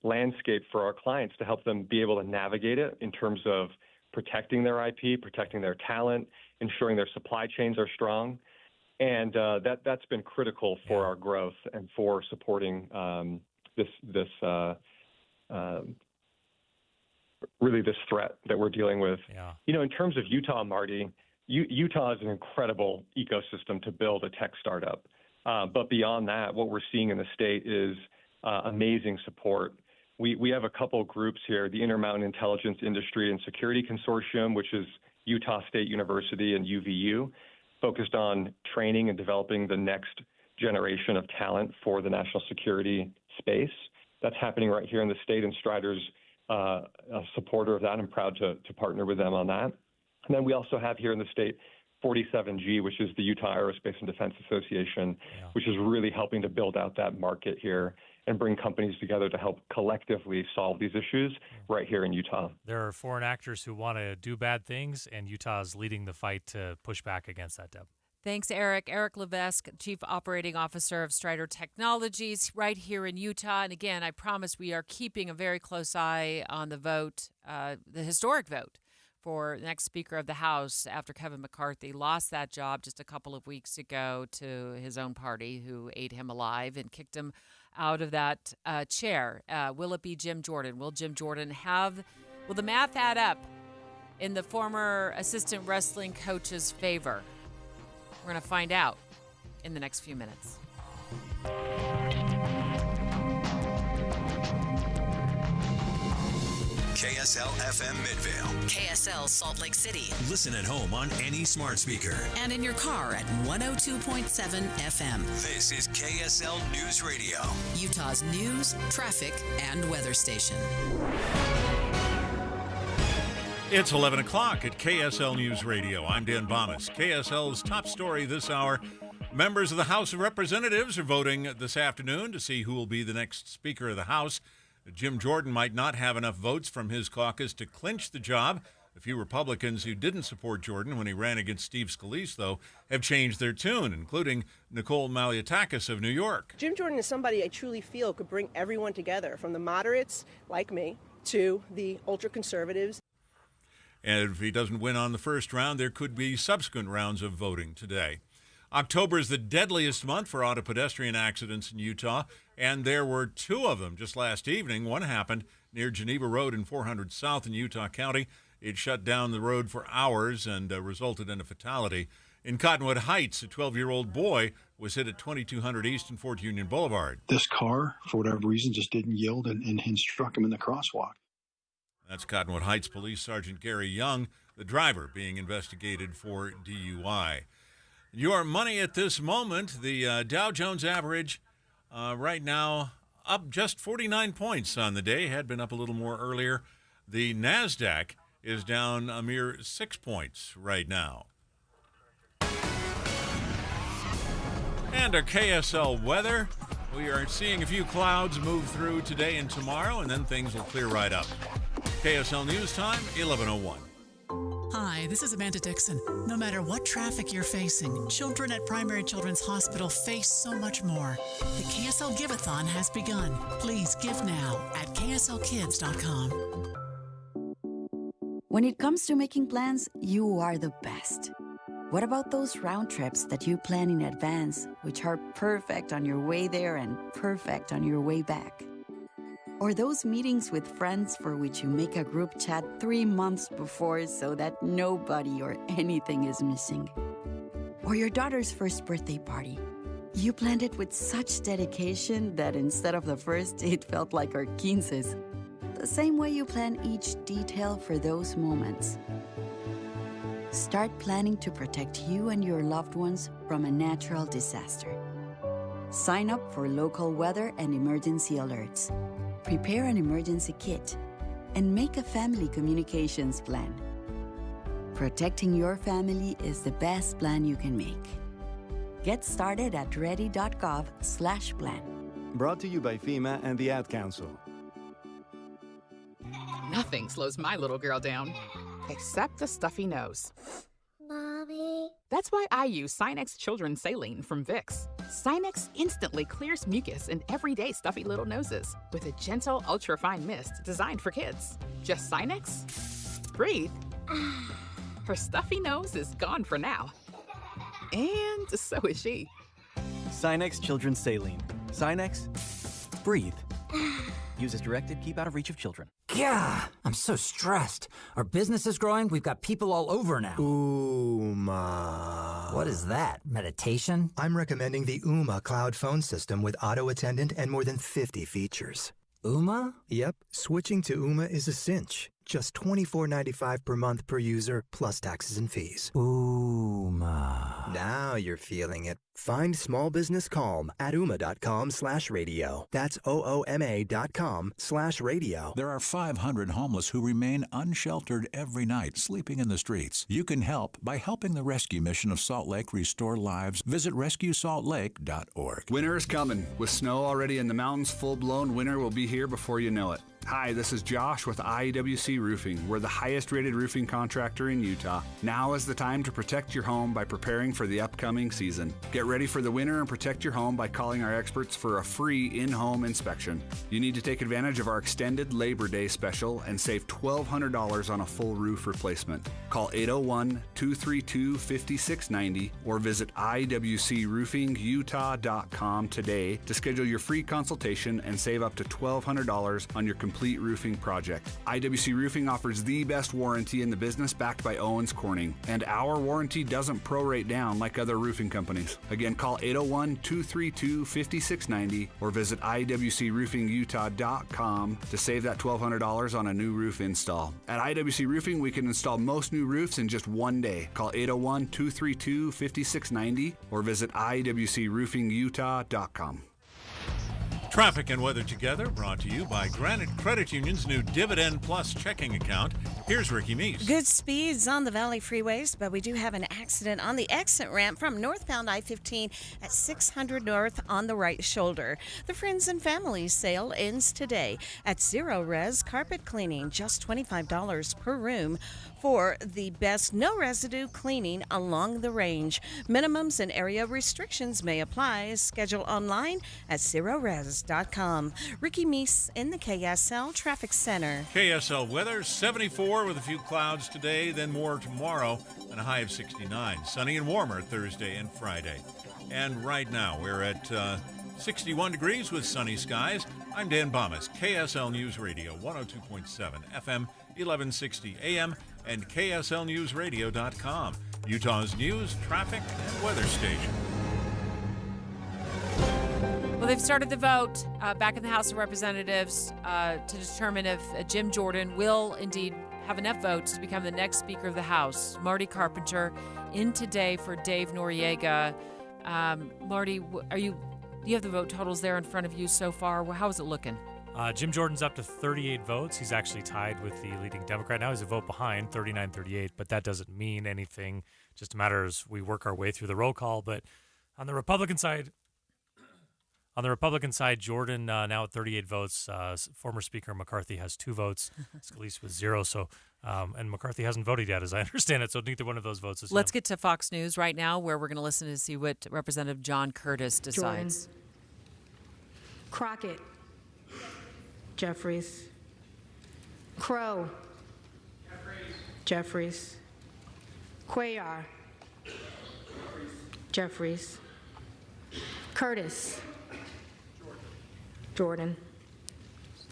landscape for our clients to help them be able to navigate it in terms of protecting their IP, protecting their talent, ensuring their supply chains are strong. And that's been critical for our growth and for supporting this threat that we're dealing with. Yeah. In terms of Utah, Marty, Utah is an incredible ecosystem to build a tech startup. But beyond that, what we're seeing in the state is amazing support. We have a couple groups here, the Intermountain Intelligence Industry and Security Consortium, which is Utah State University and UVU, focused on training and developing the next generation of talent for the national security space. That's happening right here in the state, and Strider's a supporter of that. I'm proud to partner with them on that. And then we also have here in the state 47G, which is the Utah Aerospace and Defense Association, which is really helping to build out that market here and bring companies together to help collectively solve these issues right here in Utah. There are foreign actors who want to do bad things, and Utah is leading the fight to push back against that, Deb. Thanks, Eric. Eric Levesque, Chief Operating Officer of Strider Technologies, right here in Utah. And again, I promise we are keeping a very close eye on the vote, the historic vote for the next Speaker of the House after Kevin McCarthy lost that job just a couple of weeks ago to his own party, who ate him alive and kicked him out of that chair. Will it be Jim Jordan? Will Jim Jordan will the math add up in the former assistant wrestling coach's favor? We're going to find out in the next few minutes. KSL FM Midvale. KSL Salt Lake City. Listen at home on any smart speaker. And in your car at 102.7 FM. This is KSL News Radio. Utah's news, traffic, and weather station. It's 11 o'clock at KSL News Radio. I'm Dan Bomas. KSL's top story this hour. Members of the House of Representatives are voting this afternoon to see who will be the next Speaker of the House. Jim Jordan might not have enough votes from his caucus to clinch the job. A few Republicans who didn't support Jordan when he ran against Steve Scalise, though, have changed their tune, including Nicole Malliotakis of New York. Jim Jordan is somebody I truly feel could bring everyone together, from the moderates, like me, to the ultra-conservatives. And if he doesn't win on the first round, there could be subsequent rounds of voting today. October is the deadliest month for auto pedestrian accidents in Utah, and there were two of them just last evening. One happened near Geneva Road in 400 South in Utah County. It shut down the road for hours and resulted in a fatality. In Cottonwood Heights, a 12-year-old boy was hit at 2200 East and Fort Union Boulevard. This car, for whatever reason, just didn't yield and struck him in the crosswalk. That's Cottonwood Heights Police Sergeant Gary Young, the driver being investigated for DUI. Your money at this moment, the Dow Jones average right now up just 49 points on the day, had been up a little more earlier. The NASDAQ is down a mere 6 points right now. And our KSL weather. We are seeing a few clouds move through today and tomorrow, and then things will clear right up. KSL News Time, 11:01. Hi, this is Amanda Dixon. No matter what traffic you're facing, children at Primary Children's Hospital face so much more. The KSL Giveathon has begun. Please give now at kslkids.com. When it comes to making plans, you are the best. What about those round trips that you plan in advance, which are perfect on your way there and perfect on your way back? Or those meetings with friends for which you make a group chat 3 months before so that nobody or anything is missing? Or your daughter's first birthday party. You planned it with such dedication that instead of the first, it felt like our 15s. The same way you plan each detail for those moments. Start planning to protect you and your loved ones from a natural disaster. Sign up for local weather and emergency alerts. Prepare an emergency kit and make a family communications plan. Protecting your family is the best plan you can make. Get started at ready.gov/plan. Brought to you by FEMA and the Ad Council. Nothing slows my little girl down, except a stuffy nose. Mommy. That's why I use Sinex Children's Saline from Vicks. Sinex instantly clears mucus in everyday stuffy little noses with a gentle, ultra-fine mist designed for kids. Just Sinex? Breathe. Her stuffy nose is gone for now. And so is she. Sinex Children's Saline. Sinex, breathe. Use as directed, keep out of reach of children. Yeah, I'm so stressed. Our business is growing. We've got people all over now. Ooma. What is that? Meditation? I'm recommending the Ooma cloud phone system with auto attendant and more than 50 features. Ooma? Yep, switching to Ooma is a cinch. Just $24.95 per month per user, plus taxes and fees. Ooma. Now you're feeling it. Find small business calm at ooma.com/radio. That's OOMA.com/radio. There are 500 homeless who remain unsheltered every night, sleeping in the streets. You can help by helping the rescue mission of Salt Lake restore lives. Visit rescuesaltlake.org. Winter is coming. With snow already in the mountains, full-blown winter will be here before you know it. Hi, this is Josh with IWC Roofing. We're the highest-rated roofing contractor in Utah. Now is the time to protect your home by preparing for the upcoming season. Get ready for the winter and protect your home by calling our experts for a free in-home inspection. You need to take advantage of our extended Labor Day special and save $1,200 on a full roof replacement. Call 801-232-5690 or visit iwcroofingutah.com today to schedule your free consultation and save up to $1,200 on your complete roofing project. IWC Roofing offers the best warranty in the business, backed by Owens Corning, and our warranty doesn't prorate down like other roofing companies. Again, call 801-232-5690 or visit iwcroofingutah.com to save that $1,200 on a new roof install. At IWC Roofing, we can install most new roofs in just one day. Call 801-232-5690 or visit iwcroofingutah.com. Traffic and weather together, brought to you by Granite Credit Union's new Dividend Plus checking account. Here's Ricky Meese. Good speeds on the Valley freeways, but we do have an accident on the exit ramp from northbound I-15 at 600 North on the right shoulder. The Friends and Families sale ends today at Zero Res Carpet Cleaning, just $25 per room for the best no residue cleaning along the range. Minimums and area restrictions may apply. Schedule online at zerores.com. Ricky Meese in the KSL Traffic Center. KSL weather, 74 with a few clouds today, then more tomorrow, and a high of 69. Sunny and warmer Thursday and Friday. And right now we're at 61 degrees with sunny skies. I'm Dan Bomas, KSL News Radio, 102.7 FM, 1160 AM, and KSLNewsRadio.com, Utah's news, traffic, and weather station. Well, they've started the vote back in the House of Representatives to determine if Jim Jordan will indeed have enough votes to become the next Speaker of the House. Marty Carpenter in today for Dave Noriega. Marty, do you have the vote totals there in front of you so far? How is it looking? Jim Jordan's up to 38 votes. He's actually tied with the leading Democrat now. He's a vote behind, 39-38, but that doesn't mean anything. Just matters we work our way through the roll call. But on the Republican side, Jordan now at 38 votes. Former Speaker McCarthy has 2 votes. Scalise with 0. So, and McCarthy hasn't voted yet, as I understand it. So neither one of those votes is. Let's get to Fox News right now, where we're going to listen to see what Representative John Curtis decides. Jordan. Crockett. Jeffries. Crow. Jeffries. Cuellar. Jeffries. Curtis. Jordan.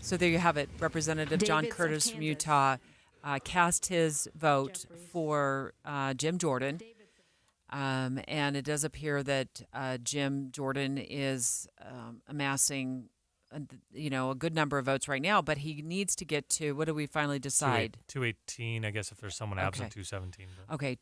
So there you have it. Representative John Davids of Curtis from Kansas. Utah cast his vote for Jim Jordan. And it does appear that Jim Jordan is amassing a good number of votes right now, but he needs to get to, what do we finally decide? 218, I guess, if there's someone absent, 217. But. Okay,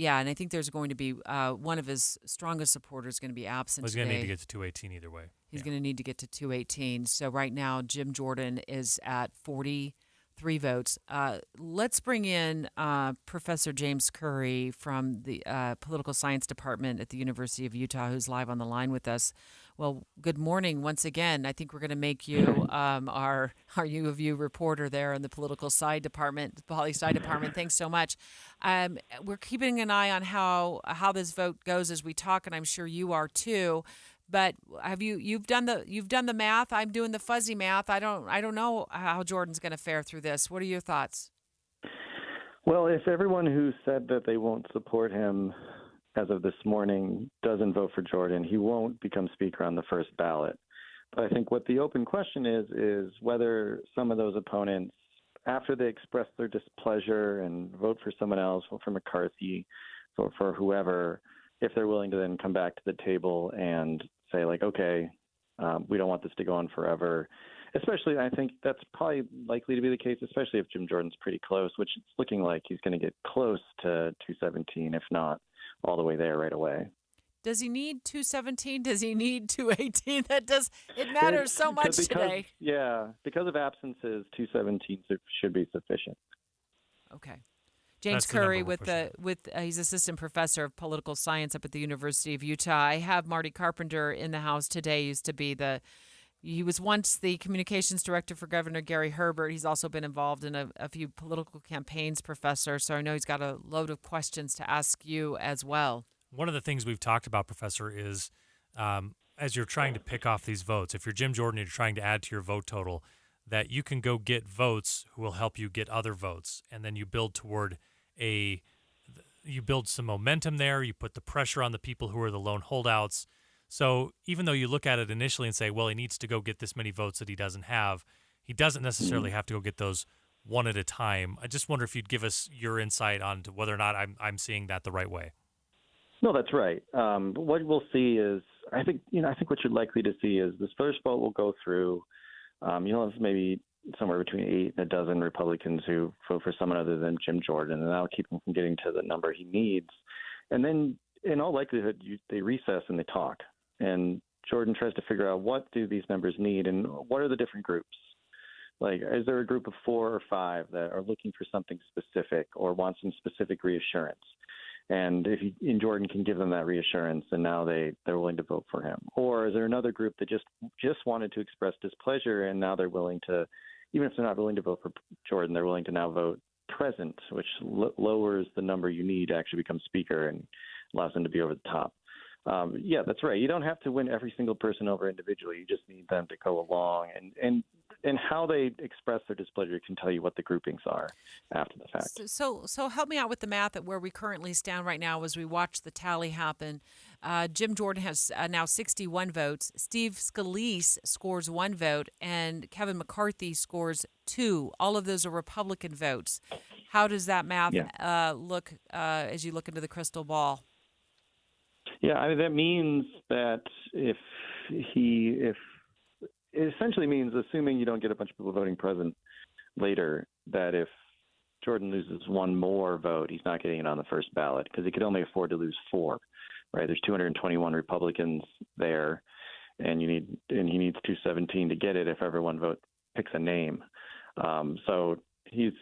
and I think there's going to be one of his strongest supporters going to be absent He's today. going to need to get to 218 either way. He's going to need to get to 218. So right now, Jim Jordan is at 43 votes. Let's bring in Professor James Curry from the Political Science Department at the University of Utah, who's live on the line with us. Well, good morning once again. I think we're going to make you our U of U reporter there in the Political Science Department, Poli Sci Department. Thanks so much. We're keeping an eye on how this vote goes as we talk, and I'm sure you are too. But you've done the math? I'm doing the fuzzy math. I don't know how Jordan's going to fare through this. What are your thoughts? Well, if everyone who said that they won't support him as of this morning doesn't vote for Jordan, he won't become speaker on the first ballot. But I think what the open question is whether some of those opponents, after they express their displeasure and vote for someone else, vote for McCarthy, vote for whoever, if they're willing to then come back to the table and say, like, okay, we don't want this to go on forever. Especially, I think that's probably likely to be the case, especially if Jim Jordan's pretty close, which it's looking like he's going to get close to 217, if not all the way there right away. Does he need 217? Does he need 218? It matters so much today. Yeah, because of absences, 217 should be sufficient. Okay. James Curry he's assistant professor of political science up at the University of Utah. I have Marty Carpenter in the house today. He was once the communications director for Governor Gary Herbert. He's also been involved in a few political campaigns, Professor. So I know he's got a load of questions to ask you as well. One of the things we've talked about, Professor, is as you're trying to pick off these votes, if you're Jim Jordan and you're trying to add to your vote total, that you can go get votes who will help you get other votes. And then you build toward you build some momentum there. You put the pressure on the people who are the lone holdouts. So even though you look at it initially and say, well, he needs to go get this many votes that he doesn't have, he doesn't necessarily have to go get those one at a time. I just wonder if you'd give us your insight on to whether or not I'm seeing that the right way. No, that's right. What we'll see is, I think what you're likely to see is this first vote will go through. You'll have maybe somewhere between 8 and a dozen Republicans who vote for someone other than Jim Jordan, and that'll keep him from getting to the number he needs. And then, in all likelihood, they recess and they talk. And Jordan tries to figure out, what do these members need and what are the different groups? Like, is there a group of 4 or 5 that are looking for something specific or want some specific reassurance? And if Jordan can give them that reassurance, and now they're willing to vote for him. Or is there another group that just wanted to express displeasure, and now they're willing to, even if they're not willing to vote for Jordan, they're willing to now vote present, which lowers the number you need to actually become speaker and allows them to be over the top. Yeah, that's right. You don't have to win every single person over individually. You just need them to go along, and how they express their displeasure can tell you what the groupings are after the fact. So help me out with the math at where we currently stand right now as we watch the tally happen. Jim Jordan has now 61 votes. Steve Scalise scores 1 vote, and Kevin McCarthy scores 2. All of those are Republican votes. How does that math look as you look into the crystal ball? Yeah, that means that it essentially means, assuming you don't get a bunch of people voting present later, that if Jordan loses 1 more vote, he's not getting it on the first ballot because he could only afford to lose 4. Right? There's 221 Republicans there, and he needs 217 to get it if everyone picks a name. So he's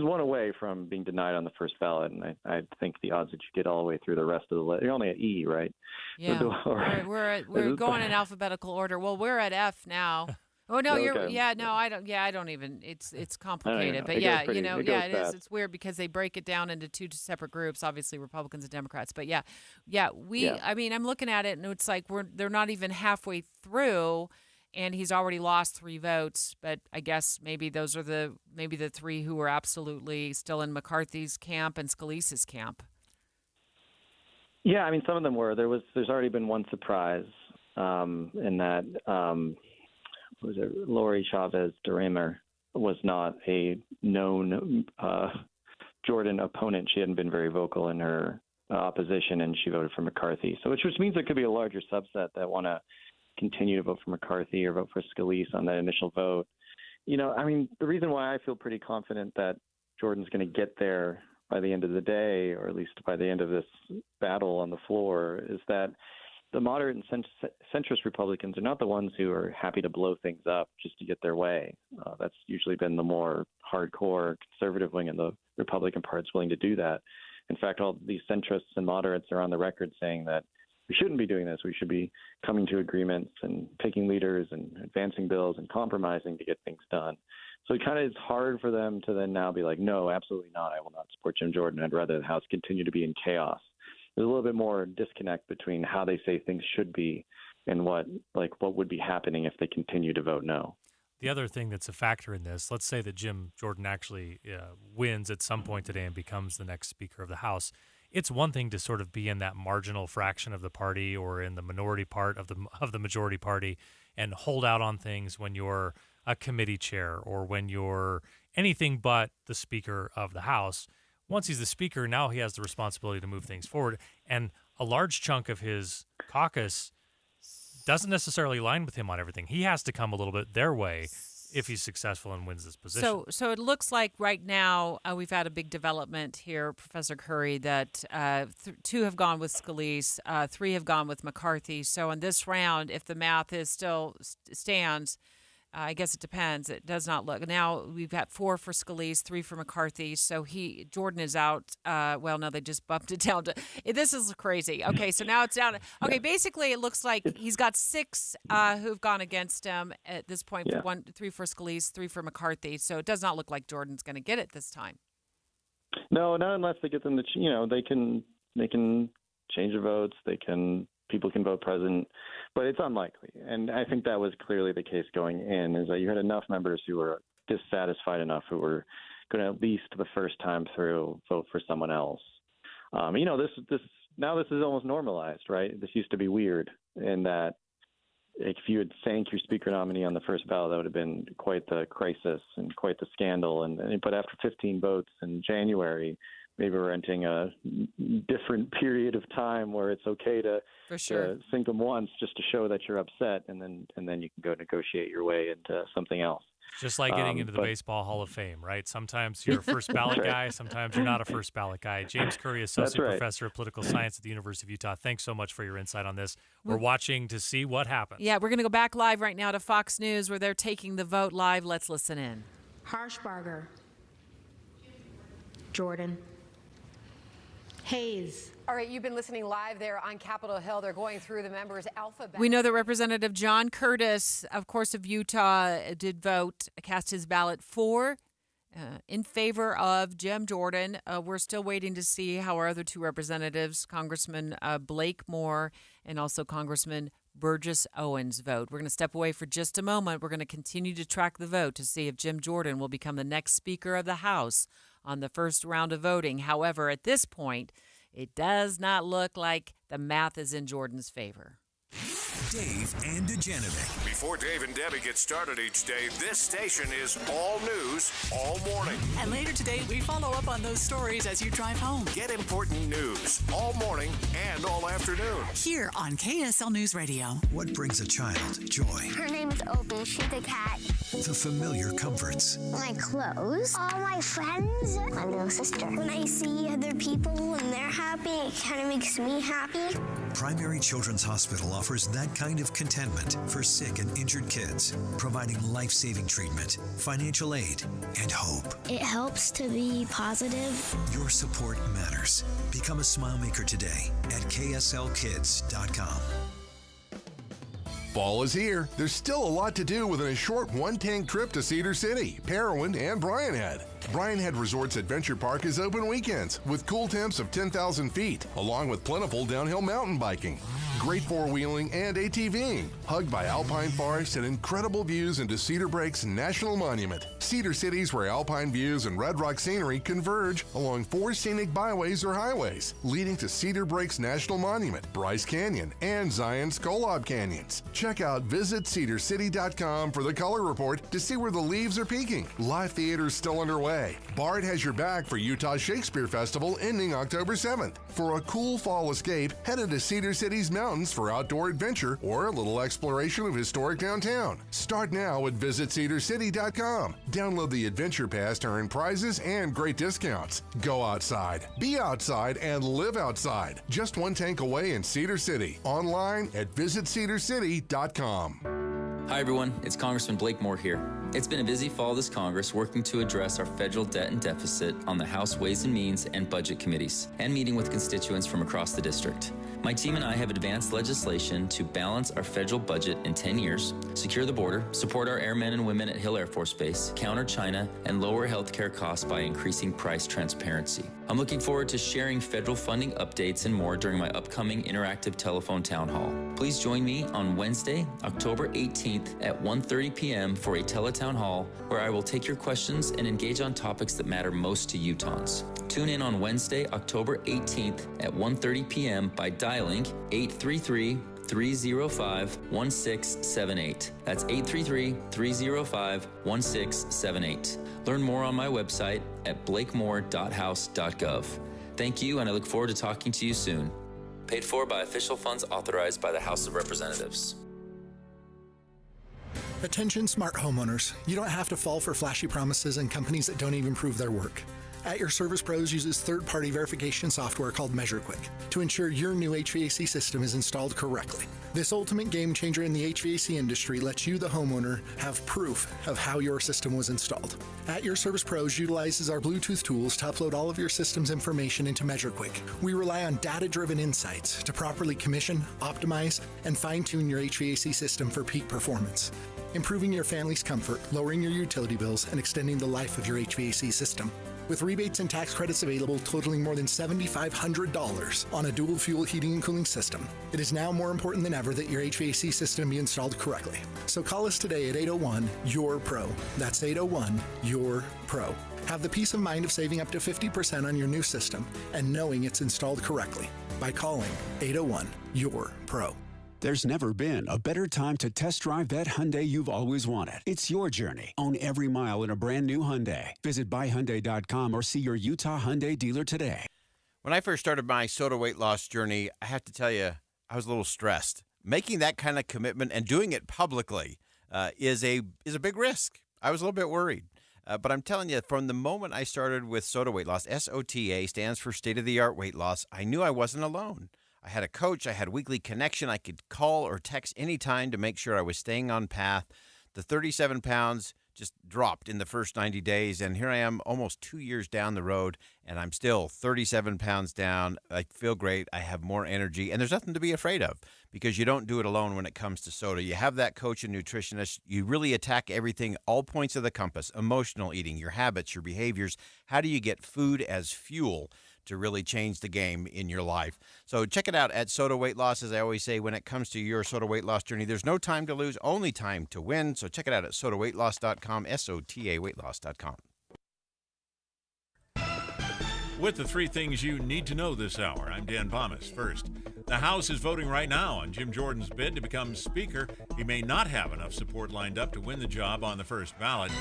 one away from being denied on the first ballot, and I think the odds that you get all the way through the rest of the list, you're only at E, right? Yeah, we're going in alphabetical order. Well, we're at F now. Oh no, Okay. I don't even. It's complicated, but It yeah, goes it is. fast. It's weird because they break it down into two separate groups. Obviously, Republicans and Democrats. But yeah. I mean, I'm looking at it, and it's like they're not even halfway through, and he's already lost 3 votes. But I guess maybe those are the 3 who are absolutely still in McCarthy's camp and Scalise's camp. Yeah, I mean, some of them were. There's already been one surprise in that. Was it Lori Chavez DeRemer was not a known Jordan opponent. She hadn't been very vocal in her opposition, and she voted for McCarthy. So, which means there could be a larger subset that want to continue to vote for McCarthy or vote for Scalise on that initial vote. I mean, the reason why I feel pretty confident that Jordan's going to get there by the end of the day, or at least by the end of this battle on the floor, is that the moderate and centrist Republicans are not the ones who are happy to blow things up just to get their way. That's usually been the more hardcore conservative wing of the Republican Party is willing to do that. In fact, all these centrists and moderates are on the record saying that we shouldn't be doing this. We should be coming to agreements and picking leaders and advancing bills and compromising to get things done. So it kind of is hard for them to then now be like, no, absolutely not. I will not support Jim Jordan. I'd rather the House continue to be in chaos. There's a little bit more disconnect between how they say things should be and what would be happening if they continue to vote no. The other thing that's a factor in this, let's say that Jim Jordan actually wins at some point today and becomes the next Speaker of the House. It's one thing to sort of be in that marginal fraction of the party or in the minority part of the majority party and hold out on things when you're a committee chair or when you're anything but the Speaker of the House. Once he's the Speaker, now he has the responsibility to move things forward. And a large chunk of his caucus doesn't necessarily align with him on everything. He has to come a little bit their way if he's successful and wins this position. So it looks like right now we've had a big development here, Professor Curry, that 2 have gone with Scalise, 3 have gone with McCarthy. So in this round, if the math is still stands, I guess it depends. It does not look. Now we've got 4 for Scalise, 3 for McCarthy. So Jordan is out. Well, no, they just bumped it down to. This is crazy. Okay, so now it's down. Okay, basically it looks like he's got 6 who've gone against him at this point. Yeah. 3 for Scalise, 3 for McCarthy. So it does not look like Jordan's going to get it this time. No, not unless they get them to. They can change the votes. People can vote president, but it's unlikely. And I think that was clearly the case going in, is that you had enough members who were dissatisfied enough who were going to at least the first time through vote for someone else. This is almost normalized, right? This used to be weird in that if you had sank your Speaker nominee on the first ballot, that would have been quite the crisis and quite the scandal. But after 15 votes in January, maybe we're entering a different period of time where it's okay to sink them once just to show that you're upset, and then you can go negotiate your way into something else. Just like getting into the Baseball Hall of Fame, right? Sometimes you're a first ballot guy, sometimes you're not a first ballot guy. James Curry, Associate Professor of Political Science at the University of Utah. Thanks so much for your insight on this. We're watching to see what happens. Yeah, we're going to go back live right now to Fox News where they're taking the vote live. Let's listen in. Harshbarger. Jordan. Hayes. All right, you've been listening live there on Capitol Hill. They're going through the members' alphabet. We know that Representative John Curtis, of course, of Utah, did vote, cast his ballot in favor of Jim Jordan. We're still waiting to see how our other 2 representatives, Congressman Blake Moore and also Congressman Burgess Owens, vote. We're going to step away for just a moment. We're going to continue to track the vote to see if Jim Jordan will become the next Speaker of the House on the first round of voting. However, at this point, it does not look like the math is in Jordan's favor. Dave and Dujanovic. Before Dave and Debbie get started each day, this station is all news all morning. And later today, we follow up on those stories as you drive home. Get important news all morning and all afternoon. Here on KSL News Radio. What brings a child joy? Her name is Opie. She's a cat. the familiar comforts. My clothes, all my friends, my little sister. When I see other people and they're happy, it kind of makes me happy. Primary Children's Hospital offers that kind of contentment for sick and injured kids, providing life-saving treatment, financial aid, and hope. It helps to be positive. Your support matters. Become a smile maker today at kslkids.com. Fall is here. There's still a lot to do within a short one-tank trip to Cedar City, Parowan, and Bryan Head. Bryan Head Resorts Adventure Park is open weekends with cool temps of 10,000 feet, along with plentiful downhill mountain biking, great four-wheeling and ATVing, hugged by alpine forest and incredible views into Cedar Breaks National Monument. Cedar City's where alpine views and red rock scenery converge along 4 scenic byways or highways, leading to Cedar Breaks National Monument, Bryce Canyon, and Zion's Kolob Canyons. Check out visitcedarcity.com for the color report to see where the leaves are peaking. Live theater is still underway. BARD has your back for Utah Shakespeare Festival ending October 7th. For a cool fall escape, head into Cedar City's mountains for outdoor adventure or a little exploration of historic downtown. Start now at visitcedarcity.com. Download the Adventure Pass to earn prizes and great discounts. Go outside, be outside, and live outside. Just one tank away in Cedar City. Online at visitcedarcity.com. Hi everyone, it's Congressman Blake Moore here. It's been a busy fall this Congress working to address our federal debt and deficit on the House Ways and Means and Budget Committees, and meeting with constituents from across the district. My team and I have advanced legislation to balance our federal budget in 10 years, secure the border, support our airmen and women at Hill Air Force Base, counter China, and lower healthcare costs by increasing price transparency. I'm looking forward to sharing federal funding updates and more during my upcoming interactive telephone town hall. Please join me on Wednesday, October 18th at 1:30 p.m. for a teletown hall where I will take your questions and engage on topics that matter most to Utahns. Tune in on Wednesday, October 18th at 1:30 p.m. by dialing 833-305-1678. That's 833-305-1678. Learn more on my website at blakemore.house.gov. Thank you, and I look forward to talking to you soon. Paid for by official funds authorized by the House of Representatives. Attention smart homeowners. You don't have to fall for flashy promises and companies that don't even prove their work. At Your Service Pros uses third-party verification software called MeasureQuick to ensure your new HVAC system is installed correctly. This ultimate game changer in the HVAC industry lets you, the homeowner, have proof of how your system was installed. At Your Service Pros utilizes our Bluetooth tools to upload all of your system's information into MeasureQuick. We rely on data-driven insights to properly commission, optimize, and fine-tune your HVAC system for peak performance, improving your family's comfort, lowering your utility bills, and extending the life of your HVAC system. With rebates and tax credits available totaling more than $7,500 on a dual fuel heating and cooling system, it is now more important than ever that your HVAC system be installed correctly. So call us today at 801-YOUR-PRO. That's 801-YOUR-PRO. Have the peace of mind of saving up to 50% on your new system and knowing it's installed correctly by calling 801-YOUR-PRO. There's never been a better time to test drive that Hyundai you've always wanted. It's your journey. Own every mile in a brand new Hyundai. Visit buyhyundai.com or see your Utah Hyundai dealer today. When I first started my soda weight loss journey, I have to tell you, I was a little stressed. Making that kind of commitment and doing it publicly is a big risk. I was a little bit worried. But I'm telling you, from the moment I started with soda weight loss, SOTA stands for state-of-the-art weight loss, I knew I wasn't alone. I had a coach. I had weekly connection. I could call or text anytime to make sure I was staying on path. The 37 pounds just dropped in the first 90 days, and here I am almost 2 years down the road, and I'm still 37 pounds down. I feel great. I have more energy, and there's nothing to be afraid of because you don't do it alone when it comes to soda. You have that coach and nutritionist. You really attack everything, all points of the compass, emotional eating, your habits, your behaviors. How do you get food as fuel to really change the game in your life? So check it out at Soda Weight Loss. As I always say, when it comes to your soda weight loss journey, there's no time to lose, only time to win. So check it out at sodaweightloss.com, SOTA weightloss.com. With the 3 things you need to know this hour, I'm Dan Bomas. First, the House is voting right now on Jim Jordan's bid to become Speaker. He may not have enough support lined up to win the job on the first ballot.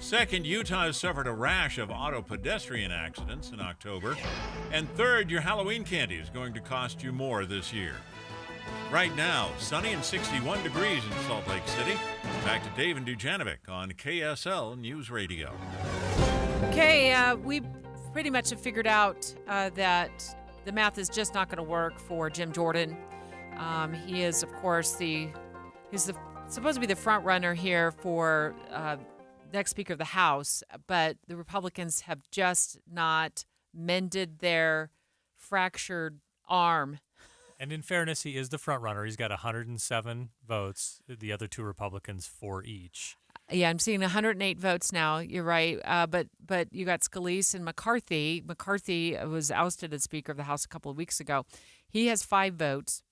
Second, Utah has suffered a rash of auto pedestrian accidents in October. And third, your Halloween candy is going to cost you more this year. Right now, sunny and 61 degrees in Salt Lake City. Back to Dave and Dujanovic on KSL News Radio. Okay, we pretty much have figured out that the math is just not going to work for Jim Jordan. He is, of course, supposed to be the front runner here for next Speaker of the House, but the Republicans have just not mended their fractured arm. And in fairness, he is the front runner. He's got 107 votes. The other two Republicans, 4 each. Yeah, I'm seeing 108 votes now. You're right. But you got Scalise and McCarthy. McCarthy was ousted as Speaker of the House a couple of weeks ago. He has 5 votes.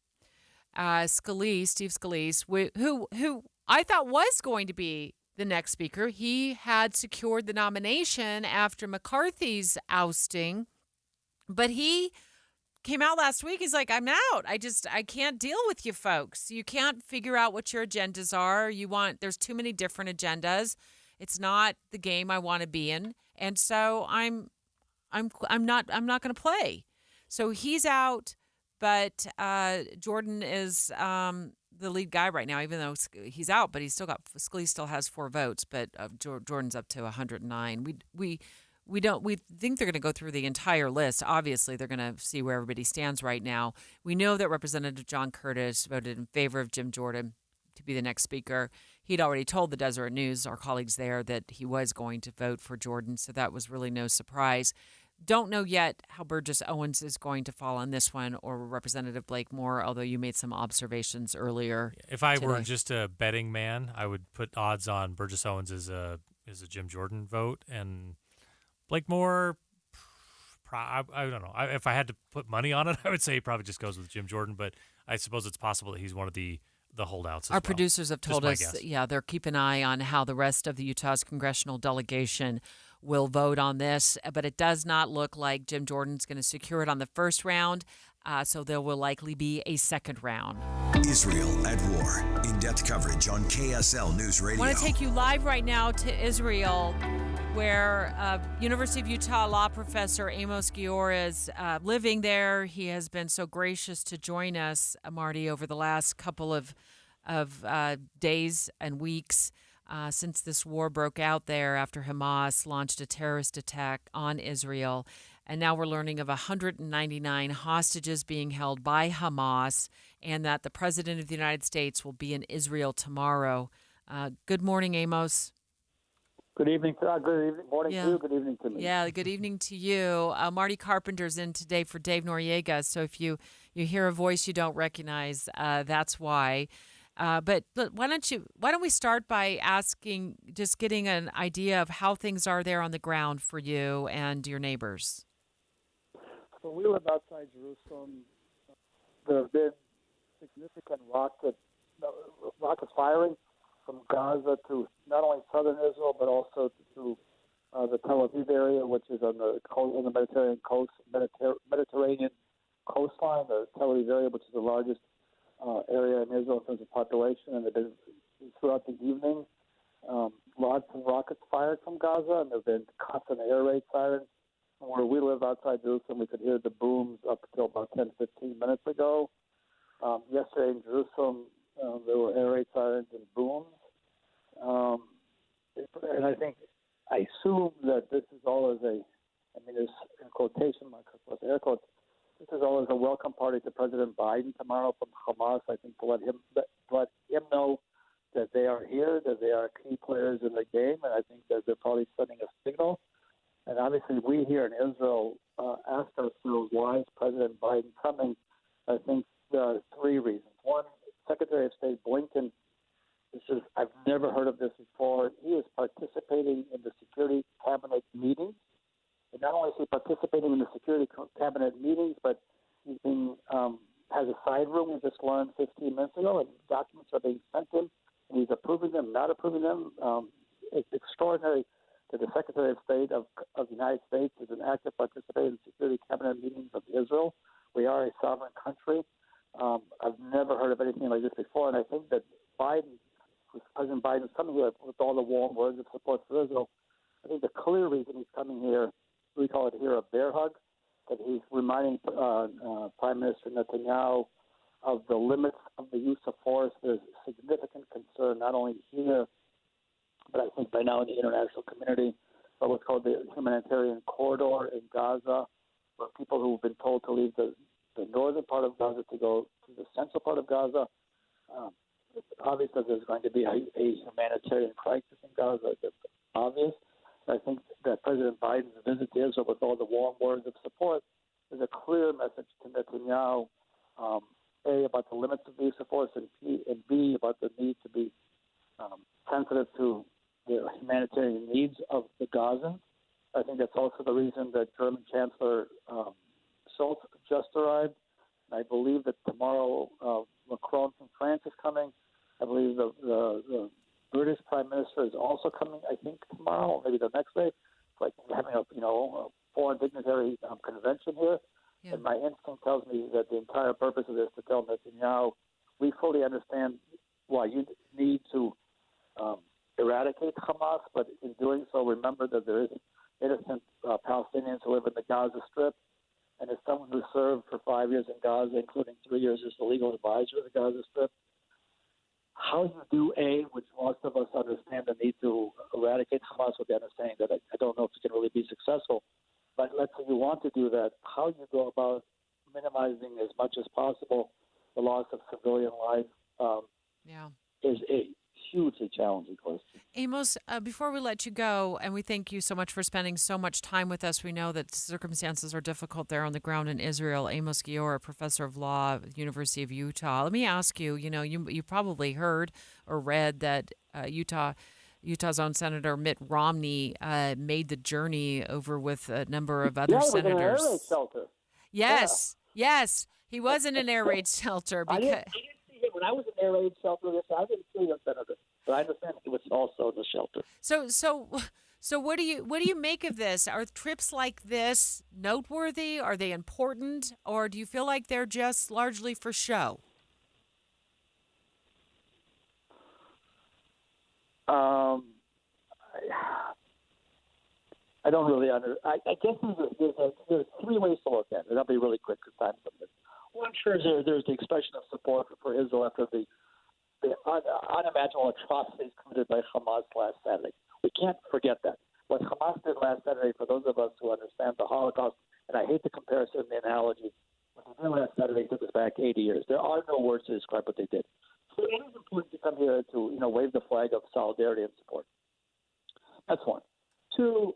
Steve Scalise, who I thought was going to be the next speaker, he had secured the nomination after McCarthy's ousting, but he came out last week. He's like, I'm out. I can't deal with you folks. You can't figure out what your agendas are. There's too many different agendas. It's not the game I want to be in. And so I'm not going to play. So he's out, but Jordan is the lead guy right now, even though he's out, but Scalise still has 4 votes, but Jordan's up to 109. We think they're going to go through the entire list. Obviously, they're going to see where everybody stands right now. We know that Representative John Curtis voted in favor of Jim Jordan to be the next speaker. He'd already told the Deseret News, our colleagues there, that he was going to vote for Jordan, so that was really no surprise. Don't know yet how Burgess Owens is going to fall on this one, or Representative Blake Moore, although you made some observations earlier. If I today. were just a betting man, I would put odds on Burgess Owens as a Jim Jordan vote, and Blake Moore, I don't know. If I had to put money on it, I would say he probably just goes with Jim Jordan, but I suppose it's possible that he's one of the holdouts as Our producers have told us, guess. They're keeping an eye on how the rest of the Utah's congressional delegation will vote on this, but it does not look like Jim Jordan's going to secure it on the first round, so there will likely be a second round. Israel at war. In-depth coverage on KSL News Radio. I want to take you live right now to Israel, where University of Utah law professor Amos Gior is living there. He has been so gracious to join us, Marty, over the last couple of days and weeks since this war broke out there after Hamas launched a terrorist attack on Israel. And now we're learning of 199 hostages being held by Hamas, and that the President of the United States will be in Israel tomorrow. Good morning, Amos. Good evening. Good morning to you. Good evening to me. Yeah, good evening to you. Marty Carpenter's in today for Dave Noriega, so if you hear a voice you don't recognize, that's why. But why don't we start by getting an idea of how things are there on the ground for you and your neighbors. So we live outside Jerusalem. There have been significant rocket firing from Gaza to not only southern Israel, but also to the Tel Aviv area, which is on the Mediterranean coastline. The Tel Aviv area, which is the largest area in Israel in terms of population, and throughout the evening, lots of rockets fired from Gaza, and there have been constant air raid sirens. Where we live outside Jerusalem, we could hear the booms up until about 10, 15 minutes ago. Yesterday in Jerusalem, there were air raid sirens and booms. And I assume that this is all there's in quotation marks, with air quotes, this is all as a welcome party to President Biden tomorrow from Hamas, I think, to let him know that they are here, that they are key players in the game, and I think that they're probably sending a signal. And obviously we here in Israel asked ourselves, why is President Biden coming? I think there are 3 reasons. One, Secretary of State Blinken, I've never heard of this before. He is participating in the Security Cabinet meetings. And not only is he participating in the Security Cabinet meetings, but he's has a side room we just learned 15 minutes ago, and documents are being sent him, and he's approving them, not approving them. It's extraordinary that the Secretary of State of the United States is an active participant in Security Cabinet meetings of Israel. We are a sovereign country. I've never heard of anything like this before, and I think that President Biden is coming here with all the warm words of support for Israel. I think the clear reason he's coming here, we call it here a bear hug, that he's reminding Prime Minister Netanyahu of the limits of the use of force. There's significant concern not only here, but I think by now in the international community, about what's called the humanitarian corridor in Gaza, where people who've been told to leave the northern part of Gaza to go to the central part of Gaza. It's obvious that there's going to be a humanitarian crisis in Gaza. It's obvious. I think that President Biden's visit to Israel with all the warm words of support is a clear message to Netanyahu, A, about the limits of the use of force, and B, about the need to be sensitive to the humanitarian needs of the Gazans. I think that's also the reason that German Chancellor Scholz just arrived. I believe that tomorrow Macron from France is coming. I believe the British Prime Minister is also coming, I think, tomorrow, or maybe the next day. So I think having a foreign dignitary convention here. Yeah. And my instinct tells me that the entire purpose of this is to tell Netanyahu, we fully understand why you need to eradicate Hamas, but in doing so, remember that there is innocent Palestinians who live in the Gaza Strip. And as someone who served for 5 years in Gaza, including 3 years as the legal advisor of the Gaza Strip, how you do which most of us understand the need to eradicate Hamas with the understanding that I don't know if it can really be successful, but let's say you want to do that, how you go about minimizing as much as possible the loss of civilian life is a hugely challenging question. Amos, before we let you go, and we thank you so much for spending so much time with us. We know that circumstances are difficult there on the ground in Israel. Amos Giora, professor of law at the University of Utah. Let me ask you, you probably heard or read that Utah's own Senator Mitt Romney made the journey over with a number of other senators. In an air raid shelter. Yes, he was in an air raid shelter. I didn't see him when I was in an air raid shelter. I didn't see him, Senator, but I understand he was also in the shelter. So what do you make of this? Are trips like this noteworthy? Are they important, or do you feel like they're just largely for show? I don't really I guess there's three ways to look at it. I'll be really quick because time's limited. One, sure, there's the expression of support for Israel after the unimaginable atrocities committed by Hamas last Saturday. We can't forget that. What Hamas did last Saturday, for those of us who understand the Holocaust, and I hate the comparison and the analogy, what they did last Saturday took us back 80 years. There are no words to describe what they did. So it is important to come here to wave the flag of solidarity and support. That's one. Two,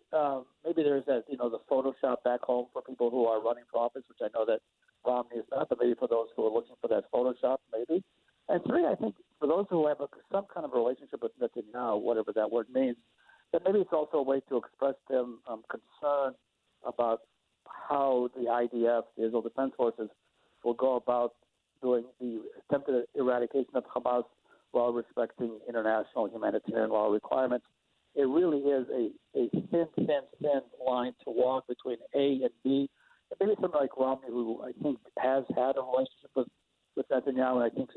maybe there's that the Photoshop back home for people who are running for office, which I know that Romney is not, but maybe for those who are looking for that Photoshop, maybe. And three, I think for those who have some kind of relationship with Netanyahu, whatever that word means, that maybe it's also a way to express them concern about how the IDF, the Israel Defense Forces, will go about doing the attempted eradication of Hamas while respecting international humanitarian law requirements. It really is a thin line to walk between A and B. And maybe someone like Romney, who I think has had a relationship with Netanyahu, and I think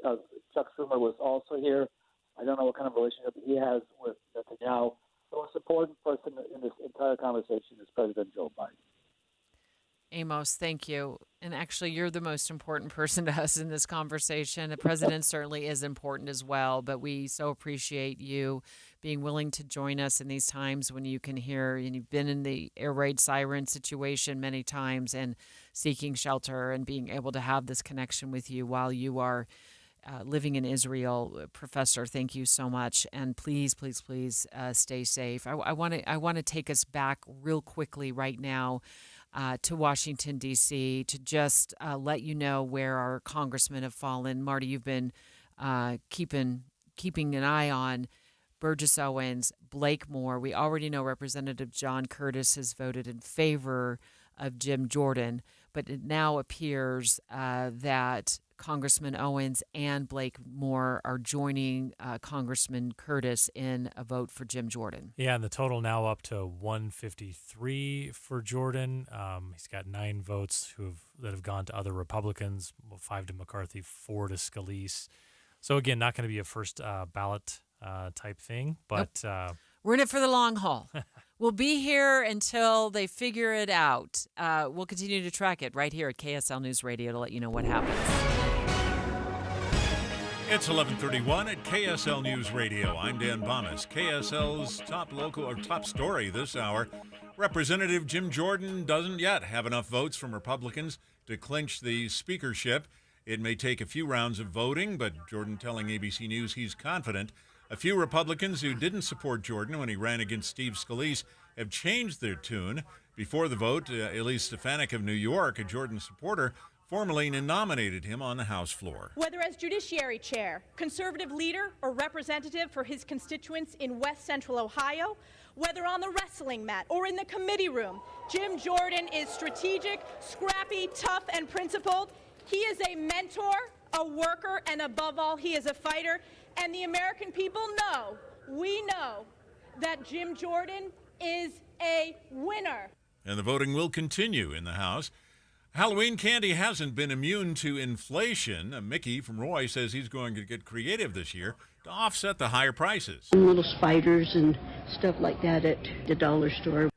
Chuck Schumer was also here. I don't know what kind of relationship he has with Netanyahu. The most important person in this entire conversation is President Joe Biden. Amos, thank you. And actually, you're the most important person to us in this conversation. The president certainly is important as well, but we so appreciate you being willing to join us in these times when you can hear, and you've been in the air raid siren situation many times and seeking shelter and being able to have this connection with you while you are living in Israel. Professor, thank you so much. And please stay safe. I want to take us back real quickly right now to Washington, D.C., to just let you know where our congressmen have fallen. Marty, you've been keeping an eye on Burgess Owens, Blake Moore. We already know Representative John Curtis has voted in favor of Jim Jordan, but it now appears that Congressman Owens and Blake Moore are joining Congressman Curtis in a vote for Jim Jordan. Yeah, and the total now up to 153 for Jordan. He's got 9 votes that have gone to other Republicans, 5 to McCarthy, 4 to Scalise. So again, not going to be a first ballot type thing, but we're in it for the long haul. We'll be here until they figure it out. We'll continue to track it right here at KSL News Radio to let you know what happens. It's 11:31 at KSL News Radio. I'm Dan Bomas. KSL's top story this hour. Representative Jim Jordan doesn't yet have enough votes from Republicans to clinch the speakership. It may take a few rounds of voting, but Jordan telling ABC News he's confident. A few Republicans who didn't support Jordan when he ran against Steve Scalise have changed their tune. Before the vote, Elise Stefanik of New York, a Jordan supporter, formally nominated him on the House floor. Whether as Judiciary Chair, conservative leader, or representative for his constituents in West Central Ohio, whether on the wrestling mat or in the committee room, Jim Jordan is strategic, scrappy, tough, and principled. He is a mentor, a worker, and above all, he is a fighter. And the American people know, we know, that Jim Jordan is a winner. And the voting will continue in the House. Halloween candy hasn't been immune to inflation. Mickey from Roy says he's going to get creative this year to offset the higher prices. Little spiders and stuff like that at the dollar store.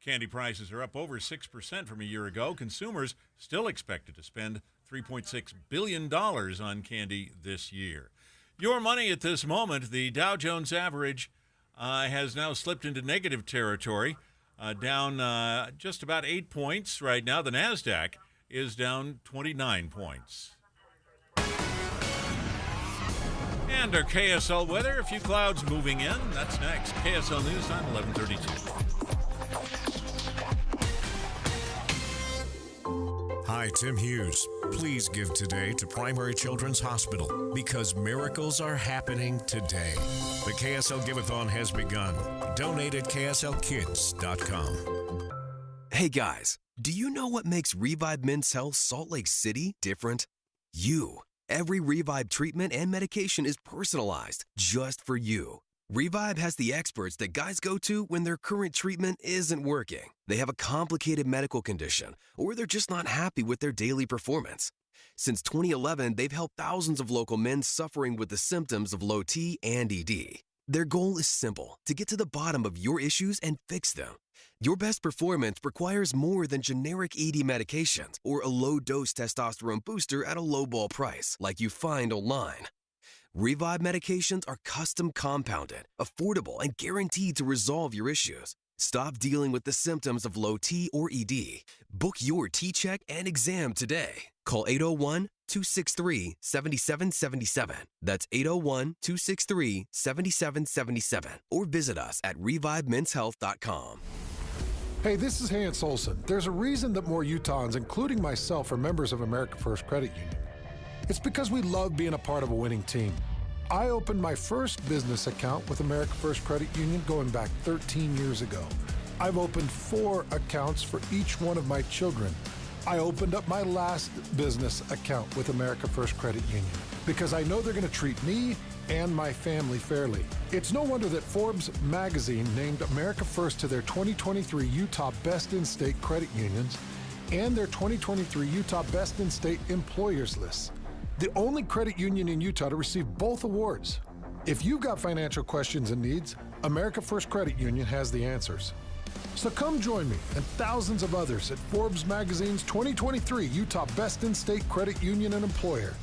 Candy prices are up over 6% from a year ago. Consumers still expected to spend $3.6 billion on candy this year. Your money at this moment, the Dow Jones average has now slipped into negative territory, down just about 8 points right now. The NASDAQ is down 29 points. And our KSL weather, a few clouds moving in. That's next. KSL News Time, 11:32. Hi, Tim Hughes. Please give today to Primary Children's Hospital because miracles are happening today. The KSL Giveathon has begun. Donate at kslkids.com. Hey guys, do you know what makes Revive Men's Health Salt Lake City different? You. Every Revive treatment and medication is personalized just for you. Revive has the experts that guys go to when their current treatment isn't working. They have a complicated medical condition, or they're just not happy with their daily performance. Since 2011, they've helped thousands of local men suffering with the symptoms of low T and ED. Their goal is simple, to get to the bottom of your issues and fix them. Your best performance requires more than generic ED medications or a low-dose testosterone booster at a low-ball price like you find online. Revive medications are custom compounded, affordable, and guaranteed to resolve your issues. Stop dealing with the symptoms of low T or ED. Book your T-check and exam today. Call 801-263-7777. That's 801-263-7777. Or visit us at revivemenshealth.com. Hey, this is Hans Olsen. There's a reason that more Utahns, including myself, are members of America First Credit Union. It's because we love being a part of a winning team. I opened my first business account with America First Credit Union going back 13 years ago. I've opened 4 accounts for each one of my children. I opened up my last business account with America First Credit Union because I know they're going to treat me and my family fairly. It's no wonder that Forbes magazine named America First to their 2023 Utah Best in State Credit Unions and their 2023 Utah Best in State Employers list. The only credit union in Utah to receive both awards. If you've got financial questions and needs, America First Credit Union has the answers. So come join me and thousands of others at Forbes Magazine's 2023 Utah Best in State Credit Union and Employer.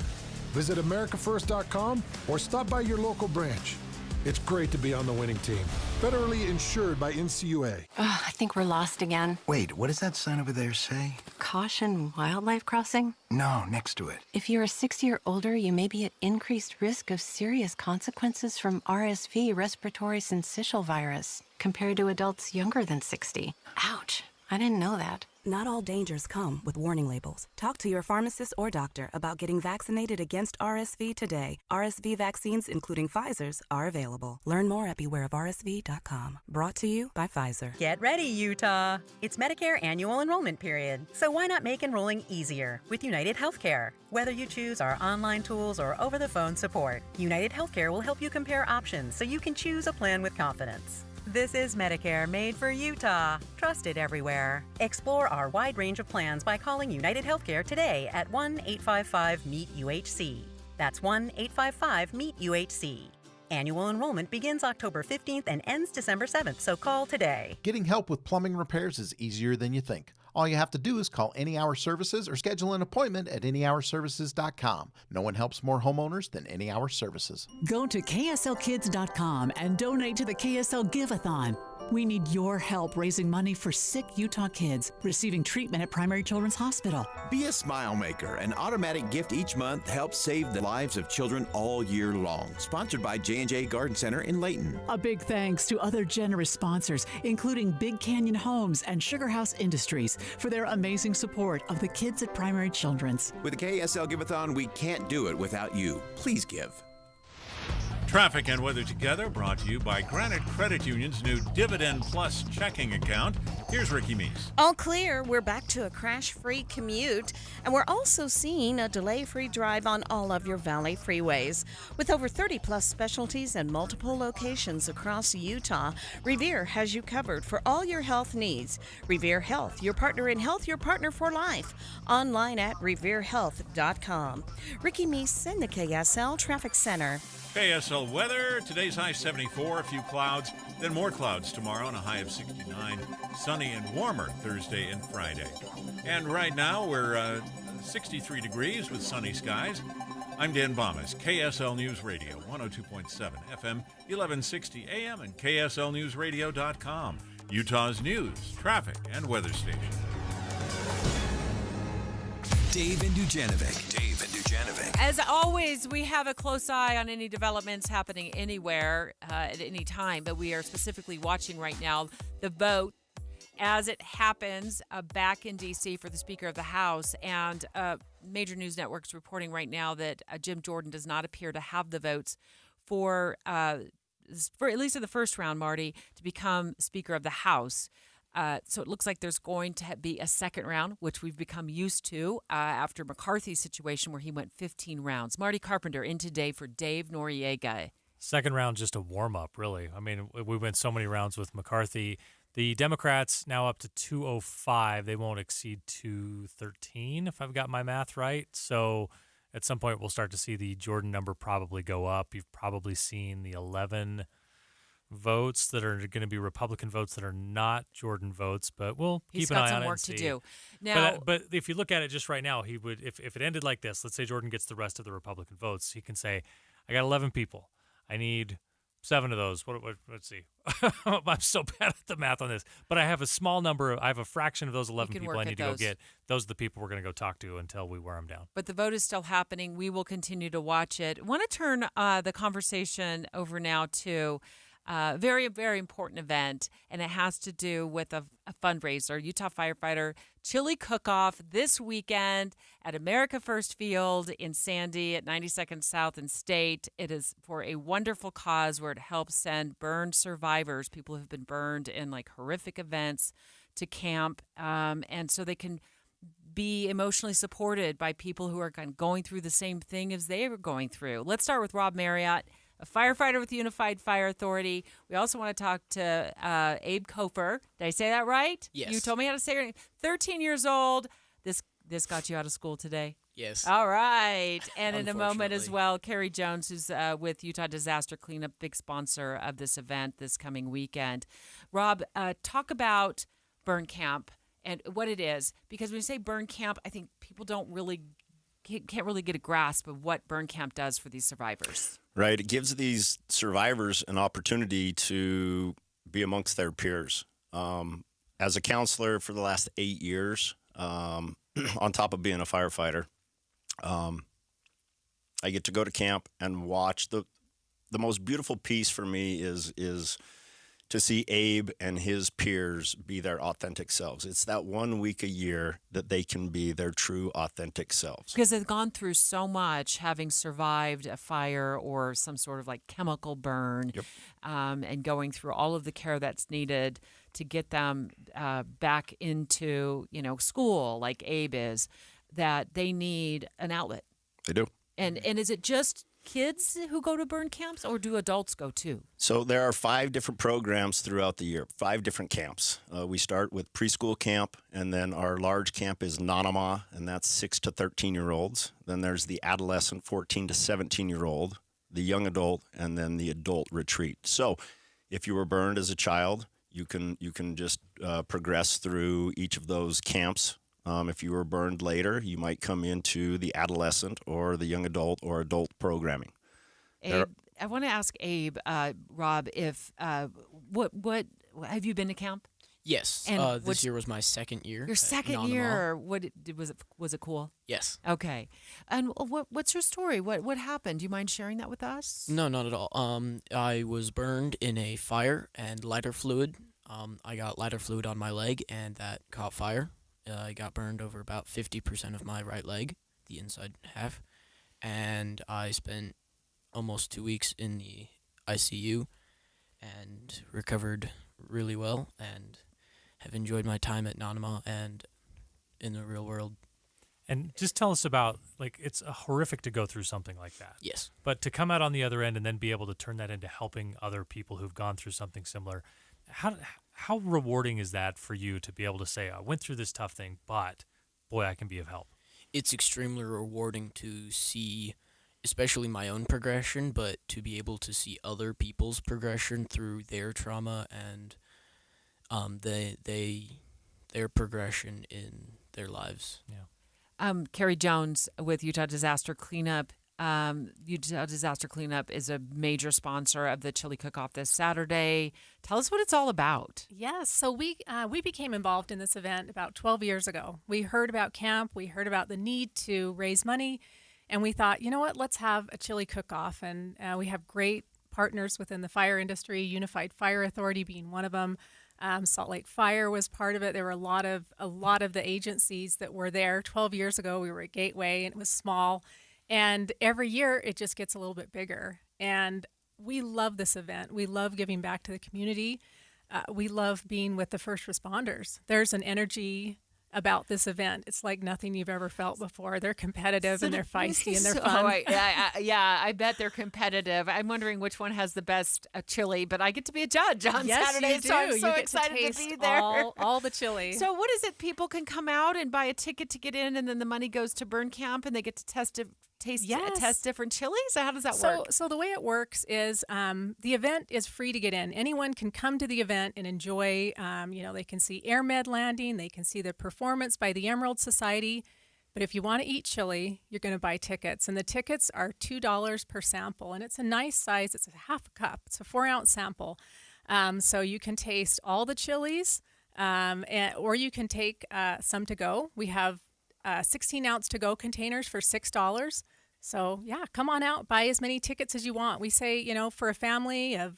Visit americafirst.com or stop by your local branch. It's great to be on the winning team. Federally insured by NCUA. I think we're lost again. Wait, what does that sign over there say? Caution wildlife crossing? No, next to it. If you're 60 or older, you may be at increased risk of serious consequences from RSV, respiratory syncytial virus, compared to adults younger than 60. Ouch, I didn't know that. Not all dangers come with warning labels. Talk to your pharmacist or doctor about getting vaccinated against RSV today. RSV vaccines, including Pfizer's, are available. Learn more at bewareofrsv.com. Brought to you by Pfizer. Get ready, Utah! It's Medicare annual enrollment period, so why not make enrolling easier with United Healthcare? Whether you choose our online tools or over-the-phone support, United Healthcare will help you compare options so you can choose a plan with confidence. This is Medicare made for Utah, trusted everywhere. Explore our wide range of plans by calling United Healthcare today at 1-855-MEET-UHC. That's 1-855-MEET-UHC. Annual enrollment begins October 15th and ends December 7th, so call today. Getting help with plumbing repairs is easier than you think. All you have to do is call Any Hour Services or schedule an appointment at anyhourservices.com. No one helps more homeowners than Any Hour Services. Go to KSLkids.com and donate to the KSL Give-a-thon. We need your help raising money for sick Utah kids receiving treatment at Primary Children's Hospital. Be a smile maker. An automatic gift each month helps save the lives of children all year long. Sponsored by J&J Garden Center in Layton. A big thanks to other generous sponsors, including Big Canyon Homes and Sugar House Industries, for their amazing support of the kids at Primary Children's. With the KSL Give-a-thon, we can't do it without you. Please give. Traffic and weather together, brought to you by Granite Credit Union's new Dividend Plus checking account. Here's Ricky Meese. All clear. We're back to a crash-free commute, and we're also seeing a delay-free drive on all of your Valley freeways. With over 30-plus specialties and multiple locations across Utah, Revere has you covered for all your health needs. Revere Health, your partner in health, your partner for life. Online at reverehealth.com. Ricky Meese in the KSL Traffic Center. KSL weather, today's high 74, a few clouds, then more clouds tomorrow and a high of 69. Sunny and warmer Thursday and Friday. And right now we're 63 degrees with sunny skies. I'm Dan Bomas, KSL News Radio, 102.7 FM, 1160 AM, and KSLNewsRadio.com, Utah's news, traffic, and weather station. Dave and Dujanovic. As always, we have a close eye on any developments happening anywhere at any time, but we are specifically watching right now the vote as it happens back in D.C. for the Speaker of the House. And major news networks reporting right now that Jim Jordan does not appear to have the votes for at least in the first round, Marty, to become Speaker of the House. So it looks like there's going to be a second round, which we've become used to after McCarthy's situation where he went 15 rounds. Marty Carpenter in today for Dave Noriega. Second round, just a warm-up, really. I mean, we went so many rounds with McCarthy. The Democrats now up to 205. They won't exceed 213, if I've got my math right. So at some point, we'll start to see the Jordan number probably go up. You've probably seen the 11 votes that are going to be Republican votes that are not Jordan votes, but we'll keep an eye on it. He's got some work to do. Now, but if you look at it just right now, he would if it ended like this. Let's say Jordan gets the rest of the Republican votes. He can say, "I got 11 people. I need 7 of those." Let's see. I'm so bad at the math on this, but I have a small number. I have a fraction of those 11 people I need to go get. Those are the people we're going to go talk to until we wear them down. But the vote is still happening. We will continue to watch it. I want to turn the conversation over now to very, very important event, and it has to do with a fundraiser, Utah Firefighter Chili Cook-Off this weekend at America First Field in Sandy at 92nd South and State. It is for a wonderful cause where it helps send burned survivors, people who have been burned in like horrific events, to camp, and so they can be emotionally supported by people who are kind of going through the same thing as they were going through. Let's start with Rob Marriott, a firefighter with the Unified Fire Authority. We also want to talk to Abe Kofer. Did I say that right? Yes. You told me how to say your name. 13 years old. This got you out of school today? Yes. All right. And in a moment as well, Carrie Jones, who's with Utah Disaster Cleanup, big sponsor of this event this coming weekend. Rob, talk about Burn Camp and what it is. Because when you say Burn Camp, I think people can't really get a grasp of what Burn Camp does for these survivors. Right. It gives these survivors an opportunity to be amongst their peers. As a counselor for the last 8 years, on top of being a firefighter, I get to go to camp and watch. The most beautiful piece for me is to see Abe and his peers be their authentic selves. It's that 1 week a year that they can be their true authentic selves. Because they've gone through so much, having survived a fire or some sort of like chemical burn, and going through all of the care that's needed to get them back into, school like Abe is, that they need an outlet. They do. And is it just kids who go to burn camps, or do adults go too? So there are 5 different programs throughout the year, 5 different camps. We start with preschool camp, and then our large camp is Nanama, and that's 6 to 13-year-olds. Then there's the adolescent 14 to 17-year-old, the young adult, and then the adult retreat. So if you were burned as a child, You can just progress through each of those camps. If you were burned later, you might come into the adolescent or the young adult or adult programming. Abe, I want to ask Abe, Rob, if what have you been to camp? Yes. And this year was my second year. Your second year. Was it cool? Yes. Okay. And what's your story? What happened? Do you mind sharing that with us? No, not at all. I was burned in a fire and lighter fluid. I got lighter fluid on my leg, and that caught fire. I got burned over about 50% of my right leg, the inside half, and I spent almost 2 weeks in the ICU and recovered really well and have enjoyed my time at Nanama and in the real world. And just tell us about, it's horrific to go through something like that. Yes. But to come out on the other end and then be able to turn that into helping other people who've gone through something similar, how rewarding is that for you to be able to say, I went through this tough thing, but boy, I can be of help? It's extremely rewarding to see, especially my own progression, but to be able to see other people's progression through their trauma and their progression in their lives. Yeah. Carrie Jones with Utah Disaster Cleanup. Utah Disaster Cleanup is a major sponsor of the Chili Cook-Off this Saturday. Tell us what it's all about. Yes, so we became involved in this event about 12 years ago. We heard about camp, we heard about the need to raise money, and we thought, you know what, let's have a chili cook-off. And we have great partners within the fire industry, Unified Fire Authority being one of them. Salt Lake Fire was part of it. There were a lot of the agencies that were there. 12 years ago, we were at Gateway, and it was small. And every year, it just gets a little bit bigger. And we love this event. We love giving back to the community. We love being with the first responders. There's an energy about this event. It's like nothing you've ever felt before. They're competitive and they're feisty and they're fun. I bet they're competitive. I'm wondering which one has the best chili, but I get to be a judge on Saturday, so I'm so excited to be there. All the chili. So what is it? People can come out and buy a ticket to get in, and then the money goes to Burn Camp, and they get to test different chilies? How does that work? So the way it works is the event is free to get in. Anyone can come to the event and enjoy, they can see Air Med landing, they can see the performance by the Emerald Society. But if you want to eat chili, you're going to buy tickets. And the tickets are $2 per sample. And it's a nice size. It's a half a cup. It's a 4-ounce sample. So you can taste all the chilies, or you can take some to go. We have 16-ounce to-go containers for $6. So, come on out, buy as many tickets as you want. We say, for a family of,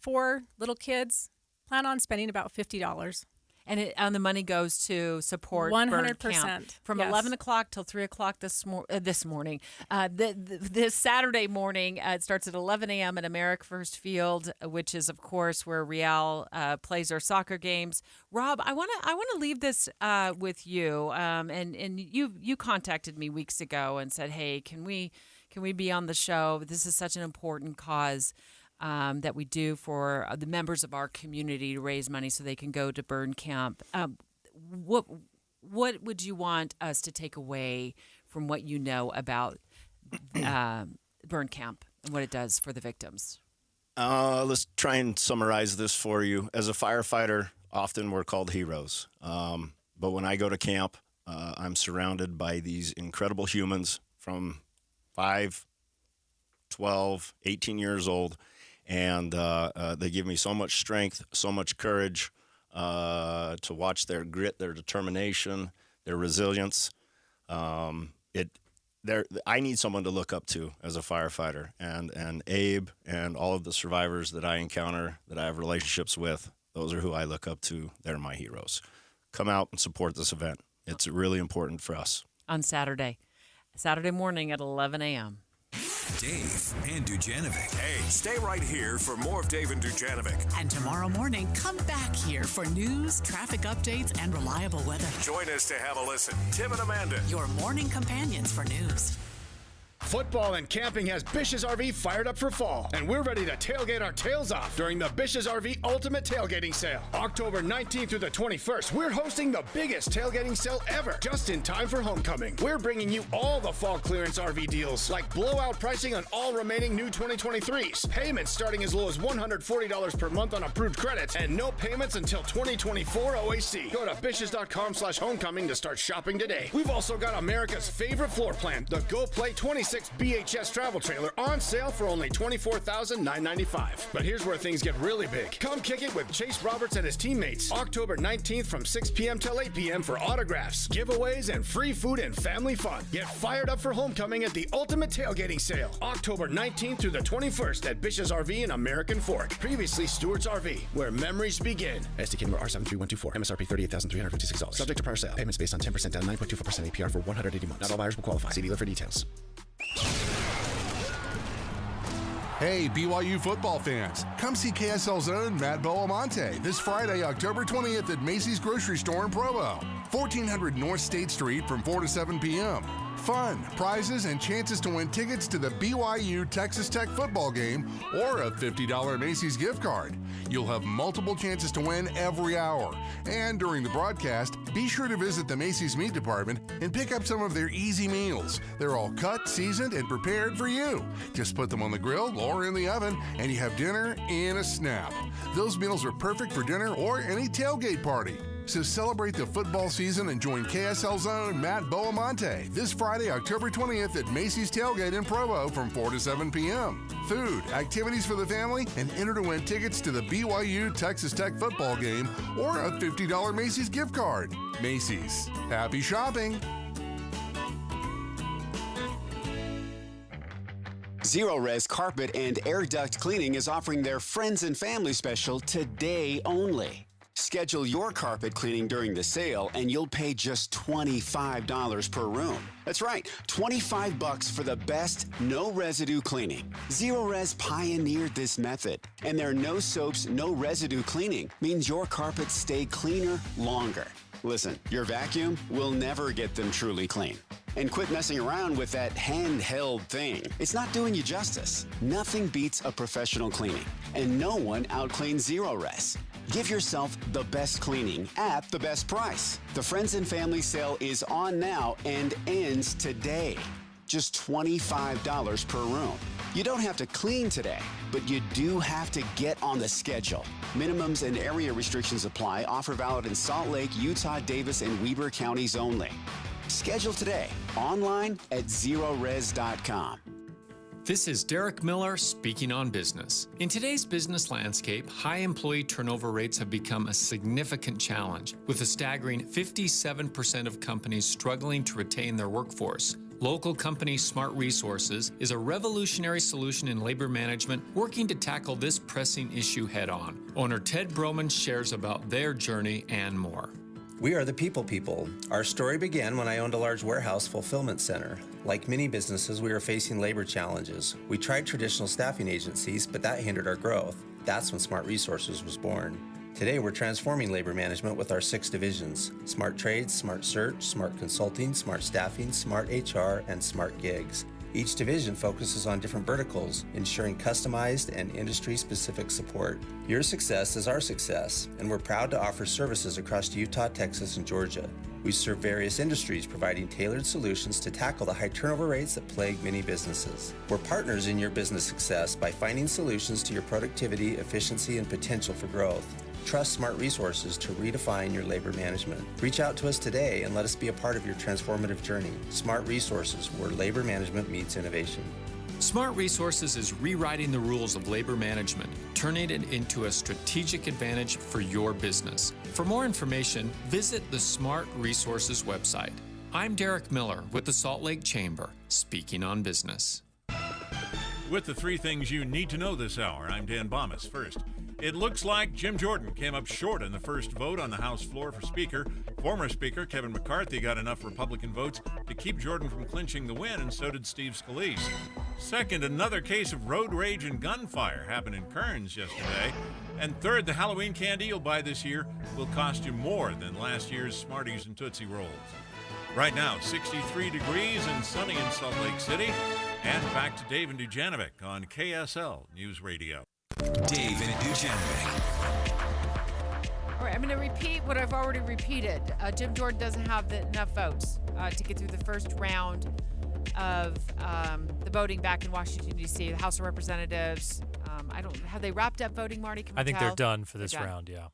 4 little kids, plan on spending about $50. And the money goes to support 100% Burn Camp from 11 o'clock till 3 o'clock this morning. This Saturday morning, it starts at 11 a.m. at America First Field, which is, of course, where Real plays our soccer games. Rob, I want to leave this with you. And you contacted me weeks ago and said, hey, can we be on the show? This is such an important cause. That we do for the members of our community to raise money so they can go to Burn Camp. What would you want us to take away from what you know about Burn Camp and what it does for the victims? Let's try and summarize this for you. As a firefighter, often we're called heroes. But when I go to camp, I'm surrounded by these incredible humans from 5, 12, 18 years old. And they give me so much strength, so much courage to watch their grit, their determination, their resilience. I need someone to look up to as a firefighter. And Abe and all of the survivors that I encounter, that I have relationships with, those are who I look up to. They're my heroes. Come out and support this event. It's really important for us. On Saturday morning at 11 a.m. Dave and Dujanovic. Hey, stay right here for more of Dave and Dujanovic. And tomorrow morning, come back here for news, traffic updates, and reliable weather. Join us to have a listen. Tim and Amanda. Your morning companions for news. Football and camping has Bish's RV fired up for fall, and we're ready to tailgate our tails off during the Bish's RV Ultimate Tailgating Sale. October 19th through the 21st, we're hosting the biggest tailgating sale ever, just in time for homecoming. We're bringing you all the fall clearance RV deals, like blowout pricing on all remaining new 2023s, payments starting as low as $140 per month on approved credits, and no payments until 2024 OAC. Go to bishes.com/homecoming to start shopping today. We've also got America's favorite floor plan, the Go Play 26 BHS travel trailer, on sale for only $24,995. But here's where things get really big. Come kick it with Chase Roberts and his teammates, October 19th from 6 p.m. till 8 p.m. for autographs, giveaways, and free food and family fun. Get fired up for homecoming at the Ultimate Tailgating Sale, October 19th through the 21st at Bish's RV in American Fork, previously Stewart's RV, where memories begin. SDK number R73124, MSRP $38,356. Subject to prior sale. Payments based on 10% down, 9.24% APR for 180 months. Not all buyers will qualify. See dealer for details. Hey, BYU football fans, come see KSL's own Matt Boamonte this Friday, October 20th at Macy's Grocery Store in Provo, 1400 North State Street from 4 to 7 p.m. Fun, prizes, and chances to win tickets to the BYU Texas Tech football game or a $50 Macy's gift card. You'll have multiple chances to win every hour. And during the broadcast, be sure to visit the Macy's Meat Department and pick up some of their easy meals. They're all cut, seasoned, and prepared for you. Just put them on the grill or in the oven, and you have dinner in a snap. Those meals are perfect for dinner or any tailgate party. So celebrate the football season and join KSL's own Matt Boamonte this Friday, October 20th at Macy's Tailgate in Provo from 4 to 7 p.m. Food, activities for the family, and enter to win tickets to the BYU Texas Tech football game or a $50 Macy's gift card. Macy's. Happy shopping! Zero Res Carpet and Air Duct Cleaning is offering their Friends and Family special today only. Schedule your carpet cleaning during the sale and you'll pay just $25 per room. That's right, $25 for the best no residue cleaning. Zero Res pioneered this method, and their no soaps, no residue cleaning means your carpets stay cleaner longer. Listen, your vacuum will never get them truly clean. And quit messing around with that handheld thing. It's not doing you justice. Nothing beats a professional cleaning, and no one outcleans Zero Res. Give yourself the best cleaning at the best price. The Friends and Family sale is on now and ends today. Just $25 per room. You don't have to clean today, but you do have to get on the schedule. Minimums and area restrictions apply. Offer valid in Salt Lake, Utah, Davis, and Weber counties only. Schedule today, online at zerores.com. This is Derek Miller speaking on business. In today's business landscape, high employee turnover rates have become a significant challenge, with a staggering 57% of companies struggling to retain their workforce. Local company Smart Resources is a revolutionary solution in labor management working to tackle this pressing issue head-on. Owner Ted Broman shares about their journey and more. We are the people. Our story began when I owned a large warehouse fulfillment center. Like many businesses, we were facing labor challenges. We tried traditional staffing agencies, but that hindered our growth. That's when Smart Resources was born. Today, we're transforming labor management with our 6 divisions: Smart Trades, Smart Search, Smart Consulting, Smart Staffing, Smart HR, and Smart Gigs. Each division focuses on different verticals, ensuring customized and industry-specific support. Your success is our success, and we're proud to offer services across Utah, Texas, and Georgia. We serve various industries, providing tailored solutions to tackle the high turnover rates that plague many businesses. We're partners in your business success by finding solutions to your productivity, efficiency, and potential for growth. Trust Smart Resources to redefine your labor management. Reach out to us today and let us be a part of your transformative journey. Smart Resources, where labor management meets innovation. Smart Resources is rewriting the rules of labor management, turning it into a strategic advantage for your business. For more information, visit the Smart Resources website. I'm Derek Miller with the Salt Lake Chamber, speaking on business. With the 3 things you need to know this hour, I'm Dan Bomas. First, it looks like Jim Jordan came up short in the first vote on the House floor for Speaker. Former Speaker Kevin McCarthy got enough Republican votes to keep Jordan from clinching the win, and so did Steve Scalise. Second, another case of road rage and gunfire happened in Kearns yesterday. And third, the Halloween candy you'll buy this year will cost you more than last year's Smarties and Tootsie Rolls. Right now, 63 degrees and sunny in Salt Lake City. And back to Dave and Dujanovic on KSL News Radio. Dave and Dujanovic. All right, I'm going to repeat what I've already repeated. Jim Jordan doesn't have enough votes to get through the first round of the voting back in Washington, D.C., the House of Representatives. Have they wrapped up voting, Marty? Can we I think tell? they're done for this round, yeah.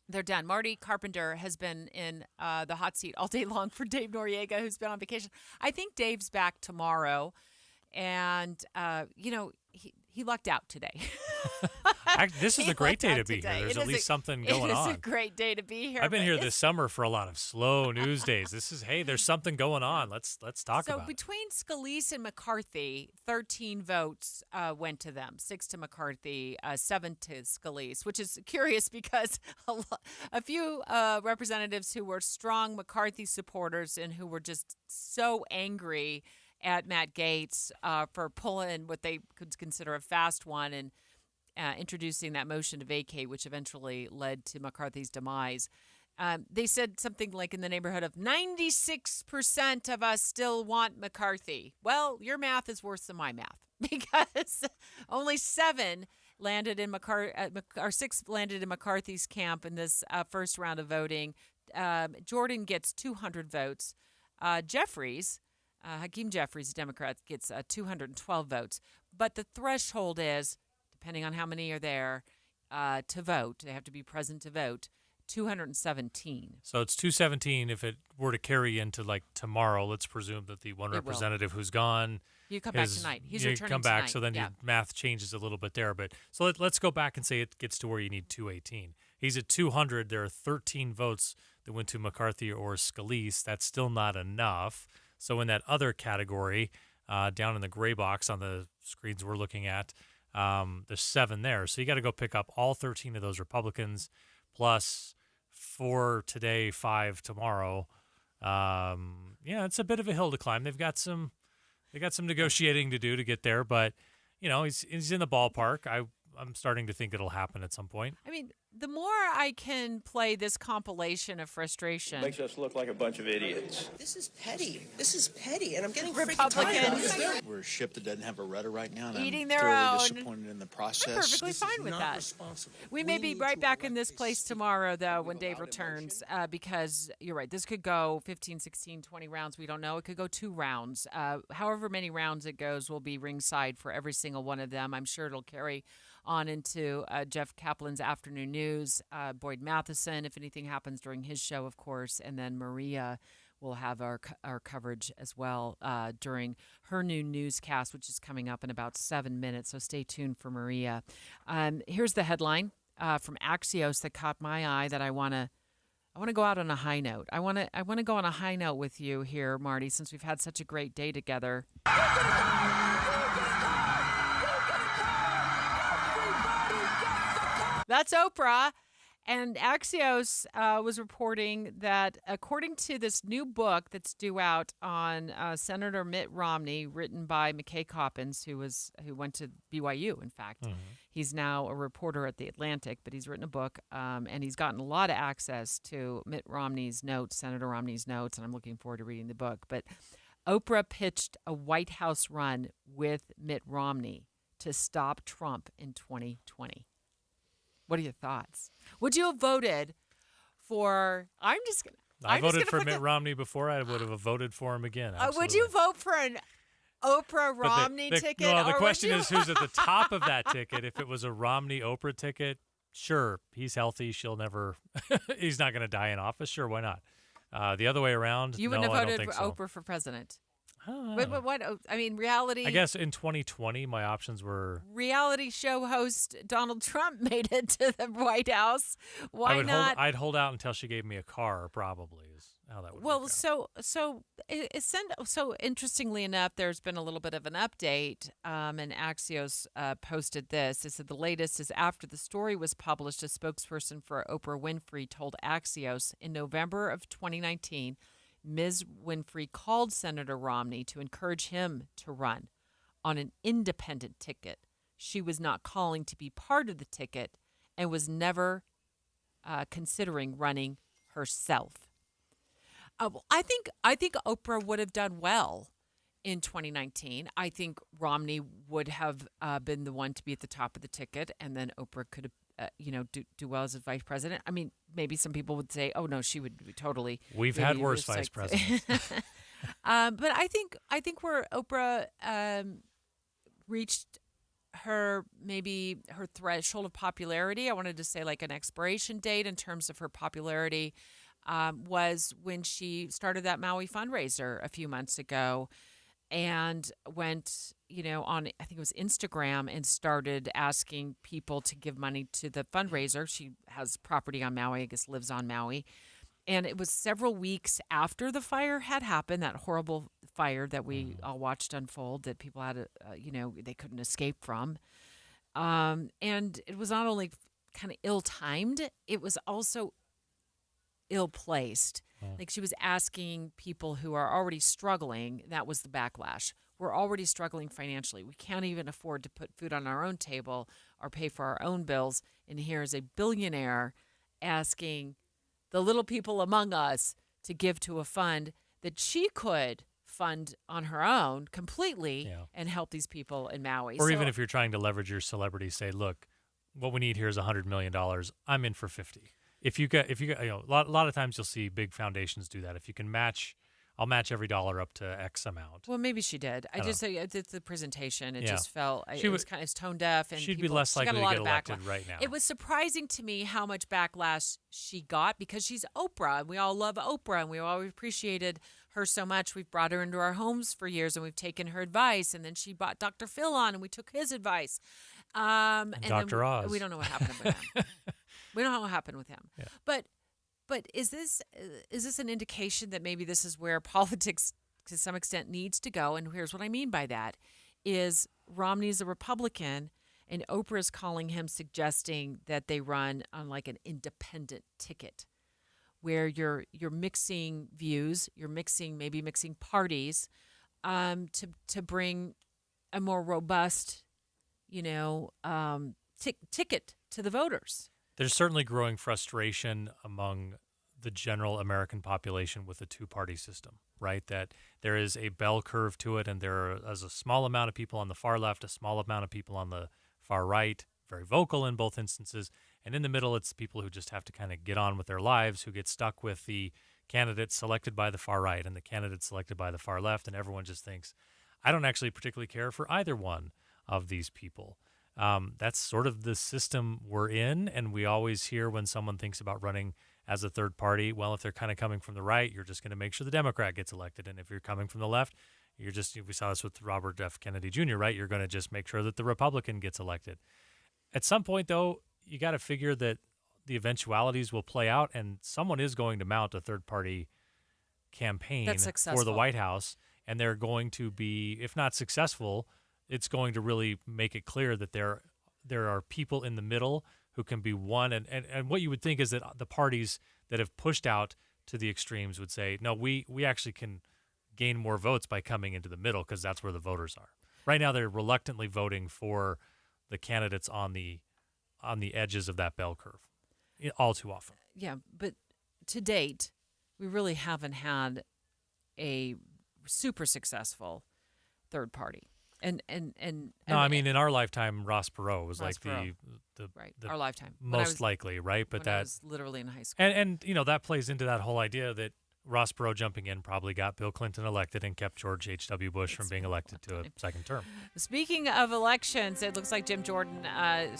They're done. Marty Carpenter has been in the hot seat all day long for Dave Noriega, who's been on vacation. I think Dave's back tomorrow, and he lucked out today. This is a great day to be here. There's at least something going on. It is a great day to be here. I've been here this summer for a lot of slow news days. There's something going on. Let's talk about it. So between Scalise and McCarthy, 13 votes went to them, 6 to McCarthy, 7 to Scalise, which is curious because a few representatives who were strong McCarthy supporters and who were just so angry at Matt Gaetz for pulling what they could consider a fast one and introducing that motion to vacate, which eventually led to McCarthy's demise. They said something like in the neighborhood of 96% of us still want McCarthy. Well, your math is worse than my math because only 7 landed in or 6 landed in McCarthy's camp in this first round of voting. Jordan gets 200 votes. Hakeem Jeffries, a Democrat, gets 212 votes. But the threshold is, depending on how many are there to vote, they have to be present to vote, 217. So it's 217 if it were to carry into like tomorrow. Let's presume that the one representative who's gone. You come back tonight. He's returning come back, tonight. so then your math changes a little bit there. But so let's go back and say it gets to where you need 218. He's at 200. There are 13 votes that went to McCarthy or Scalise. That's still not enough. So in that other category, down in the gray box on the screens we're looking at, there's 7 there. So you got to go pick up all 13 of those Republicans plus 4 today, 5 tomorrow. It's a bit of a hill to climb. They got some negotiating to do to get there, but he's in the ballpark. I'm starting to think it'll happen at some point. I mean, the more I can play this compilation of frustration. Makes us look like a bunch of idiots. This is petty, and I'm getting Republicans. We're a ship that doesn't have a rudder right now, and eating I'm their thoroughly own. disappointed in the process. I'm perfectly fine with that. We may be right back in this place tomorrow, though, when Dave returns, because you're right. This could go 15, 16, 20 rounds. We don't know. It could go 2 rounds. However many rounds it goes, we'll be ringside for every single one of them. I'm sure it'll carry on into Jeff Kaplan's afternoon news, Boyd Matheson, if anything happens during his show, of course, and then Maria will have our coverage as well during her new newscast, which is coming up in about 7 minutes, so stay tuned for Maria. Here's the headline from Axios that caught my eye that I want to go out on a high note. I want to go on a high note with you here, Marty, since we've had such a great day together. That's Oprah. And Axios was reporting that according to this new book that's due out on Senator Mitt Romney, written by McKay Coppins, who went to BYU, in fact. Mm-hmm. He's now a reporter at The Atlantic, but he's written a book, and he's gotten a lot of access to Mitt Romney's notes, Senator Romney's notes, and I'm looking forward to reading the book. But Oprah pitched a White House run with Mitt Romney to stop Trump in 2020. What are your thoughts? Would you have voted for? I voted for Mitt Romney before. I would have voted for him again. Would you vote for an Oprah Romney ticket? No, the question is who's at the top of that ticket. If it was a Romney Oprah ticket, sure, he's healthy. He's not going to die in office. Sure, why not? The other way around, you wouldn't have voted for so. Oprah for president. But what? I mean, reality. I guess in 2020, my options were reality show host Donald Trump made it to the White House. Why not? I'd hold out until she gave me a car. Probably is how that would. Well, work out. so interestingly enough, there's been a little bit of an update, and Axios posted this. It said the latest is after the story was published. A spokesperson for Oprah Winfrey told Axios in November of 2019. Ms. Winfrey called Senator Romney to encourage him to run on an independent ticket. She was not calling to be part of the ticket and was never considering running herself. Well, I think Oprah would have done well in 2019. I think Romney would have been the one to be at the top of the ticket, and then Oprah could have, do well as a vice president. I mean, maybe some people would say, "Oh no, she would be totally." We've had worse vice presidents. But I think where Oprah reached her threshold of popularity, I wanted to say like an expiration date in terms of her popularity, was when she started that Maui fundraiser a few months ago, and went, on, I think it was Instagram, and started asking people to give money to the fundraiser. She has property on Maui, I guess lives on Maui. And it was several weeks after the fire had happened, that horrible fire that we all watched unfold, that people had, they couldn't escape from. And it was not only kind of ill-timed, it was also ill-placed. Like, she was asking people who are already struggling. That was the backlash. We're already struggling financially. We can't even afford to put food on our own table or pay for our own bills. And here is a billionaire asking the little people among us to give to a fund that she could fund on her own completely and help these people in Maui. Or even if you're trying to leverage your celebrity, say, look, what we need here is $100 million. I'm in for 50. If you get, a lot of times you'll see big foundations do that. If you can match, I'll match every dollar up to X amount. Well, maybe she did. I just say the presentation. It just felt it was kind of tone deaf, and she'd be less likely to get elected right now. It was surprising to me how much backlash she got because she's Oprah, and we all love Oprah, and we always appreciated her so much. We've brought her into our homes for years, and we've taken her advice. And then she brought Dr. Phil on, and we took his advice. And Dr. Oz. We don't know what happened with him. We don't know what happened with him. Yeah. But is this an indication that maybe this is where politics to some extent needs to go? And here's what I mean by that is Romney's a Republican, and Oprah is calling him, suggesting that they run on like an independent ticket where you're mixing views, you're mixing parties to bring a more robust, ticket to the voters. There's certainly growing frustration among the general American population with the two-party system, right? That there is a bell curve to it, and there is a small amount of people on the far left, a small amount of people on the far right, very vocal in both instances. And in the middle, it's people who just have to kind of get on with their lives, who get stuck with the candidates selected by the far right and the candidates selected by the far left, and everyone just thinks, I don't actually particularly care for either one of these people. That's sort of the system we're in, and we always hear when someone thinks about running as a third party, well, if they're kind of coming from the right, you're just going to make sure the Democrat gets elected, and if you're coming from the left, we saw this with Robert F. Kennedy Jr., right? You're going to just make sure that the Republican gets elected. At some point, though, you got to figure that the eventualities will play out, and someone is going to mount a third party campaign for the White House, and they're going to be, if not successful, it's going to really make it clear that there are people in the middle who can be won. And what you would think is that the parties that have pushed out to the extremes would say, no, we actually can gain more votes by coming into the middle because that's where the voters are. Right now, they're reluctantly voting for the candidates on the edges of that bell curve all too often. Yeah, but to date, we really haven't had a super successful third party. I mean, in our lifetime, Ross Perot was Ross Perot. the our lifetime most likely, right? But I was literally in high school, and that plays into that whole idea that Ross Perot jumping in probably got Bill Clinton elected and kept George H.W. Bush from being elected to a second term. Speaking of elections, it looks like Jim Jordan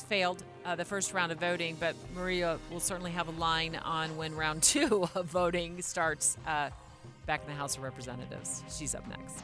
failed the first round of voting, but Maria will certainly have a line on when round 2 of voting starts back in the House of Representatives. She's up next.